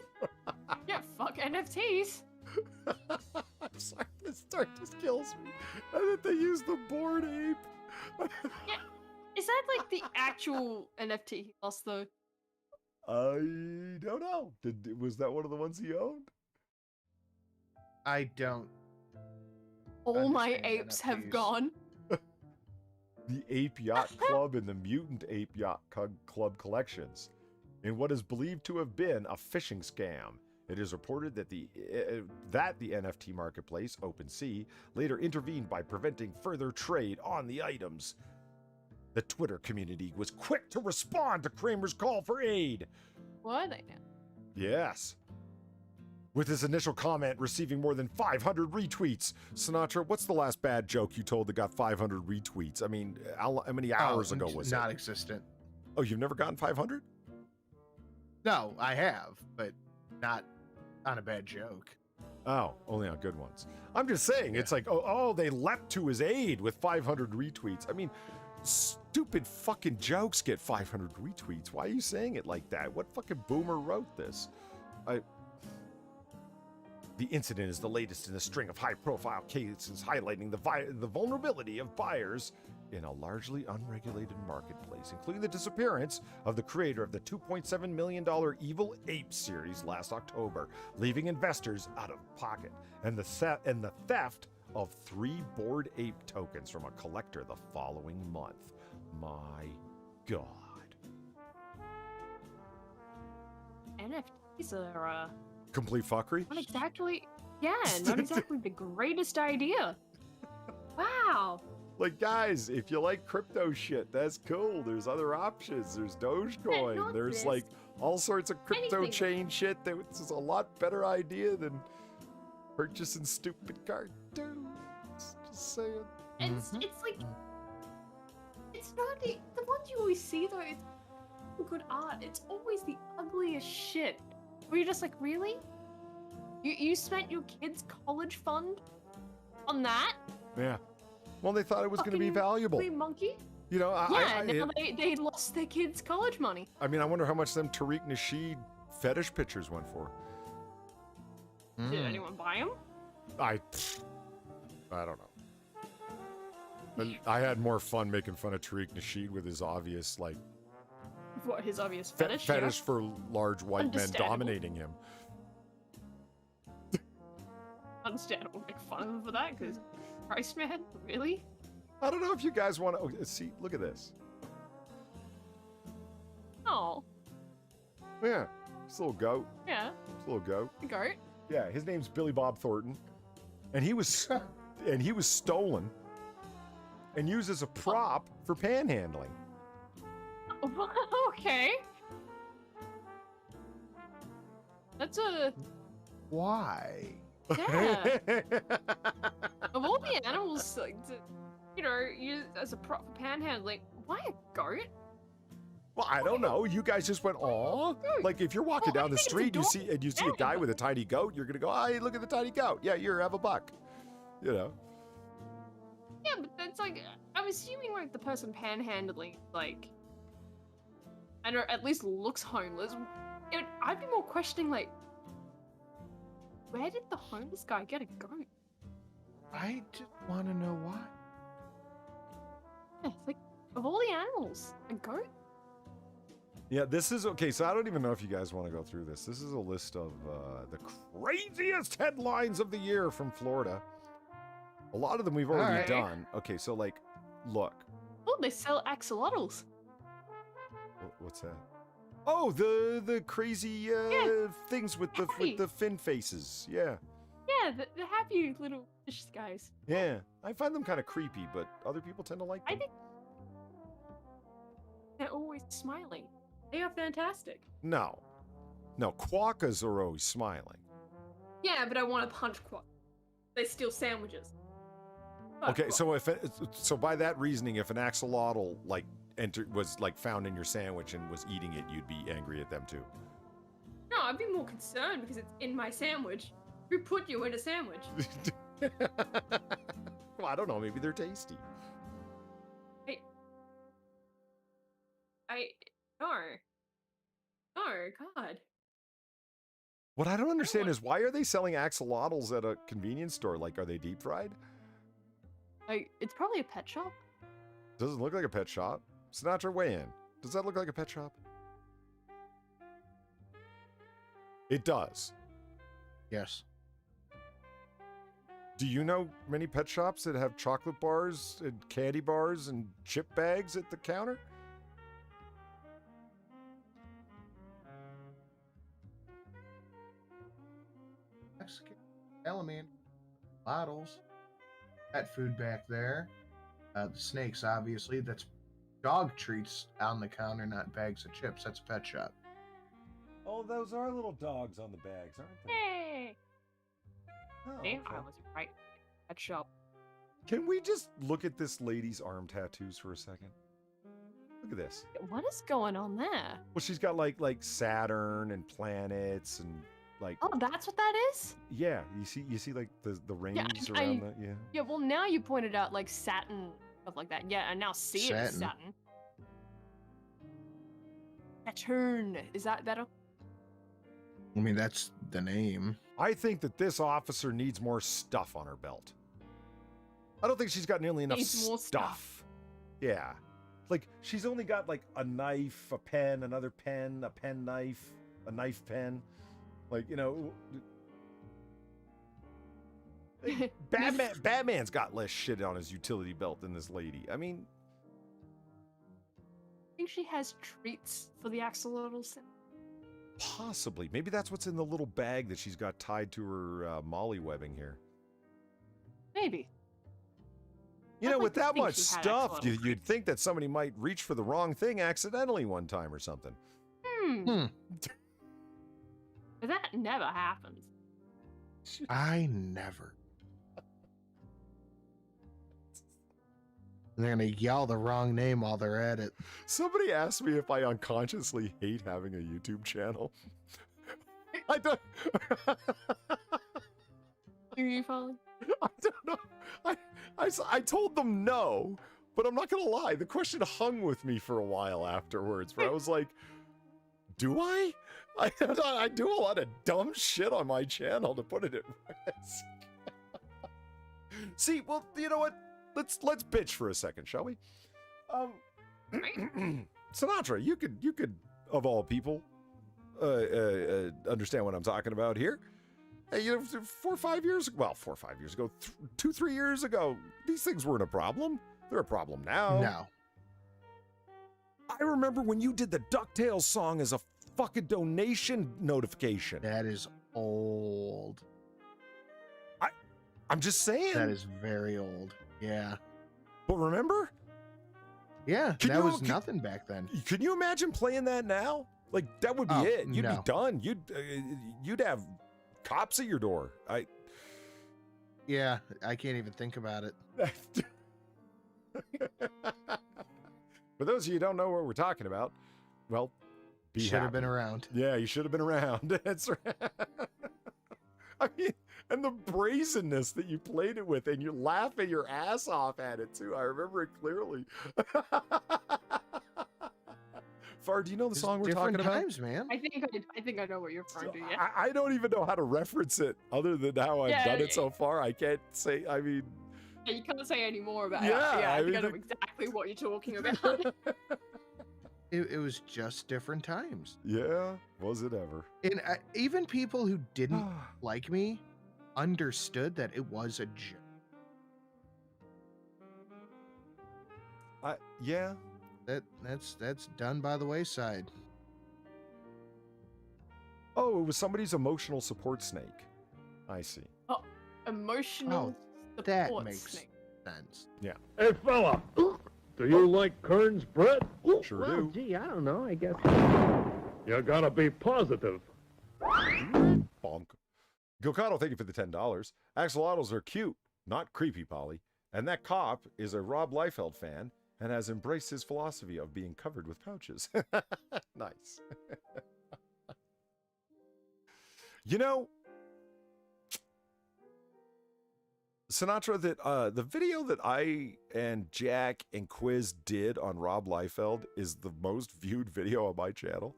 [SPEAKER 3] Yeah, fuck NFTs.
[SPEAKER 1] I'm sorry, this story just kills me. I think they used the Bored Ape.
[SPEAKER 3] Yeah, is that like the actual NFT he lost though?
[SPEAKER 1] I don't know. Was that one of the ones he owned?
[SPEAKER 2] I don't.
[SPEAKER 3] All my apes
[SPEAKER 2] NFTs.
[SPEAKER 3] have gone.
[SPEAKER 1] The Ape Yacht Club and the Mutant Ape Yacht Club collections, in what is believed to have been a phishing scam. It is reported that the NFT marketplace, OpenSea, later intervened by preventing further trade on the items. The Twitter community was quick to respond to Kramer's call for aid.
[SPEAKER 3] Were they now?
[SPEAKER 1] Yes. With his initial comment receiving more than 500 retweets. Sinatra, what's the last bad joke you told that got 500 retweets? I mean, how many hours ago was it?
[SPEAKER 2] Non-existent.
[SPEAKER 1] Oh, you've never gotten 500?
[SPEAKER 2] No, I have, but not on a bad joke.
[SPEAKER 1] Oh, only on good ones. I'm just saying, it's like, they leapt to his aid with 500 retweets. I mean, stupid fucking jokes get 500 retweets. Why are you saying it like that? What fucking boomer wrote this? The incident is the latest in a string of high-profile cases highlighting the vulnerability of buyers in a largely unregulated marketplace, including the disappearance of the creator of the $2.7 million Evil Ape series last October, leaving investors out of pocket, and the theft of 3 Bored Ape tokens from a collector the following month. My God.
[SPEAKER 3] NFTs are
[SPEAKER 1] Complete fuckery?
[SPEAKER 3] not exactly the greatest idea. Wow.
[SPEAKER 1] Like, guys, if you like crypto shit, that's cool. There's other options. There's Dogecoin.
[SPEAKER 3] not
[SPEAKER 1] There's
[SPEAKER 3] this.
[SPEAKER 1] like all sorts of crypto
[SPEAKER 3] Anything.
[SPEAKER 1] chain shit. That's a lot better idea than purchasing stupid cartoons. Just saying.
[SPEAKER 3] It's like it's not the ones you always see though. It's good art. It's always the ugliest shit. Where you're just like, really? You spent your kid's college fund on that?
[SPEAKER 1] Yeah. Well, they thought it was going to be
[SPEAKER 3] Fucking
[SPEAKER 1] valuable.
[SPEAKER 3] ugly monkey.
[SPEAKER 1] You know,
[SPEAKER 3] Now they lost their kids' college money.
[SPEAKER 1] I mean, I wonder how much them Tariq Nasheed fetish pictures went for.
[SPEAKER 3] Did anyone buy them?
[SPEAKER 1] I don't know. But I had more fun making fun of Tariq Nasheed with his obvious, like,
[SPEAKER 3] What, his obvious fetish?
[SPEAKER 1] fetish for large white men
[SPEAKER 3] Understandable.
[SPEAKER 1] dominating him.
[SPEAKER 3] understand. We'll make fun of him for that, because Christ, man, really?
[SPEAKER 1] I don't know if you guys want to see. Look at this.
[SPEAKER 3] Oh,
[SPEAKER 1] Yeah, this little goat.
[SPEAKER 3] yeah,
[SPEAKER 1] This little goat.
[SPEAKER 3] a goat.
[SPEAKER 1] Yeah, his name's Billy Bob Thornton, and he was stolen and used as a prop for panhandling.
[SPEAKER 3] Okay. That's a
[SPEAKER 2] Why?
[SPEAKER 3] yeah. Of all the animals, like, to, you know, use as a prop for panhandling, why a goat?
[SPEAKER 1] Well, I don't know. You guys just went, "Aw!" Like if you're walking
[SPEAKER 3] Well, I
[SPEAKER 1] down the
[SPEAKER 3] think it's
[SPEAKER 1] street, you see
[SPEAKER 3] adorable.
[SPEAKER 1] a guy with a tiny goat, you're gonna go, "Hey, look at the tiny goat. Yeah, have a buck." You know.
[SPEAKER 3] Yeah, but that's like, I'm assuming like the person panhandling, like, I don't know, at least looks homeless. I'd be more questioning, like, where did the homeless guy get a goat?
[SPEAKER 2] I just want to know why.
[SPEAKER 3] Yeah, it's like, of all the animals, a goat?
[SPEAKER 1] Yeah, this is okay. So I don't even know if you guys want to go through this. This is a list of the craziest headlines of the year from Florida. A lot of them we've already
[SPEAKER 2] Alright.
[SPEAKER 1] done. Okay, so like, look.
[SPEAKER 3] Oh, they sell axolotls.
[SPEAKER 1] What's that? Oh, the crazy things with
[SPEAKER 3] Happy.
[SPEAKER 1] the fin faces. Yeah.
[SPEAKER 3] Yeah, the happy little fish guys.
[SPEAKER 1] Yeah. I find them kind of creepy, but other people tend to like
[SPEAKER 3] I
[SPEAKER 1] them.
[SPEAKER 3] think they're always smiling. They are fantastic.
[SPEAKER 1] No. No, quokkas are always smiling.
[SPEAKER 3] Yeah, but I want to punch quack. They steal sandwiches. Fuck
[SPEAKER 1] Okay,
[SPEAKER 3] quack.
[SPEAKER 1] so by that reasoning, if an axolotl like was like found in your sandwich and was eating it, you'd be angry at them too.
[SPEAKER 3] No, I'd be more concerned because it's in my sandwich. Who put you in a sandwich?
[SPEAKER 1] Well, I don't know. Maybe they're tasty.
[SPEAKER 3] No, God.
[SPEAKER 1] What I don't understand is why are they selling axolotls at a convenience store? Like, are they deep fried?
[SPEAKER 3] Like, it's probably a pet shop.
[SPEAKER 1] Doesn't look like a pet shop. Sinatra, weigh in. Does that look like a pet shop? It does.
[SPEAKER 2] Yes.
[SPEAKER 1] Do you know many pet shops that have chocolate bars and candy bars and chip bags at the counter?
[SPEAKER 2] Mexican, salamander, bottles, pet food back there. The snakes, obviously. That's dog treats on the counter, not bags of chips. That's a pet shop.
[SPEAKER 1] Oh, those are little dogs on the bags, aren't they?
[SPEAKER 3] Hey!
[SPEAKER 1] Oh,
[SPEAKER 3] See,
[SPEAKER 1] okay.
[SPEAKER 3] I was right. Pet shop.
[SPEAKER 1] Can we just look at this lady's arm tattoos for a second? Look at this.
[SPEAKER 3] What is going on there?
[SPEAKER 1] Well, she's got like Saturn and planets and like
[SPEAKER 3] Oh, that's what that is?
[SPEAKER 1] yeah. You see like the rings
[SPEAKER 3] I-
[SPEAKER 1] around the yeah.
[SPEAKER 3] Yeah, well, now you pointed out, like, Saturn, stuff like that. Yeah, I now see it as
[SPEAKER 2] Saturn.
[SPEAKER 3] Saturn. Saturn. Is that better?
[SPEAKER 2] I mean, that's the name.
[SPEAKER 1] I think that this officer needs more stuff on her belt. I don't think she's got nearly enough
[SPEAKER 3] Needs more stuff.
[SPEAKER 1] Yeah. Like, she's only got like a knife, a pen, another pen, a pen knife, a knife pen. Like, you know. Batman's got less shit on his utility belt than this lady. I mean,
[SPEAKER 3] I think she has treats for the axolotls.
[SPEAKER 1] possibly. Maybe that's what's in the little bag that she's got tied to her molly webbing here.
[SPEAKER 3] Maybe.
[SPEAKER 1] You
[SPEAKER 3] I'd
[SPEAKER 1] know,
[SPEAKER 3] like
[SPEAKER 1] with
[SPEAKER 3] to
[SPEAKER 1] that
[SPEAKER 3] think
[SPEAKER 1] much
[SPEAKER 3] she had
[SPEAKER 1] stuff,
[SPEAKER 3] axolotl
[SPEAKER 1] you'd
[SPEAKER 3] treats.
[SPEAKER 1] think that somebody might reach for the wrong thing accidentally one time or something.
[SPEAKER 3] But that never happens.
[SPEAKER 2] I never. They're gonna yell the wrong name while they're at it.
[SPEAKER 1] Somebody asked me if I unconsciously hate having a YouTube channel. I don't.
[SPEAKER 3] Are you following?
[SPEAKER 1] I don't know. I told them no, but I'm not gonna lie. The question hung with me for a while afterwards, where I was like, "Do I? I do a lot of dumb shit on my channel to put it at risk." See, well, you know what? Let's bitch for a second, shall we? Sinatra, you could of all people understand what I'm talking about here. Hey, 4 or 5 years, well, 4 or 5 years ago, 2, 3 years ago, these things weren't a problem. They're a problem now.
[SPEAKER 2] No.
[SPEAKER 1] I remember when you did the DuckTales song as a fucking donation notification.
[SPEAKER 2] That is old.
[SPEAKER 1] I'm just saying.
[SPEAKER 2] That is very old. Yeah.
[SPEAKER 1] But remember?
[SPEAKER 2] Yeah, that was nothing back then.
[SPEAKER 1] Can you imagine playing that now? Like, that would be it. You'd be done. You'd have cops at your door.
[SPEAKER 2] Yeah, I can't even think about it.
[SPEAKER 1] For those of you who don't know what we're talking about, well,
[SPEAKER 2] should have been around.
[SPEAKER 1] Yeah, you should have been around. That's right. I mean, and the brazenness that you played it with, and you laughing your ass off at it too. I remember it clearly. Far, do you know the song we're talking about?
[SPEAKER 2] Times, man.
[SPEAKER 3] I think I know what you're referring to. Yeah.
[SPEAKER 1] I don't even know how to reference it other than how I've done it so far. I can't say. I mean,
[SPEAKER 3] yeah, you can't say any more about it.
[SPEAKER 1] Yeah,
[SPEAKER 3] I think I know exactly what you're talking about.
[SPEAKER 2] It was just different times.
[SPEAKER 1] Yeah, was it ever?
[SPEAKER 2] And even people who didn't like me understood that it was a joke.
[SPEAKER 1] Yeah.
[SPEAKER 2] That's done by the wayside.
[SPEAKER 1] Oh, it was somebody's emotional support snake. I see.
[SPEAKER 3] Oh, emotional support
[SPEAKER 2] that makes
[SPEAKER 3] snake.
[SPEAKER 2] sense.
[SPEAKER 1] Yeah.
[SPEAKER 6] Hey, fella, do you like Kern's bread?
[SPEAKER 1] Sure
[SPEAKER 7] well,
[SPEAKER 1] do.
[SPEAKER 7] Gee, I don't know. I guess.
[SPEAKER 6] You gotta be positive.
[SPEAKER 1] Bonk. Gilcano, thank you for the $10. Axolotls are cute, not creepy, Polly. And that cop is a Rob Liefeld fan and has embraced his philosophy of being covered with pouches. Nice. You know, Sinatra, that the video that I and Jack and Quiz did on Rob Liefeld is the most viewed video on my channel.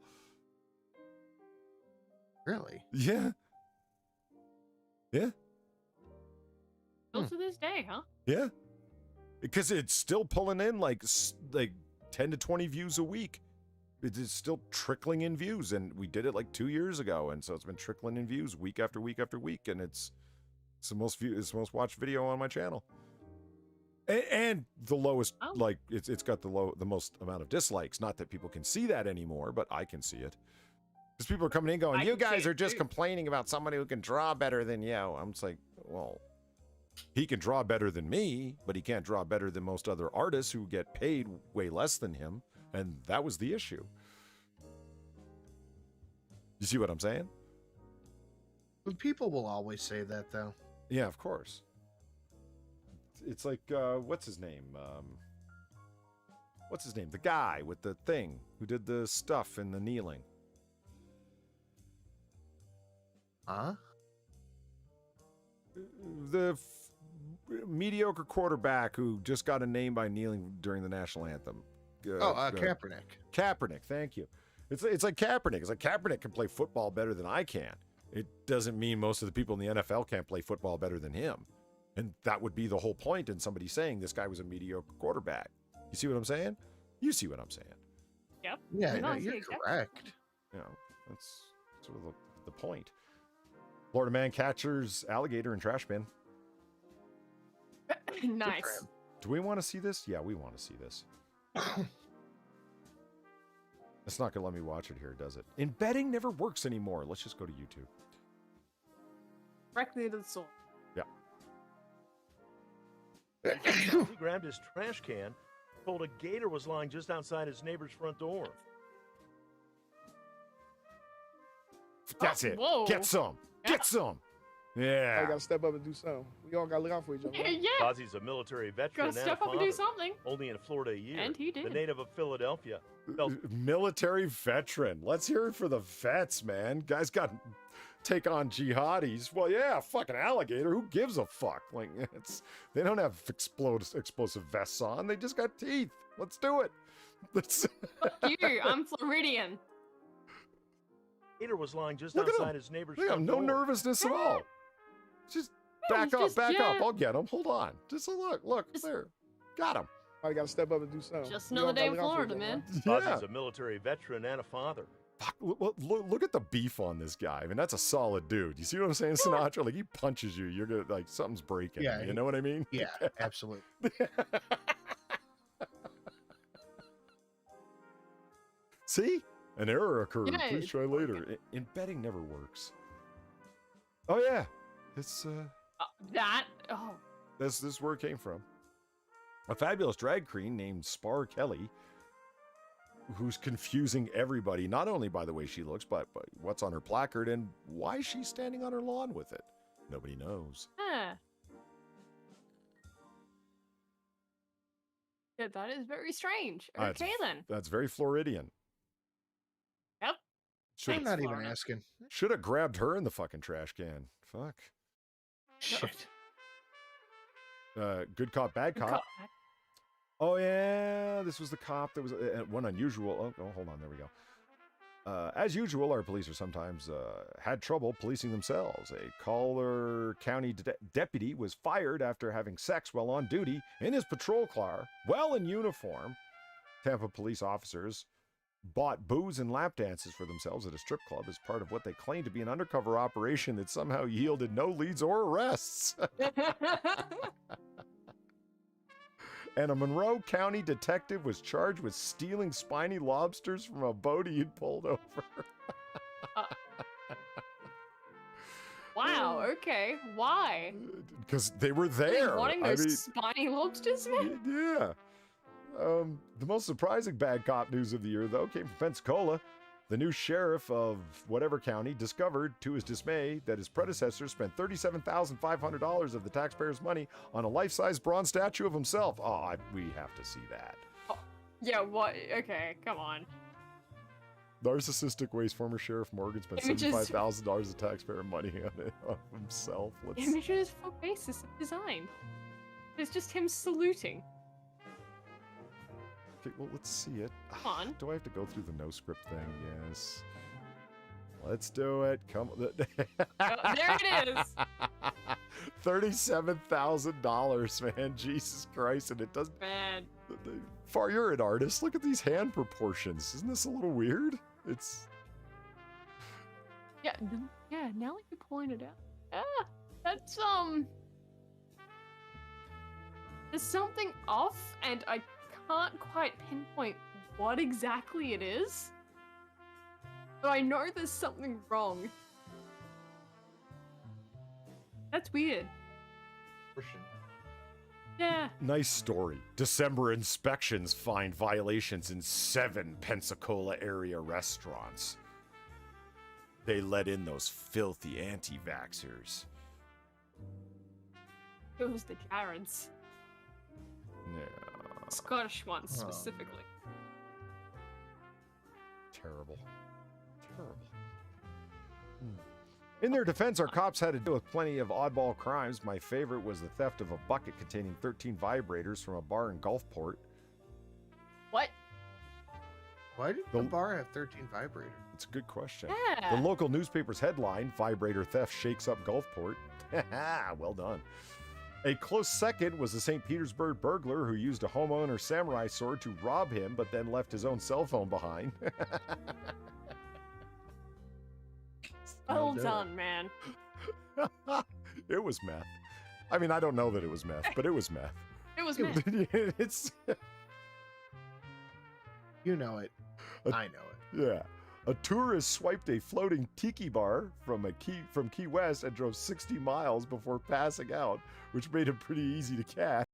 [SPEAKER 2] Really?
[SPEAKER 1] Yeah. Yeah.
[SPEAKER 3] Still to this day, huh?
[SPEAKER 1] Yeah. Because it's still pulling in like 10 to 20 views a week. It is still trickling in views, and we did it like 2 years ago, and so it's been trickling in views week after week after week, and it's the most watched video on my channel, and the lowest.
[SPEAKER 3] Oh.
[SPEAKER 1] Like it's got the most amount of dislikes. Not that people can see that anymore, but I can see it because people are coming in going, "You guys are just complaining about somebody who can draw better than you." I'm just like, well, he can draw better than me, but he can't draw better than most other artists who get paid way less than him. And that was the issue. You see what I'm saying?
[SPEAKER 2] People will always say that, though.
[SPEAKER 1] Yeah, of course. It's like, what's his name? What's his name? The guy with the thing who did the stuff in the kneeling.
[SPEAKER 2] Huh?
[SPEAKER 1] The mediocre quarterback who just got a name by kneeling during the national anthem.
[SPEAKER 2] Kaepernick.
[SPEAKER 1] Kaepernick, thank you. It's like Kaepernick. It's like Kaepernick can play football better than I can. It doesn't mean most of the people in the NFL can't play football better than him. And that would be the whole point in somebody saying this guy was a mediocre quarterback. You see what I'm saying? You see what I'm saying?
[SPEAKER 3] Yep.
[SPEAKER 2] Yeah,
[SPEAKER 3] No,
[SPEAKER 2] you're correct.
[SPEAKER 1] You know, that's sort of the point. Florida man catchers alligator in trash bin.
[SPEAKER 3] Nice.
[SPEAKER 1] Do we want to see this? Yeah, we want to see this. It's not going to let me watch it here, does it? Embedding never works anymore. Let's just go to YouTube.
[SPEAKER 3] Directly to the soul.
[SPEAKER 1] Yeah.
[SPEAKER 6] He grabbed his trash can, told a gator was lying just outside his neighbor's front door.
[SPEAKER 1] That's it.
[SPEAKER 3] Whoa.
[SPEAKER 1] Get some. Get some. Yeah.
[SPEAKER 8] I gotta step up and do something. We all gotta look out for each other.
[SPEAKER 3] Yeah.
[SPEAKER 6] Ozzy's a military veteran
[SPEAKER 3] Gotta
[SPEAKER 6] and
[SPEAKER 3] step
[SPEAKER 6] a
[SPEAKER 3] up and do
[SPEAKER 6] father.
[SPEAKER 3] something.
[SPEAKER 6] Only in Florida a year.
[SPEAKER 3] And he did.
[SPEAKER 6] The native of Philadelphia.
[SPEAKER 1] Military veteran. Let's hear it for the vets, man. Guys got take on jihadis. Well, yeah, fucking alligator. Who gives a fuck? Like, they don't have explosive vests on. They just got teeth. Let's do it. Let's.
[SPEAKER 3] Fuck you. I'm Floridian.
[SPEAKER 6] Gator was lying just
[SPEAKER 1] Look at
[SPEAKER 6] outside
[SPEAKER 1] him.
[SPEAKER 6] his neighbor's
[SPEAKER 1] They have
[SPEAKER 6] front
[SPEAKER 1] no
[SPEAKER 6] door.
[SPEAKER 1] nervousness at all. Just back
[SPEAKER 3] he's
[SPEAKER 1] up,
[SPEAKER 3] just-
[SPEAKER 1] back up.
[SPEAKER 3] yeah.
[SPEAKER 1] I'll get him. Hold on. Just look
[SPEAKER 3] Just-
[SPEAKER 1] there. Got him.
[SPEAKER 8] I gotta step up and do something.
[SPEAKER 3] Just
[SPEAKER 8] We all
[SPEAKER 3] another day
[SPEAKER 8] gotta
[SPEAKER 3] in
[SPEAKER 8] look out for
[SPEAKER 3] Florida,
[SPEAKER 8] each other,
[SPEAKER 3] man.
[SPEAKER 1] Yeah.
[SPEAKER 6] Ozzy's a military veteran and a father.
[SPEAKER 1] Fuck, look at the beef on this guy. I mean, that's a solid dude. You see what I'm saying, Sinatra? Like, he punches you, you're gonna, like, something's breaking.
[SPEAKER 2] Yeah,
[SPEAKER 1] You know what I mean?
[SPEAKER 2] Yeah, absolutely.
[SPEAKER 1] See? An error occurred.
[SPEAKER 3] Yeah,
[SPEAKER 1] Please try later. Embedding never works. Oh, yeah. It's, This is where it came from. A fabulous drag queen named Spar Kelly, who's confusing everybody, not only by the way she looks, but what's on her placard and why she's standing on her lawn with it. Nobody knows.
[SPEAKER 3] Huh. Yeah, that is very strange. Okay, then.
[SPEAKER 1] That's very Floridian.
[SPEAKER 3] Yep.
[SPEAKER 2] I'm not even
[SPEAKER 3] Florida.
[SPEAKER 2] asking.
[SPEAKER 1] Should have grabbed her in the fucking trash can. Fuck.
[SPEAKER 2] Shit.
[SPEAKER 1] Good cop, bad cop. Oh, yeah. This was the cop that was one unusual. Oh, hold on. There we go. As usual, our police are sometimes had trouble policing themselves. A Collier County deputy was fired after having sex while on duty in his patrol car, well in uniform. Tampa police officers bought booze and lap dances for themselves at a strip club as part of what they claimed to be an undercover operation that somehow yielded no leads or arrests. And a Monroe County detective was charged with stealing spiny lobsters from a boat he'd pulled over.
[SPEAKER 3] Wow, okay. Why?
[SPEAKER 1] Because they were there.
[SPEAKER 3] Wanting those spiny lobsters, man?
[SPEAKER 1] Yeah. The most surprising bad cop news of the year, though, came from Pensacola. The new sheriff of whatever county discovered, to his dismay, that his predecessor spent $37,500 of the taxpayers' money on a life-size bronze statue of himself. Oh, we have to see that.
[SPEAKER 3] Oh, yeah, what? Okay, come on.
[SPEAKER 1] Narcissistic waste. Former Sheriff Morgan spent $75,000 of taxpayer money on himself.
[SPEAKER 3] Images for basis of design. It's just him saluting.
[SPEAKER 1] Okay, well, let's see it.
[SPEAKER 3] Come on.
[SPEAKER 1] Do I have to go through the no script thing? Yes. Let's do it. Come on.
[SPEAKER 3] There it is.
[SPEAKER 1] $37,000, man. Jesus Christ. And it doesn't...
[SPEAKER 3] Man.
[SPEAKER 1] Far, you're an artist. Look at these hand proportions. Isn't this a little weird? It's...
[SPEAKER 3] Yeah, now that you pointed out. That's, there's something off, and I can't quite pinpoint what exactly it is, but I know there's something wrong. That's weird. Yeah.
[SPEAKER 1] Nice story. December inspections find violations in 7 Pensacola area restaurants. They let in those filthy anti-vaxxers.
[SPEAKER 3] It was the Jareds.
[SPEAKER 1] Yeah.
[SPEAKER 3] Scottish ones, specifically.
[SPEAKER 1] Terrible. In their defense, our cops had to deal with plenty of oddball crimes. My favorite was the theft of a bucket containing 13 vibrators from a bar in Gulfport.
[SPEAKER 3] What?
[SPEAKER 2] Why did the bar have 13 vibrators?
[SPEAKER 1] It's a good question.
[SPEAKER 3] Yeah.
[SPEAKER 1] The local newspaper's headline, Vibrator Theft Shakes Up Gulfport. Well done. A close second was the St. Petersburg burglar who used a homeowner samurai sword to rob him, but then left his own cell phone behind.
[SPEAKER 3] Well done, man.
[SPEAKER 1] It was meth. I mean, I don't know that it was meth, but it was meth.
[SPEAKER 3] It was meth.
[SPEAKER 1] It's...
[SPEAKER 2] You know it. I know it.
[SPEAKER 1] Yeah. A tourist swiped a floating tiki bar from Key West and drove 60 miles before passing out, which made it pretty easy to catch.